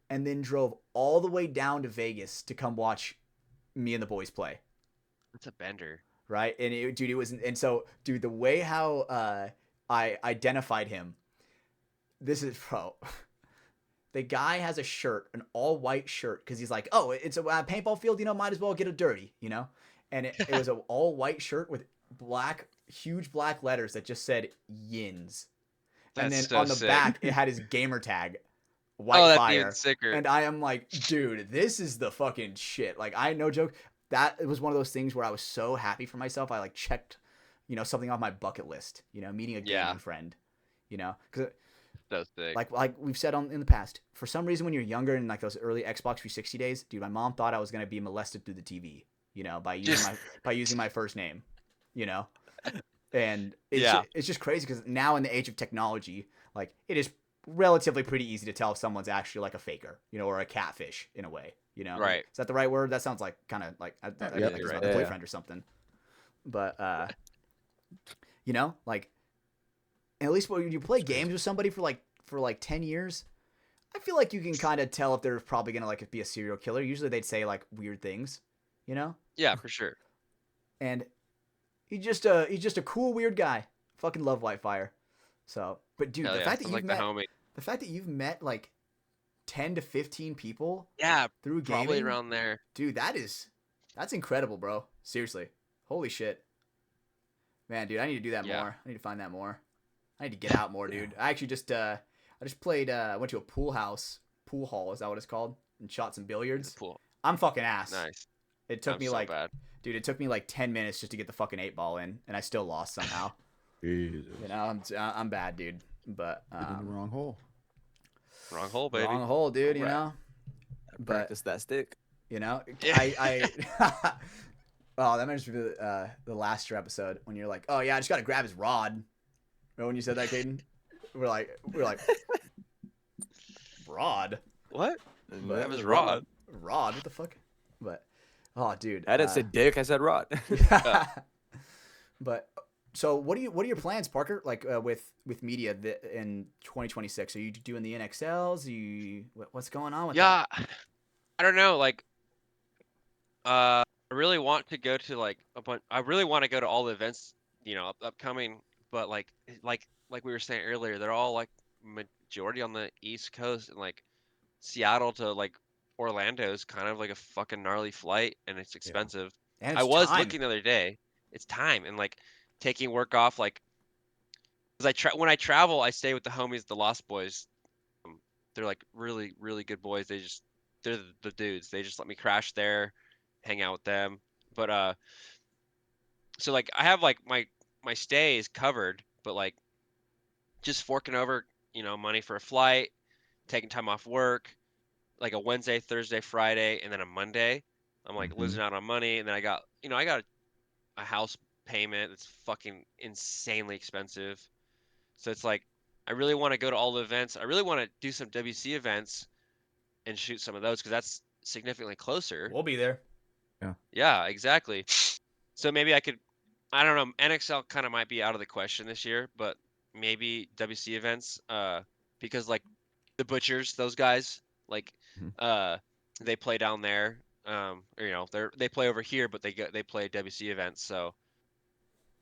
and then drove all the way down to Vegas to come watch me and the boys play. That's a bender. Right? And it was, and so, dude, the way how I identified him, this is, bro, the guy has a shirt, an all white shirt, because he's like, oh, it's a paintball field, might as well get it dirty, And it was an all white shirt with huge black letters that just said yins. And then on the back, it had his gamer tag, Whitefire. And I am like, dude, this is the fucking shit. Like, no joke. That was one of those things where I was so happy for myself. I like checked, something off my bucket list, meeting a gaming friend, because so sick. Like we've said in the past, for some reason when you're younger in like those early Xbox 360 days, dude, my mom thought I was going to be molested through the TV, by using my first name, and it's just crazy because now in the age of technology, like it is relatively pretty easy to tell if someone's actually like a faker, or a catfish in a way, Right. Is that the right word? That sounds like kind of like I Yeah, like it's right. my boyfriend or something. But like at least when you play games with somebody for like 10 years, I feel like you can kind of tell if they're probably gonna like be a serial killer. Usually they'd say like weird things, Yeah, for sure. And he's just a cool weird guy. Fucking love Whitefire. So, but dude, the fact that you've met like 10 to 15 people through gaming, probably around there, dude, that's incredible, bro. Seriously, holy shit, man, dude, I need to do that more. I need to find that more. I need to get out more, dude. I actually just played. Went to a pool hall. Is that what it's called? And shot some In the billiards. pool. I'm fucking ass. Nice. It took I'm me so like, bad. dude, it took me like 10 minutes just to get the fucking 8-ball in, and I still lost somehow. Jesus. You know, I'm bad, dude. But Get in the wrong hole. Wrong hole, baby. wrong hole, dude. You Right. know. But Practice that stick. you know, Yeah. I oh, that reminds me of the last year episode when you're like, oh yeah, I just gotta grab his rod. Remember when you said that, Caden? We're like, rod. What? But That was Rod. Rod, what the fuck? But oh, dude, I didn't say dick. I said rod. But so, what are your plans, Parker? Like with media in 2026? Are you doing the NXLs? What's going on with that? Yeah, I don't know. Like, I really want to go to like a bunch. I really want to go to all the events, upcoming. But like we were saying earlier, they're all like majority on the East Coast, and like Seattle to like Orlando is kind of like a fucking gnarly flight, and it's expensive. And I it's was time. looking the other day. It's time, and like taking work off, like, because when I travel, I stay with the homies, the Lost Boys. They're like really, really good boys. They're the dudes. They just let me crash there, hang out with them. But so like I have like my stay is covered, but like just forking over, money for a flight, taking time off work, like a Wednesday, Thursday, Friday, and then a Monday. I'm like losing out on money, and then I got a house payment that's fucking insanely expensive. So it's like I really want to go to all the events. I really want to do some WC events and shoot some of those because that's significantly closer. We'll be there. Yeah, exactly. So maybe I could, I don't know, NXL kind of might be out of the question this year, but maybe WC events, because like the Butchers, those guys, like, Mhm. they play down there, or they play over here, but they play WC events, so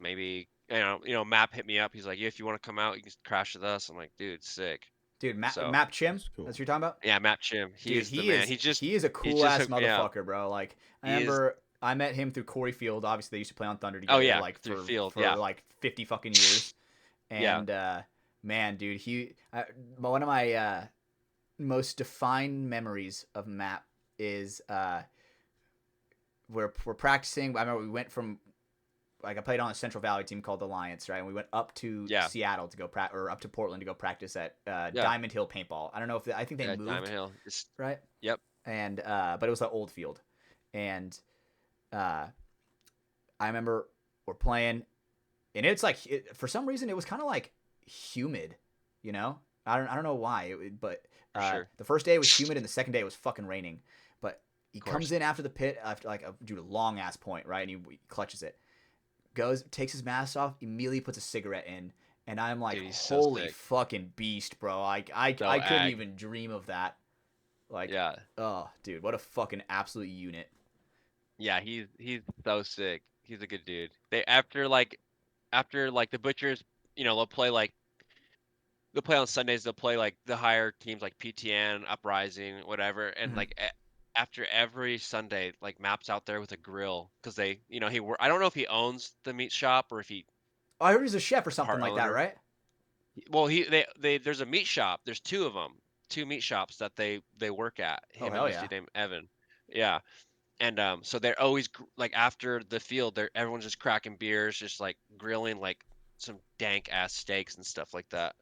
maybe Map hit me up. He's like, yeah, if you want to come out, you can crash with us. I'm like, dude, sick. Dude, So Map Chim. That's cool. That's what you're talking about? yeah, Map Chim, he Dude, is the man. he is a he's cool just ass yeah, motherfucker, bro. Like I he is. remember I met him through Corey Field. Obviously, they used to play on Thunder Oh together, yeah, like through for field, for yeah, like 50 fucking years. yeah, And man, dude, one of my most defined memories of Map is we're practicing. I remember we went from I played on a Central Valley team called Alliance, right? And we went up to yeah, Seattle to go or up to Portland to go practice at yeah, Diamond Hill Paintball. I don't know if I think they yeah, moved, Diamond Hill. right? Yep. And but it was the old field, and uh, I remember we're playing, and it's like for some reason it was kind of like humid, you know. I don't know why, but For sure. the first day it was humid, and the second day it was fucking raining. But he Of course. comes in after the pit after like a long ass point, right? And he clutches it, goes, takes his mask off, immediately puts a cigarette in, and I'm like, Dude, he's so holy sick. fucking beast, bro! I So couldn't ag. even dream of that. Like, Yeah, oh, dude, what a fucking absolute unit. yeah, he's so sick. He's a good dude. After the Butchers, they'll play on Sundays. They'll play like the higher teams like PTN, Uprising, whatever. And Mhm. like after every Sunday, like Map's out there with a grill because I don't know if he owns the meat shop or if he Oh, I heard he's a chef or something part like that, owner. right? Well, there's a meat shop. There's two of them, two meat shops that they work at. Oh Him and hell this yeah. dude named Evan. Yeah. And so they're always like after the field, everyone's just cracking beers, just like grilling like some dank ass steaks and stuff like that.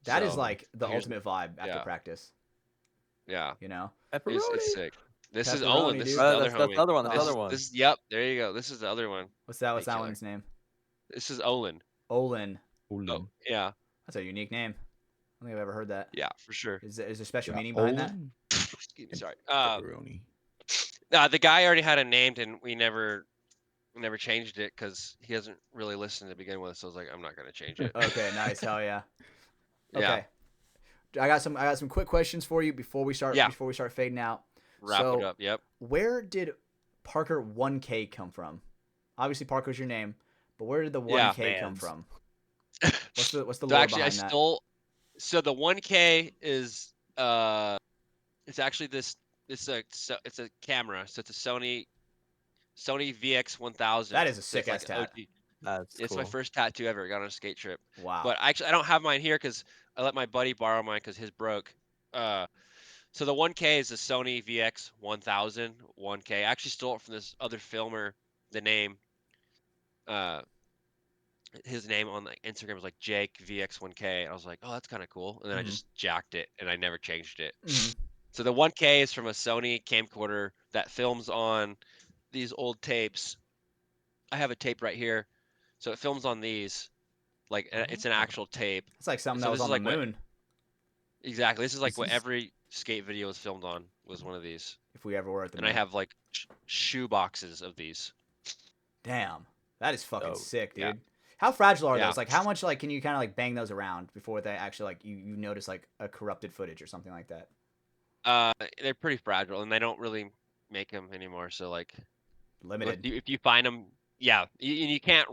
That is So like the here's ultimate vibe after yeah, practice. yeah, You know, it's Pepperoni. sick. This is Olin. pepperoni, This is dude. the other That's the homie. other one. That's the Oh, other one. Yep. There you go. This is the other one. what's that? Hey, What's that killer. one's name? This is Olin. Olin. Oh, Olin. yeah, That's a unique name. I don't think I've ever heard that. yeah, for sure. Is there a special Yeah, meaning behind that? Olin. Excuse me, sorry. Pepperoni. The guy already had it named, and we never changed it because he doesn't really listen to begin with. So I was like, I'm not gonna change it. Okay, nice. Hell yeah. Yeah, Okay. I got some quick questions for you before we start Yeah. fading out. wrap So, it up. Yep. where did Parker 1K come from? Obviously Parker's your name, but where did the Yeah. 1K come Bands. from? What's the So lore actually, I behind that? stole. So the 1K is it's actually it's a camera. So it's a Sony VX1000. That is a So it's sick ass like tat. OG. That's It's cool. my first tattoo ever. Got on a skate trip. Wow. But actually, I don't have mine here because I let my buddy borrow mine because his broke. So the 1K is the Sony VX 1000 1K. I actually stole it from this other filmer. The name, uh, his name on like Instagram was like Jake VX1K. I was like, oh, that's kind of cool. And then I Mhm. just jacked it and I never changed it. Mhm. So the 1K is from a Sony camcorder that films on these old tapes. I have a tape right here. So it films on these. Like it's an Oh. actual tape. It's like something So that this was is on the like what moon. exactly. This is like This what is every skate video was filmed on was one of these. If we ever were at the And I moon. have like shoe boxes of these. Damn. That is fucking Dope. sick, Yeah. dude. How fragile are Yeah. those? Like, how much like can you kind of like bang those around before they actually like you notice like a corrupted footage or something like that? They're pretty fragile and they don't really make them anymore. So like Limited. if you find them, yeah, you can't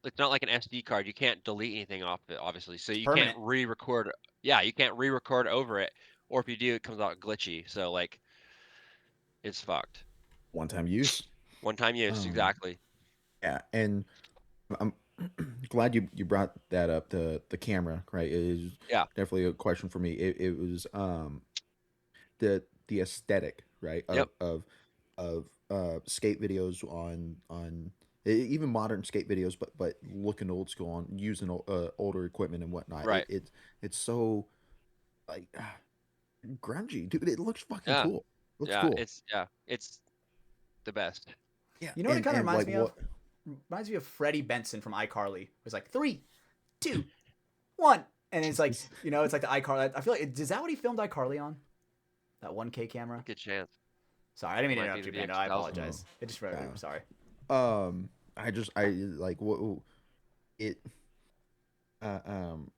it's not like an SD card. You can't delete anything off it, obviously. So It's you can't permanent. re-record. Yeah, you can't re-record over it, or if you do, it comes out glitchy. So like, it's fucked. one-time use. One-time use, Um, exactly. yeah, and I'm glad you brought that up. The camera, right? It is Yeah. definitely a question for me. It was the aesthetic, right? Yep. Of skate videos on even modern skate videos, but looking old school on using older equipment and whatnot. Right. It's so like grungy, dude. It looks fucking Yeah. cool. Looks cool. It's the best. Yeah, You know what it kind of reminds like me of? Reminds me of Freddie Benson from iCarly. It was like 3, 2, 1, and it's like it's like the iCarly. I feel like is that what he filmed iCarly on? That 1K camera. Good chance. Sorry, I didn't mean to Might be interrupt you, the Pando. I VX1000. apologize. It just Yeah. sorry. I like what it uh um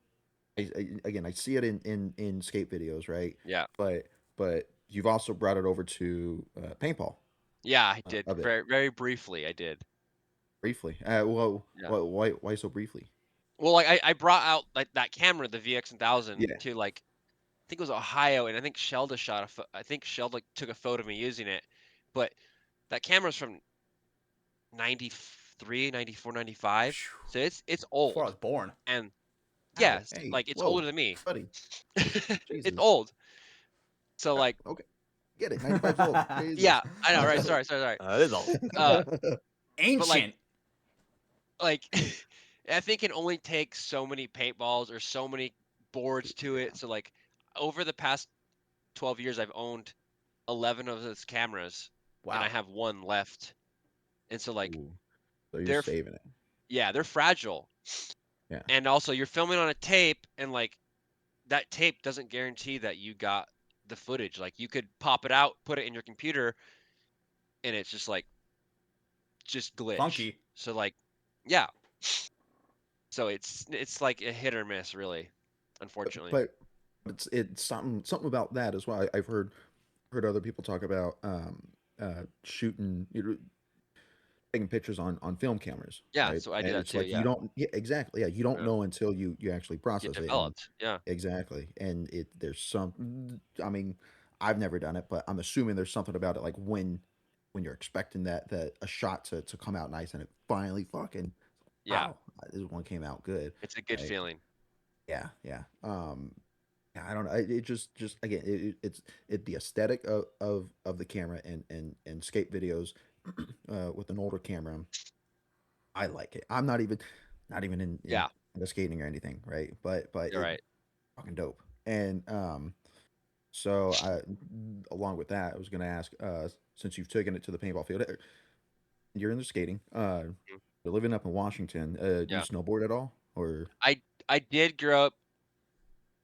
again, I see it in skate videos, right? Yeah. But you've also brought it over to paintball Yeah, I did. of it Very, very briefly, I did. briefly. Well, Yeah. why so briefly? Well, like I brought out like that camera, the VX1000, Yeah. to like I think it was Ohio, and I think Shelda I think Shelda took a photo of me using it, but that camera's from 93, 94, 95, so it's Before I was old, born. and Ow, yes, hey, like it's whoa, older than me. buddy. It's Jesus. old. So like, Okay, get it. 95's old. Jesus. yeah, I know, right? Sorry. It is all. Ancient. Like, I think it only takes so many paintballs or so many boards to it. So like, over the past 12 years, I've owned 11 of those cameras, and Wow. I have one left. And so like, Ooh, so you're they're saving it. yeah, they're fragile. Yeah. And also, you're filming on a tape, and like that tape doesn't guarantee that you got the footage. Like, you could pop it out, put it in your computer, and it's just glitch. Funky. So like, yeah. So it's like a hit or miss, really, unfortunately. But it's something about that as well. I've heard other people talk about shooting, taking pictures on film cameras. Yeah, Right? so I do And that it's too. like Yeah, you don't, yeah, exactly, yeah, you don't Yeah. know until you actually get process it. And developed. Yeah, exactly, and there's some. I mean, I've never done it, but I'm assuming there's something about it, like when you're expecting that a shot to come out nice, and it finally fucking yeah, wow, this one came out good. it's a good Right? feeling. Yeah, yeah. Yeah, I don't know. It just again, it's the aesthetic of the camera and skate videos with an older camera. I like it. I'm not even in Yeah, the skating or anything, right? But you're it right. fucking dope. And so along with that, I was gonna ask, since you've taken it to the paintball field, you're in the skating. Mhm. You're living up in Washington. Do you Yeah, snowboard at all, or I did grow up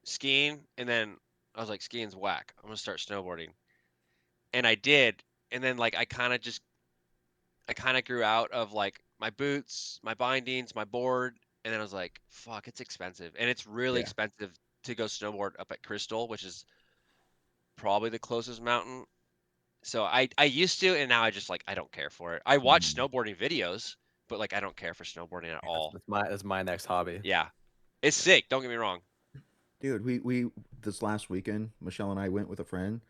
skiing, and then I was like, skiing's whack. I'm gonna start snowboarding, and I did, and then like I kind of grew out of like my boots, my bindings, my board, and then I was like, fuck, it's expensive, and it's really yeah? expensive to go snowboard up at Crystal, which is probably the closest mountain. So I used to, and now I just like I don't care for it. I watch Mm. snowboarding videos, but like I don't care for snowboarding at all. That's my next hobby. Yeah, it's sick. Don't get me wrong. Dude, we this last weekend, Michelle and I went with a friend,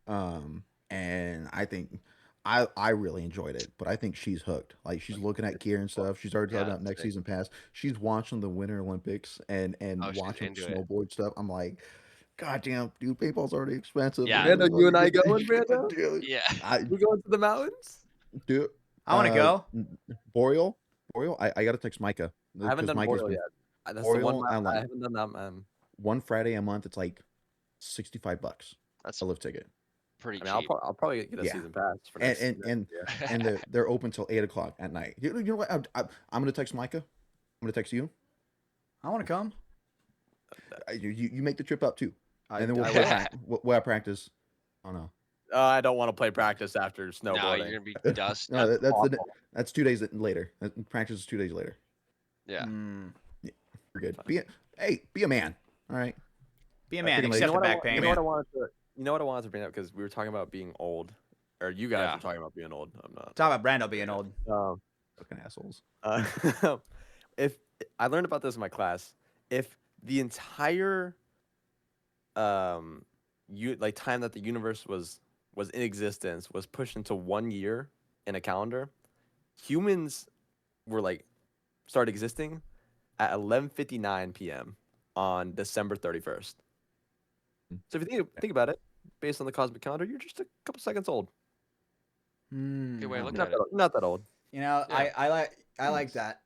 and I think I really enjoyed it, but I think she's hooked. Like she's looking at gear and stuff. She's already talking Yeah, about next sick. season pass. She's watching the Winter Olympics and Oh, she's watching into it. snowboard stuff. I'm like, God damn, dude, paintball's already expensive. Yeah. Look at Brando, this you and I fucking- going, Brando? Dude, Yeah. We going to the mountains? dude, I want to go. Boreal. I gotta text Micah I haven't because done Micah's Boreal been yet. That's the one Boreal. mile I'm I like haven't done that, man. one Friday a month. It's like $65 That's a lift ticket. pretty I mean, cheap. I'll probably get a Yeah. season pass for And next. and yeah. and they're open till 8 o'clock at night. You know what? I'm gonna text Micah. I'm gonna text you. I want to come. You make the trip up too, I, and then I we'll will. we'll have practice. Oh no, I don't want to play practice after No, snowboarding. you're gonna be dust. no, that's awful. that's 2 days later. Practice is 2 days later. Yeah. Mm, We're good. Be a man. All right. be a man. freaking Accept the what I back wa- pain. you know what I wanted to. You know what I wanted to bring up because we were talking about being old, or you guys Yeah. were talking about being old. I'm not. Talk about Brando being old. Fucking assholes. Uh, if I learned about this in my class, if the entire time that the universe was in existence was pushed into 1 year in a calendar, humans were started existing at 11:59 p.m. on December 31st. So if you think about it, based on the cosmic calendar, you're just a couple seconds old. Good way to look Not at it. not that old. You know, Yeah. I like that.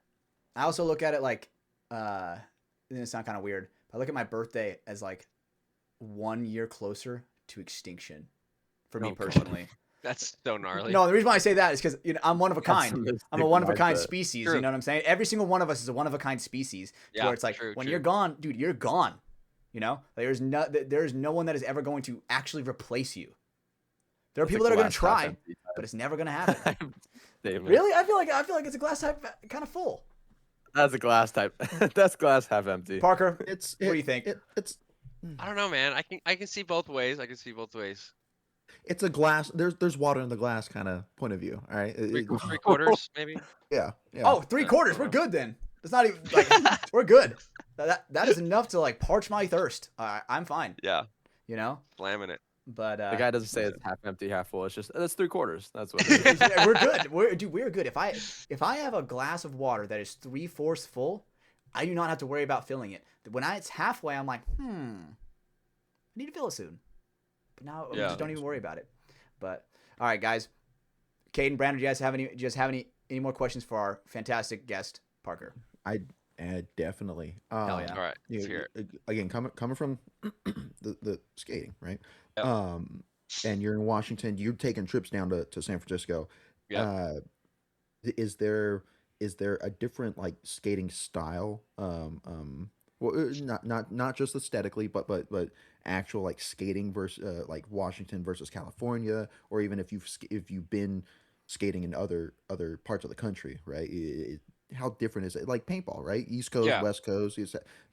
I also look at it like, it sounds kind of weird. But I look at my birthday as like 1 year closer to extinction, for me Oh, God. personally. That's so gnarly. No, the reason why I say that is because I'm one of a That's kind. some I'm a one of a kind mindset. species. True. You know what I'm saying? Every single one of us is a one of a kind species. To Yeah, where it's like true, when true. you're gone, dude, you're gone. You know, there's no one that is ever going to actually replace you. There are That's people like that are the going to last half try, empty but it's never going to happen. time. Damn it. Really? I feel like it's a glass half kind of full. That's a glass type. That's glass half empty. Parker, It's what do you think? It's I don't know, man. I can see both ways. I can see both ways. it's a glass. There's water in the glass kind of point of view. All right. Three quarters, maybe. Yeah. Yeah. Oh, 3/4. We're good then. That's not even like we're good. That is enough to like parch my thirst. I'm fine. Yeah, You know, slamming it. but The guy doesn't say it's half empty, half full. It's just that's 3/4. That's what it is. yeah, we're good. We're good. If I have a glass of water that is 3/4 full, I do not have to worry about filling it. When it's halfway, I'm like, I need to fill it soon. But now I Yeah. just don't even worry about it. But all right, guys, Caden, Brandon, do you guys have any more questions for our fantastic guest, Parker? Definitely. Hell yeah. All right, let's hear it. Again, coming from the skating, right? Yep. And you're in Washington. You're taking trips down to San Francisco. Yep. Is there a different like skating style? Well, not just aesthetically, but actual like skating versus like Washington versus California, or even if you've been skating in other parts of the country, right? How different is it? Like paintball, right? East Coast, Yeah. West Coast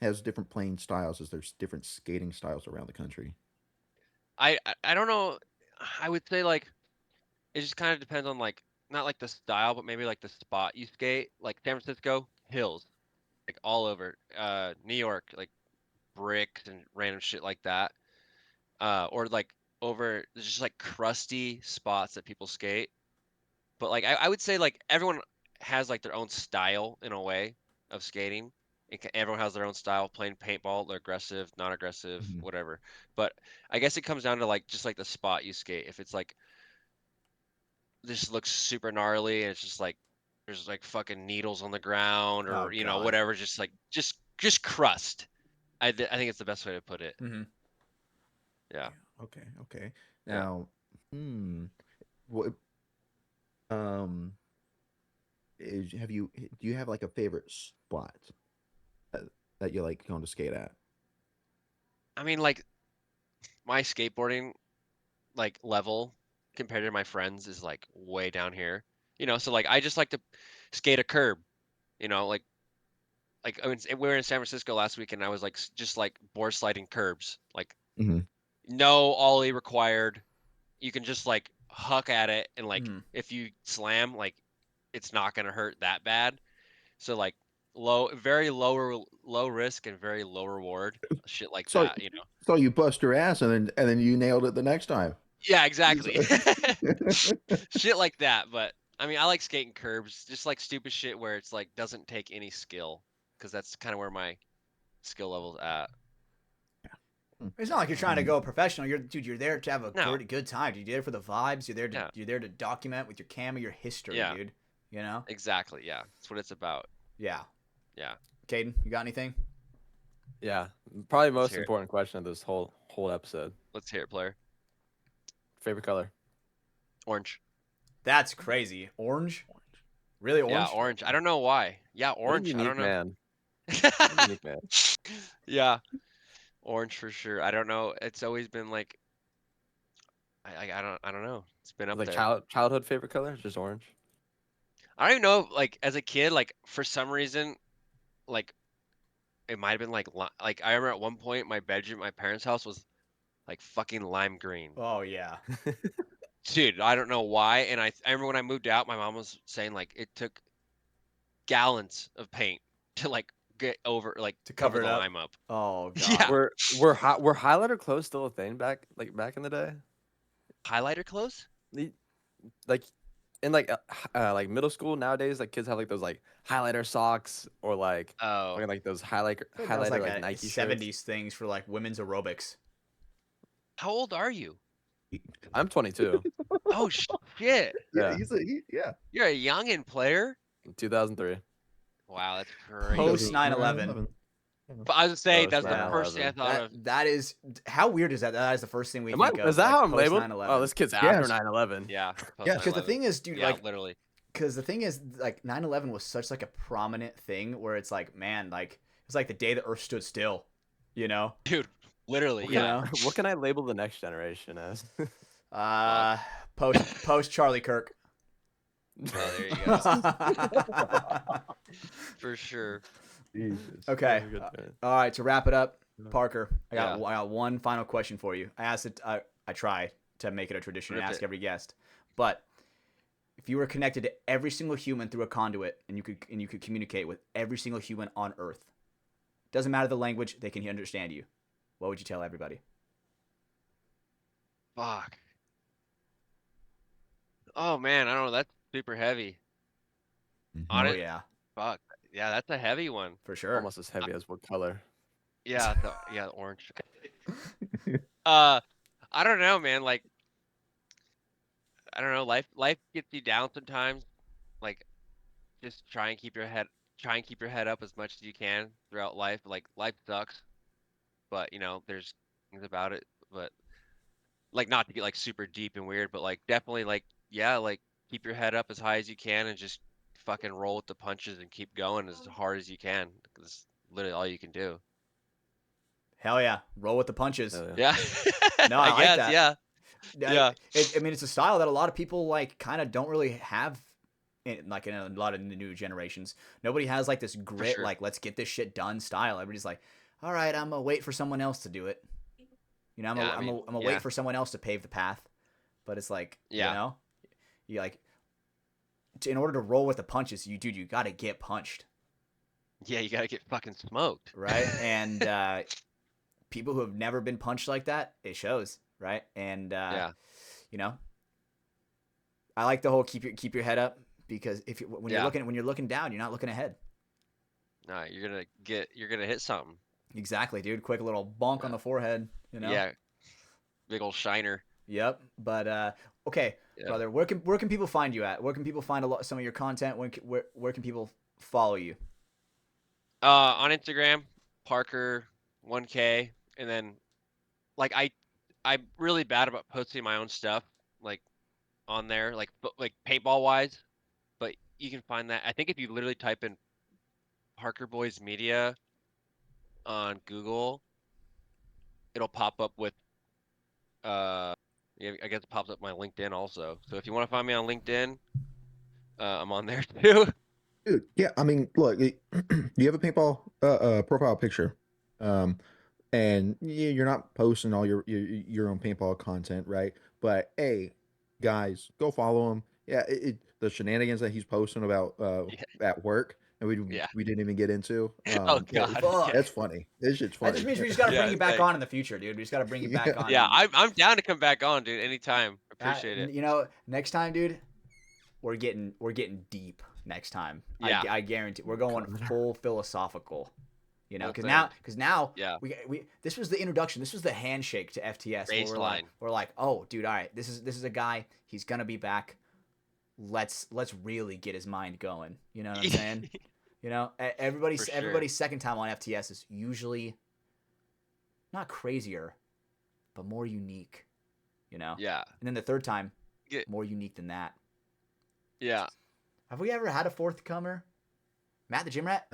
has different playing styles. As there's different skating styles around the country. I don't know. I would say like it just kind of depends on like not like the style, but maybe like the spot you skate. Like San Francisco hills, like all over. New York, like bricks and random shit like that. Or like over there's just like crusty spots that people skate. But like I would say like everyone has like their own style in a way of skating. Everyone has their own style playing paintball. They're aggressive, not aggressive, Mhm. whatever. But I guess it comes down to like just like the spot you skate. If it's like this looks super gnarly and it's just like there's like fucking needles on the ground or Oh, you know God. whatever, just like just crust. I think it's the best way to put it. Mm-hmm. Yeah. Okay. Yeah. Now, what do you have like a favorite spot that you like going to skate at? I mean, like my skateboarding like level compared to my friends is like way down here. You know, so like I just like to skate a curb. You know, I mean, we were in San Francisco last week, and I was like just like board sliding curbs, like Mhm. no ollie required. You can just like huck at it, and like Mhm. if you slam, like it's not gonna hurt that bad. So like very low risk and very low reward, shit like So that. You know. so you bust your ass and then you nailed it the next time. Yeah, exactly. Shit like that. But I mean, I like skating curbs, just like stupid shit where it's like doesn't take any skill, because that's kind of where my skill level's at. It's not like you're trying to Mm. go professional. You're there to have a No. good time. Dude. You're there for the vibes. Yeah. You're there to document with your camera your history, Yeah. dude. You know? Exactly. Yeah, that's what it's about. Yeah. Yeah. Caden, you got anything? Yeah, probably most hear it. important question of this whole episode. Let's hear it, player. Favorite color? Orange. That's crazy. Orange? Really orange? Yeah, orange. I don't know why. Yeah, What a orange. I unique don't know. man. What a unique man. Yeah, orange for sure. I don't know. It's always been like I don't know. It's been up Like there. childhood favorite color? Just orange. I don't even know. Like as a kid, like for some reason, like it might have been like I remember at one point my bedroom, my parents' house was like fucking lime green. Oh yeah. Dude, I don't know why. And I remember when I moved out, my mom was saying like it took gallons of paint to like get over like To cover it the up? lime up. Oh god. Yeah. Were highlighter clothes still a thing back in the day? Highlighter clothes? Like in like middle school nowadays, like kids have like those like highlighter socks or like Oh, like those highlighter That was like a Nike 70s shirts. things for like women's aerobics. how old are you? I'm 22. Oh shit! Yeah, Yeah. yeah. You're a youngin' player. 2003. Wow, that's crazy. Post 9/11. But I was saying Post that's the first thing I 9/11. thing I thought of. That is how weird is that? That is the first thing we Am think of. is that like, how I'm post labeled? 9/11. Oh, this kid's after Yes. 9/11. Yeah. Yeah, Because the 9/11. thing is, dude, Yeah, like, literally. because the thing is, like, 9/11 was such like a prominent thing where it's like, man, like it's like the day the Earth stood still, you know? Dude, literally. You Yeah. know? What can I label the next generation as? Post Charlie Kirk. Oh, there you go. For sure. Jesus. Okay. Good point. All right. To wrap it up, No. Parker, I got Yeah. one final question for you. I asked it. I try to make it a tradition and Rip ask it. every guest. But if you were connected to every single human through a conduit, and you could communicate with every single human on Earth, doesn't matter the language, they can understand you. What would you tell everybody? Fuck. Oh man, I don't know. That's super heavy. Mhm. On Oh it. yeah, Fuck. Yeah, that's a heavy one. for sure. Almost as heavy as what color? Yeah. Yeah, orange. I don't know, man. Like, I don't know. Life gets you down sometimes. Like, just try and keep your head up as much as you can throughout life. Like, life sucks, but you know, there's things about it. But like, not to get like super deep and weird, but like, definitely like, yeah, like keep your head up as high as you can and just fucking roll with the punches and keep going as hard as you can. 'Cause it's literally all you can do. Hell yeah, roll with the punches. Hell Yeah. No, I like guess, that. Yeah. Yeah. I mean, it's a style that a lot of people like kind of don't really have. In a lot of the new generations, nobody has like this grit, sure. like let's get this shit done style. Everybody's like, all right, I'm gonna wait for someone else to do it. You know, I'm Yeah, gonna yeah. wait for someone else to pave the path. But it's like, Yeah. you know, you like, in order to roll with the punches, you got to get punched, Yeah, you gotta get fucking smoked. right? And people who have never been punched like that, it shows, right? And Yeah. you know, I like the whole keep your head up, because when Yeah. you're looking down, you're not looking ahead. No, you're gonna hit something. Exactly, dude. Quick little bonk on Yeah. the forehead, you know. Yeah. Big old shiner. Yep. But okay, Yeah. brother, where can people find you at? Where can people find some of your content? Where can people follow you? On Instagram, Parker 1K, and then like I'm really bad about posting my own stuff like on there, like paintball wise. But you can find that. I think if you literally type in Parker Boyz Media on Google, it'll pop up with yeah, I guess it pops up my LinkedIn also. So if you want to find me on LinkedIn, I'm on there too. Dude, yeah, I mean, look, you have a paintball profile picture, and you're not posting all your own paintball content, right? But hey, guys, go follow him. Yeah, the shenanigans that he's posting about Yeah. at work, and Yeah. we didn't even get into. Oh Yeah, God. fuck. that's funny. This shit's That funny. just means we just gotta bring Yeah, you back thanks. on in the future, dude. We just gotta bring you back on. Yeah, I'm down to come back on, dude. Anytime. Appreciate it. You know, next time, dude, we're getting deep next time. Yeah. I guarantee we're going full philosophical. You know, Full because now Yeah. we this was the introduction. This was the handshake to FTS. Where Baseline. we're like, oh, dude, all right, this is a guy. He's gonna be back. Let's really get his mind going. You know what I'm saying? You know, everybody's For sure. second time on FTS is usually not crazier, but more unique. You know. Yeah. And then the third time, Yeah. more unique than that. Yeah. Have we ever had a fourth comer? Matt the Gym Rat?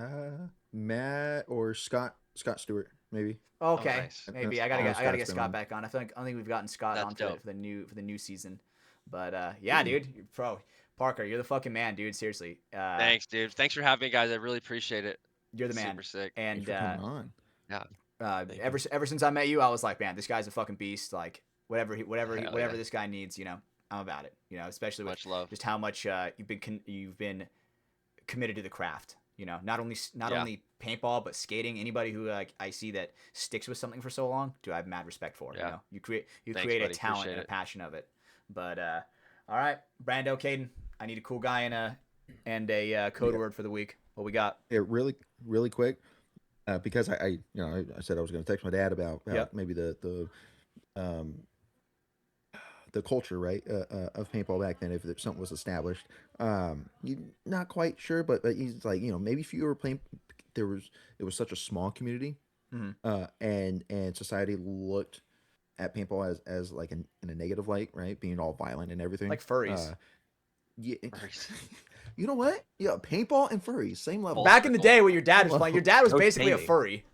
Matt or Scott Stewart, maybe. Okay, nice. maybe That's- I gotta get Scott's been Scott on. back on. I don't think we've gotten Scott That's on dope. for the new season. But yeah, dude, Parker, you're the fucking man, dude. Seriously. Thanks, dude. Thanks for having me, guys. I really appreciate it. You're the man. Super sick. And Thanks for coming on. ever since I met you, I was like, man, this guy's a fucking beast. Like whatever Hell yeah. this guy needs, you know, I'm about it. You know, especially with Much love. just how much you've been committed to the craft. You know, not only paintball but skating. Anybody who I see that sticks with something for so long, do I have mad respect for. Yeah. You know, you create Thanks, a buddy. talent Appreciate and a it. passion of it. But all right, Brando, Caden, I need a cool guy and a code word for the week. What we got? Yeah, really quick, because I said I was going to text my dad about Yep. maybe the culture, right, of paintball back then, if something was established. Not quite sure, but he's like, maybe if you were playing, it was such a small community, and society looked at paintball as like in a negative light, right, being all violent and everything, Like furries. Yeah. You know what? Yeah, paintball and furries, same level. Back in the day when your dad was playing, your dad was No basically a shading. furry.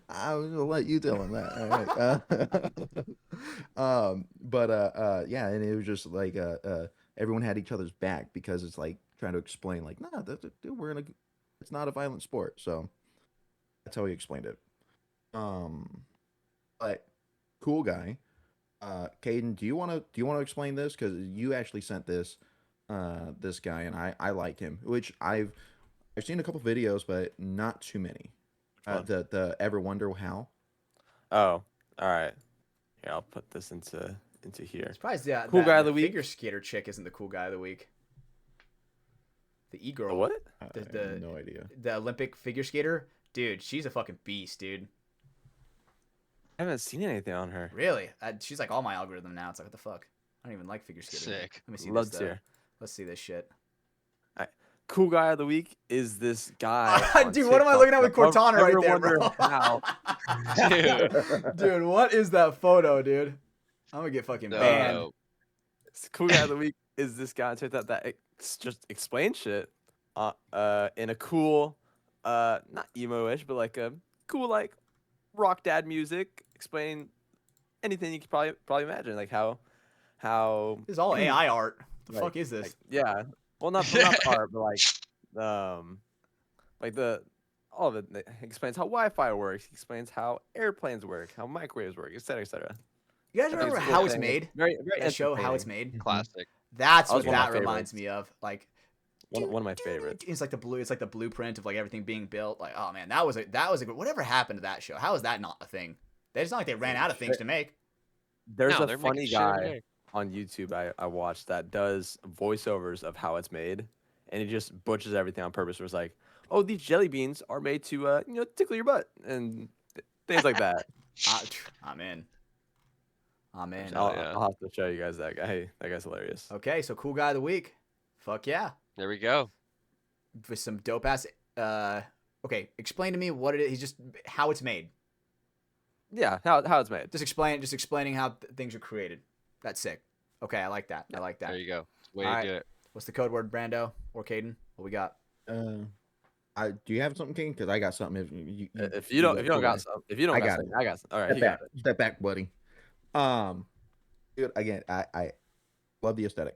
I was gonna let you tell him that. All right. Yeah, and it was just like everyone had each other's back because it's like trying to explain like, nah, dude, it's not a violent sport. So that's how he explained it. But cool guy. Caden, do you want to explain this, because you actually sent this guy, and I liked him, which I've seen a couple videos but not too many. The Ever Wonder How. Oh, all right. Here, I'll put this into here. Surprised Cool guy of the week. Figure skater chick isn't the cool guy of the week. The The e-girl. what? I The- have no idea. The Olympic figure skater. Dude, she's a fucking beast, dude. I haven't seen anything on her. Really? She's like all my algorithm now. It's like, what the fuck? I don't even like figure skating. Sick. Let me see Love this. to hear. Let's see this shit. Cool guy of the week is this guy. on Dude, what am I looking at with TikTok. Cortana right Ever there, wonder bro? how? Dude. Dude, what is that photo, dude? I'm gonna get fucking banned. No. Cool guy of the week is this guy on TikTok that just explains shit in a cool, not emo-ish, but like a cool like rock dad music, explaining anything you could probably imagine, like how This is all AI art. The like- fuck is this? like, yeah, well not the art, but like all of it. It explains how Wi-Fi works. He explains how airplanes work, how microwaves work, etc., etc. You guys I think remember it's a how cool it's thing. made? Very That show, How It's entertaining. Made. Classic. That's That was what one of that my reminds favorites. me of. Like, One of my favorites. it's like the blueprint of like everything being built. Like, oh man, that was a good. Whatever happened to that show? How is that not a thing? It's not like they ran out of things to make. There's No, a they're funny making shit every guy day. on YouTube I watched that does voiceovers of how it's made, and he just butchers everything on purpose. Where it's like, oh, these jelly beans are made to tickle your butt and things like that. I'm in. I'm in. Oh, I'll, yeah. I'll have to show you guys that guy. That guy's hilarious. Okay, so cool guy of the week. Fuck yeah. There we go. With some dope ass. Okay, explain to me what it is. He's just how it's made. Yeah, how it's made. Just explaining how things are created. That's sick. Okay, I like that. I like that. There you go. Way All to right. do it. What's the code word, Brando or Caden? What we got? Do you have something, King? Because I got something. If you don't go got ahead. some, if you don't I got got something, it. I got some. All right, Step he back, got it. step back, buddy. Dude, again, I love the aesthetic,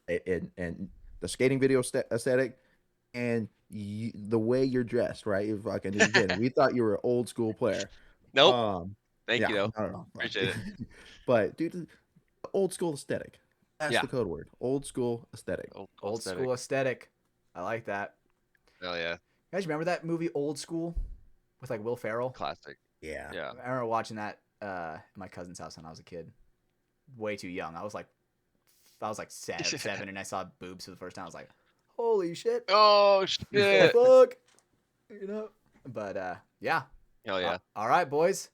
and the skating video aesthetic, and the way you're dressed, right? If fucking again, we thought you were an old school player. Nope. Thank yeah, you, though. I don't know. Appreciate it. But dude, the old school aesthetic. That's Yeah. the code word. Old school aesthetic. Old aesthetic. school aesthetic. I like that. Hell yeah. You guys remember that movie Old School with like Will Ferrell? Classic. Yeah. Yeah. I remember watching that at my cousin's house when I was a kid. Way too young. I was like seven, and I saw boobs for the first time. I was like, holy shit. Oh The shit. fuck. You know? But yeah. Hell yeah. All right, boys.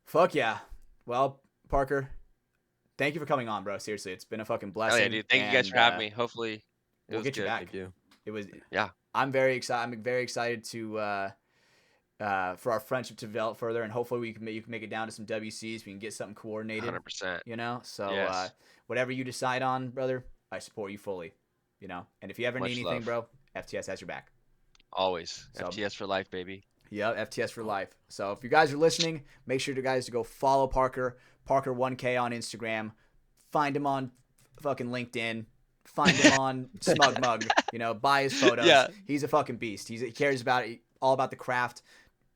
Fuck yeah. Well, Parker, thank you for coming on, bro. Seriously, it's been a fucking blessing. Hell yeah, dude. Thank you guys for having me. Hopefully, it We'll was get you good. back. Thank you. It was. Yeah. I'm very excited. I'm very excited to for our friendship to develop further, and hopefully you can make it down to some WCs. We can get something coordinated. 100%. You know, so Yes. whatever you decide on, brother, I support you fully. You know, and if you ever Much need anything, love. bro, FTS has your back. Always. So- FTS for life, baby. Yeah, FTS for life. So if you guys are listening, make sure you guys to go follow Parker, Parker1K on Instagram. Find him on fucking LinkedIn. Find him on Smug Mug. You know, buy his photos. Yeah. He's a fucking beast. He cares about it, all about the craft,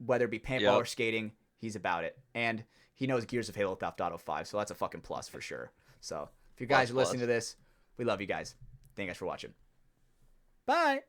whether it be paintball Yep. or skating. He's about it, and he knows Gears of Halo 5.05. So that's a fucking plus for sure. So if you guys are listening to this, we love you guys. Thank you guys for watching. Bye.